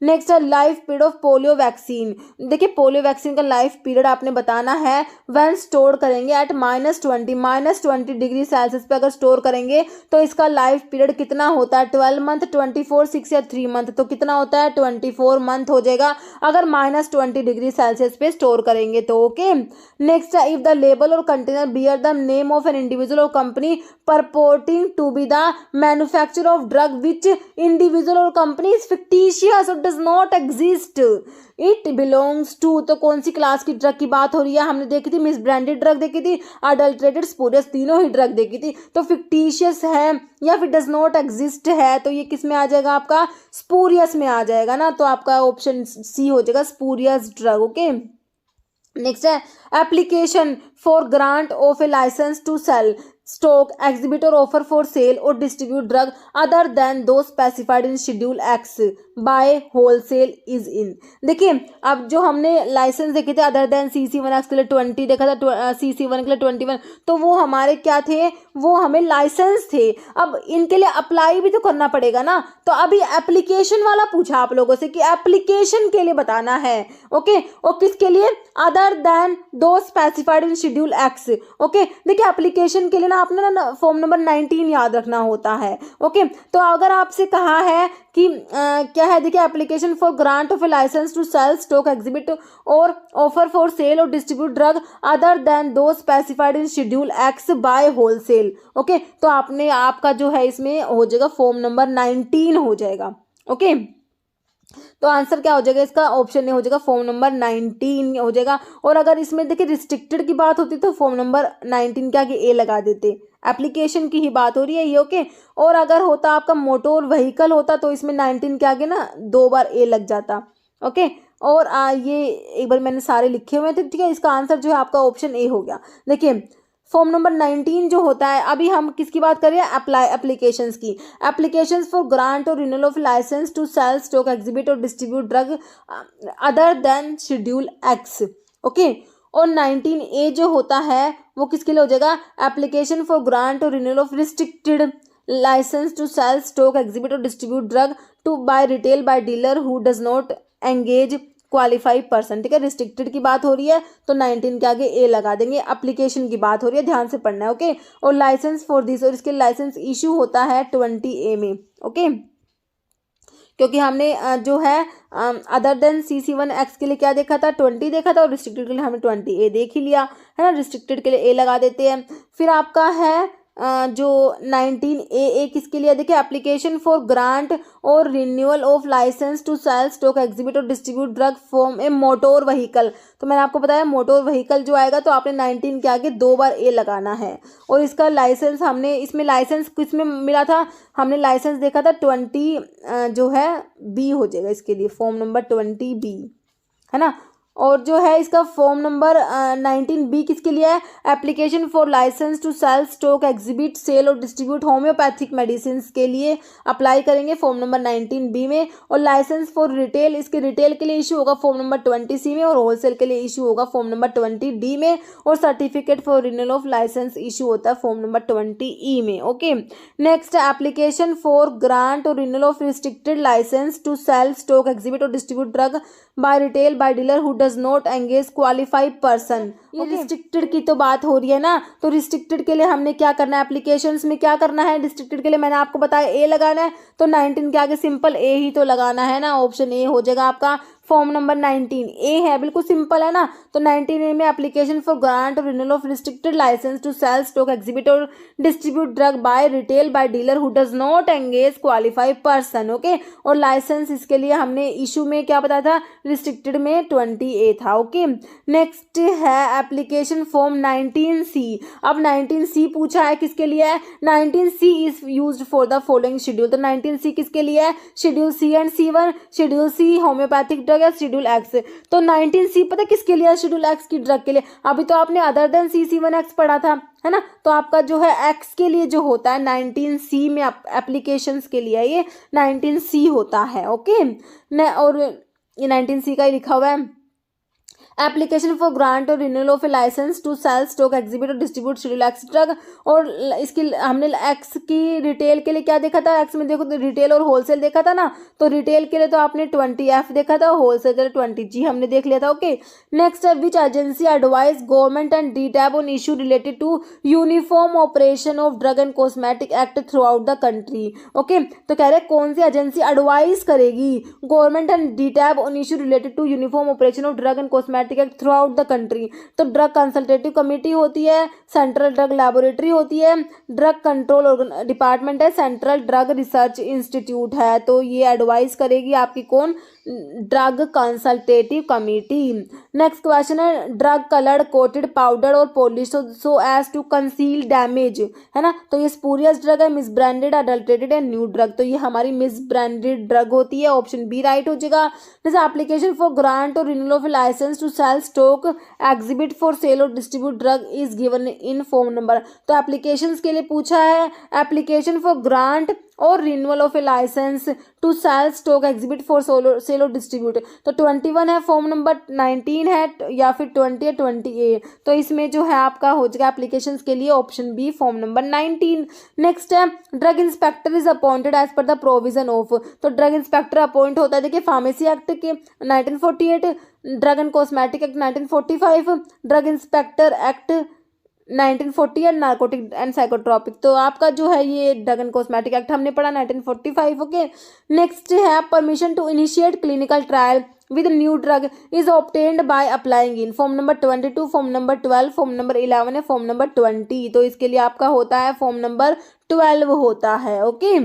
next है life period of polio vaccine. देखिए, पोलियो वैक्सीन का लाइफ पीरियड आपने बताना है। व्हेन स्टोर करेंगे एट -20 डिग्री सेल्सियस पे अगर स्टोर करेंगे तो इसका लाइफ पीरियड कितना होता है? 12 मंथ, 24, 6 या 3 मंथ। तो कितना होता है? 24 मंथ हो जाएगा अगर -20 डिग्री सेल्सियस पे स्टोर करेंगे तो। ओके, नेक्स्ट है if the label or container bear the name of an individual और company purporting to be the manufacturer of drug which individual or company is fictitious or does not exist, it belongs to। तो कौन सी class की drug की बात हो रही है? हमने देखी थी मिस ब्रांडेड ड्रग देखी थी, अडल्ट्रेटेड, स्पूरियस, तीनों ही ड्रग देखी थी। तो फिक्टिशियस है या फिर डज नॉट एग्जिस्ट है, तो ये किस में आ जाएगा? आपका स्पूरियस में आ जाएगा ना। तो आपका ऑप्शन सी हो जाएगा, स्पूरियस ड्रग। ओके, नेक्स्ट है application for grant of a licence to cell, stock, exhibit और ऑफर फॉर सेल और distribute drug other than those specified in schedule X by wholesale is in. देखिए, अब जो हमने licence देखे थे other than CC1X के लिए 20 देखा था, CC1 के लिए 21, तो वो हमारे क्या थे? वो हमें लाइसेंस थे। अब इनके लिए अप्लाई भी तो करना पड़ेगा ना। तो अभी एप्लीकेशन वाला पूछा आप लोगों से कि एप्लीकेशन के लिए बताना है। ओके, और किसके लिए? Other than those specified in schedule X. Okay, देखिए एप्लीकेशन के लिए ना आपने ना फॉर्म नंबर 19 याद रखना होता है। ओके, तो अगर आपसे कहा है कि क्या है, देखिए application for grant of a licence to cell, stock, exhibit और ऑफर फॉर सेल और distribute drug other than those specified in schedule X by wholesale. Okay, तो आपने आपका जो है इसमें हो जाएगा फॉर्म नंबर 19 हो जाएगा। ओके, तो आंसर क्या हो जाएगा इसका? ऑप्शन ए हो जाएगा, फॉर्म नंबर 19 हो जाएगा। और अगर इसमें देखिए रिस्ट्रिक्टेड की बात होती तो फॉर्म नंबर 19 के आगे ए लगा देते, एप्लीकेशन की ही बात हो रही है ये। ओके, और अगर होता आपका मोटर व्हीकल होता तो इसमें 19 के आगे ना 2 बार ए लग जाता। ओके, और ये एक बार मैंने सारे लिखे हुए थे। ठीक है, इसका आंसर जो है आपका ऑप्शन ए हो गया। देखिए, फॉर्म नंबर 19 जो होता है, अभी हम किसकी बात कर रहे हैं? एप्लीकेशंस की। एप्लीकेशंस फॉर ग्रांट और renewal of licence to cell, stock, exhibit और distribute drug other than schedule X. Okay, और 19A जो होता है वो किसके लिए हो जाएगा, एप्लीकेशन फॉर ग्रांट और renewal of restricted license to cell stock exhibit और distribute drug to by retail by dealer who does not engage qualified person. ठीक है, रिस्ट्रिक्टेड की बात हो रही है तो 19 के आगे ए लगा देंगे। एप्लीकेशन की बात हो रही है, ध्यान से पढ़ना है। ओके, और लाइसेंस फॉर दिस, और इसके लाइसेंस इशू होता है 20A में। ओके, क्योंकि हमने जो है अदर देन CC1X के लिए क्या देखा था, 20 देखा था, और रिस्ट्रिक्टेड के लिए हमने 20A देख ही लिया है ना। रिस्ट्रिक्टेड के लिए ए लगा देते हैं। फिर आपका है जो 19AA किसके लिए, देखिए एप्लीकेशन फॉर ग्रांट और renewal of licence to cell stock exhibit और distribute drug from a motor vehicle. तो मैंने आपको बताया मोटर व्हीकल जो आएगा तो आपने 19 के आगे 2 बार ए लगाना है। और इसका लाइसेंस हमने, इसमें लाइसेंस किसमें मिला था, हमने लाइसेंस देखा था 20 जो है बी हो जाएगा इसके लिए, फॉर्म नंबर 20B है ना। और जो है इसका फॉर्म नंबर 19B किसके लिए है, application for licence to cell stock exhibit sale और डिस्ट्रीब्यूट होम्योपैथिक मेडिसिन के लिए अप्लाई करेंगे फॉर्म नंबर 19B में। और लाइसेंस फॉर रिटेल, इसके रिटेल के लिए इशू होगा फॉर्म नंबर 20C में, और होलसेल के लिए इशू होगा फॉर्म नंबर 20D में, और certificate for renewal of license issue होता है फॉर्म नंबर 20E में। Okay, next application for grant और renewal of restricted license to cell stock exhibit और distribute drug by retail by dealer who does not engage qualified person. ये restricted की तो बात हो रही है ना, तो रिस्ट्रिक्टेड के लिए हमने क्या करना है, एप्लीकेशंस में क्या करना है, रिस्ट्रिक्टेड के लिए मैंने आपको बताया ए लगाना है, तो 19 के आगे सिंपल ए ही तो लगाना है ना, ऑप्शन ए हो जाएगा आपका। फॉर्म नंबर 19A है, बिल्कुल सिंपल है ना। तो 19A में एप्लीकेशन फॉर ग्रांट और renewal of restricted license to cell stock exhibit और distribute drug by retail by dealer who does not engage qualified person. Okay, और लाइसेंस इसके लिए हमने इशू में क्या बताया था, रिस्ट्रिक्टेड में 20A था। ओके, नेक्स्ट है एप्लीकेशन फॉर्म 19C। अब 19C पूछा है किसके लिए है, 19C is used for the following schedule. तो 19C किसके लिए है, schedule C and C1, schedule C homeopathic drug या शेड्यूल एक्स। तो 19C पता किसके लिए, शेड्यूल एक्स की ड्रग के लिए। अभी तो आपने अदर देन CC1X पढ़ा था है ना, तो आपका जो है एक्स के लिए जो होता है 19C में एप्लीकेशंस के लिए ये 19C होता है। ओके, और ये 19C का ही लिखा हुआ है, एप्लीकेशन फॉर ग्रांट और renewal of a licence to cell stock exhibit और डिस्ट्रीब्यूट शेड्यूल एक्स ड्रग। और इसकी हमने एक्स की रिटेल के लिए क्या देखा था, एक्स में देखो तो रिटेल और होलसेल देखा था ना, तो रिटेल के लिए तो आपने 20F देखा था, होलसेल के लिए 20G हमने देख लिया था। ओके, नेक्स्ट है which agency advise government and DTAB on issue related to uniform operation of drug and cosmetic act throughout the country. Okay, तो कह रहे कौन सी एजेंसी एडवाइज करेगी government and DTAB on issue related to uniform operation of drug and cosmetic throughout the country. तो drug consultative committee होती है, सेंट्रल ड्रग लैबोरेटरी होती है, ड्रग कंट्रोल डिपार्टमेंट है, सेंट्रल ड्रग रिसर्च इंस्टीट्यूट है। तो ये एडवाइस करेगी आपकी कौन, drug consultative committee. Next question है ड्रग कलर्ड कोटेड पाउडर और polish so as to conceal damage, है ना। तो ये स्पूरियस ड्रग है, misbranded, adulterated and new drug. तो ये हमारी मिस ब्रांडेड ड्रग होती है, ऑप्शन बी राइट हो जाएगा। जैसे एप्लीकेशन फॉर ग्रांट और renewal of licence to cell stock exhibit for sale और distribute drug is given in form number. तो एप्लीकेशंस के लिए पूछा है, एप्लीकेशन फॉर ग्रांट और renewal of a licence to cell stock exhibit for sale और distribute. तो 21 है, फॉर्म नंबर 19 है, या फिर 20 है 20A। तो इसमें जो है आपका हो जाएगा एप्लीकेशंस के लिए option B, form number 19। Next है drug inspector is appointed as per the provision of. तो ड्रग इंस्पेक्टर अपॉइंट होता है, देखिए फार्मेसी एक्ट के 1948, drug and cosmetic act 1945, drug inspector act 1940 and narcotic and psychotropic. तो आपका जो है ये ड्रग एंड कॉस्मेटिक एक्ट हमने पढ़ा 1945। ओके, नेक्स्ट है permission to initiate clinical trial with new drug is obtained by applying in form number 22, form number 12, form number 11 है, form number 20। तो इसके लिए आपका होता है फॉर्म नंबर 12 होता है। Okay,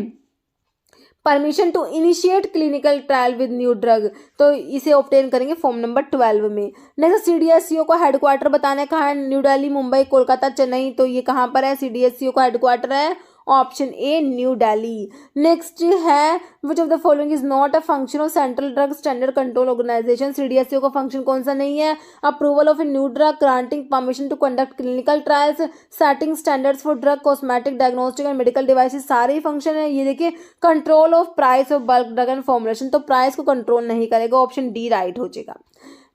permission to initiate clinical trial with new drug, तो इसे ऑब्टेन करेंगे फॉर्म नंबर 12 में। नेक्स्ट CDSCO का हेडक्वार्टर बताना है कहाँ है, न्यू दिल्ली, मुंबई, कोलकाता, चेन्नई। तो ये कहाँ पर है, CDSCO का हेडक्वार्टर है option A New Delhi. Next है which of the following is not a function of central drug standard control organisation. CDSCO का फंक्शन कौन सा नहीं है, approval of a new drug, granting permission to conduct clinical trials, setting standards for drug, cosmetic, diagnostic and medical devices, सारे ही function है। ये देखिए control of price of bulk drug and formulation, तो प्राइस को कंट्रोल नहीं करेगा, option D right हो जाएगा।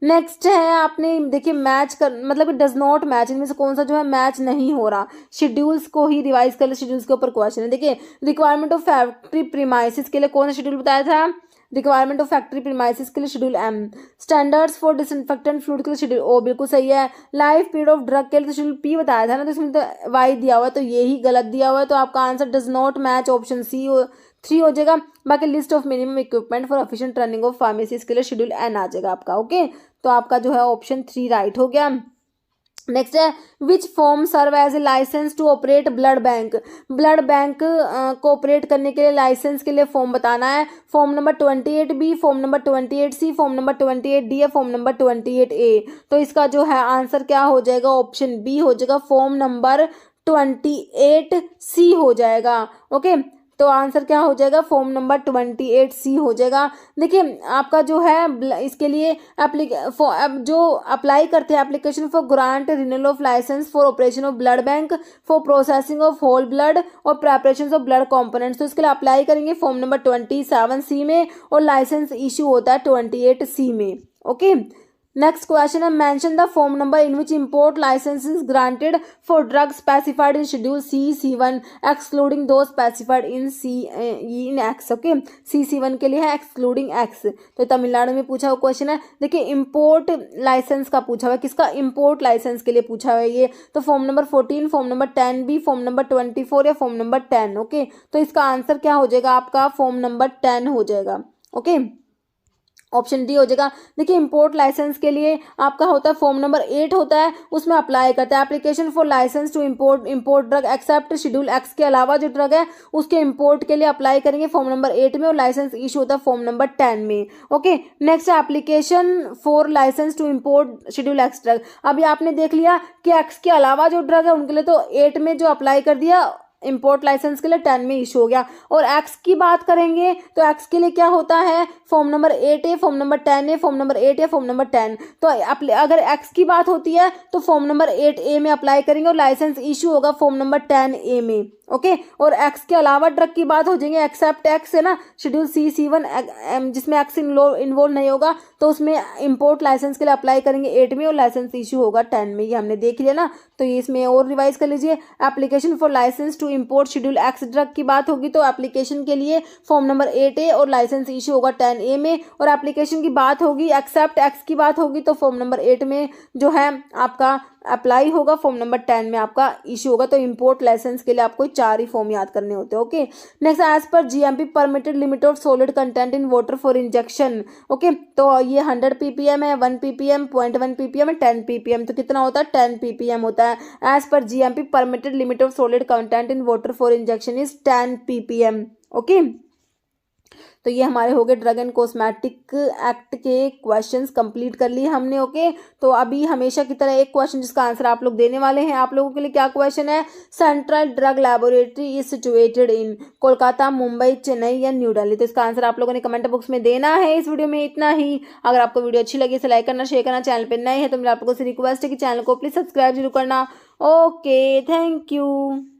नेक्स्ट है आपने देखिए मैच कर मतलब डज नॉट मैच, इनमें से कौन सा जो है मैच नहीं हो रहा, शेड्यूल्स को ही रिवाइज कर ले, शेड्यूल्स के ऊपर क्वेश्चन है। देखिए रिक्वायरमेंट ऑफ फैक्ट्री प्रीमाइसिस के लिए कौन सा शेड्यूल बताया था, रिक्वायरमेंट ऑफ फैक्ट्री प्रीमाइसिस के लिए schedule M, standards for disinfectant fluid के लिए शेड्यूल ओ, बिल्कुल सही है। लाइफ पीरियड ऑफ ड्रग के लिए तो शेड्यूल पी बताया था ना, तो इसमें तो वाई दिया हुआ है, तो ये ही गलत दिया हुआ है, तो आपका answer does not match option C 3 हो जाएगा। बाकी list of minimum equipment for efficient running of pharmacies के लिए शेड्यूल एन आ जाएगा आपका। ओके, तो आपका जो है ऑप्शन 3 राइट हो गया। नेक्स्ट है which form serve as a licence to operate blood bank, blood bank को ऑपरेट करने के लिए लाइसेंस के लिए फॉर्म बताना है। Form number 28B, form number 28C, form number 28D या फॉर्म नंबर 28A। तो इसका जो है आंसर क्या हो जाएगा, ऑप्शन बी हो जाएगा, फॉर्म नंबर 28C हो जाएगा। ओके, तो आंसर क्या हो जाएगा, फॉर्म नंबर 28C हो जाएगा। देखिए आपका जो है इसके लिए जो अप्लाई करते हैं application for grant renewal of licence for operation of blood bank for processing of whole blood और प्रेपरेशन ऑफ ब्लड कॉम्पोनेंट्स, तो इसके लिए अप्लाई करेंगे फॉर्म नंबर 27C में और लाइसेंस इशू होता है 28C में। ओके, नेक्स्ट क्वेश्चन है mention the form number in which import license is granted for drug specified in schedule C1 excluding those specified in X. Okay, C1 के लिए है excluding x, तो तमिलनाडु में पूछा हुआ क्वेश्चन है। देखिए इंपोर्ट लाइसेंस का पूछा हुआ है, किसका, इंपोर्ट लाइसेंस के लिए पूछा हुआ है ये, तो form number 14, form number 10B, form number 24 या फॉर्म नंबर 10। ओके, तो इसका आंसर क्या हो जाएगा आपका, फॉर्म नंबर 10 हो जाएगा। ओके, ऑप्शन डी हो जाएगा। देखिए इंपोर्ट लाइसेंस के लिए आपका होता है फॉर्म नंबर 8 होता है, उसमें अप्लाई करते हैं application for licence to import drug except schedule X के अलावा जो ड्रग है उसके इंपोर्ट के लिए अप्लाई करेंगे फॉर्म नंबर 8 में और लाइसेंस इशू होता है फॉर्म नंबर 10 में। Okay, next application for licence to import schedule X drug, अभी आपने देख लिया कि एक्स के अलावा जो ड्रग है उनके लिए तो 8 में जो अप्लाई कर दिया इंपोर्ट लाइसेंस के लिए 10 में इशू हो गया, और एक्स की बात करेंगे तो एक्स के लिए क्या होता है form number 8A, form number 10A, form number 8 या फॉर्म नंबर 10। तो अगर एक्स की बात होती है तो फॉर्म नंबर 8A में अप्लाई करेंगे और लाइसेंस इशू होगा फॉर्म नंबर 10A में। ओके, और एक्स के अलावा ड्रग की बात हो जाएंगे एक्सेप्ट एक्स है ना, शेड्यूल C1 जिसमें एक्स इन्वॉल्व नहीं होगा तो उसमें इंपोर्ट लाइसेंस के लिए अप्लाई करेंगे 8 में और लाइसेंस इशू होगा 10 में, ये हमने देख लिया ना। तो ये इसमें और रिवाइज कर लीजिए, application for licence to import schedule X drug की बात होगी तो एप्लीकेशन के लिए फॉर्म नंबर 8A और लाइसेंस इशू होगा 10A में, और एप्लीकेशन की बात होगी एक्सेप्ट एक्स की बात होगी तो फॉर्म नंबर 8 में जो है आपका अप्लाई होगा, फॉर्म नंबर 10 में आपका इशू होगा। तो इंपोर्ट लाइसेंस के लिए आपको 4 ही फॉर्म याद करने होते हैं। ओके, नेक्स्ट एज पर GMP permitted limit of solid content in water for injection. Okay, तो ये 100 ppm है, 1 ppm, 0.1 ppm है, 10 ppm, तो कितना होता है 10 ppm होता है। एज पर GMP permitted limit of solid content in water for injection is 10 ppm। Okay, तो ये हमारे हो गए ड्रग एंड कॉस्मेटिक एक्ट के क्वेश्चंस कंप्लीट कर लिए हमने। ओके, तो अभी हमेशा की तरह एक क्वेश्चन जिसका आंसर आप लोग देने वाले हैं। आप लोगों के लिए क्या क्वेश्चन है, central drug laboratory is situated इन कोलकाता, मुंबई, चेन्नई या न्यू दिल्ली, तो इसका आंसर आप लोगों ने कमेंट बॉक्स में देना है। इस वीडियो में इतना ही। अगर आपको वीडियो अच्छी लगी तो लाइक करना, शेयर करना, चैनल पर नए हैं तो मेरा आप लोगों से रिक्वेस्ट है कि चैनल को प्लीज सब्सक्राइब जरूर करना। Okay, thank you.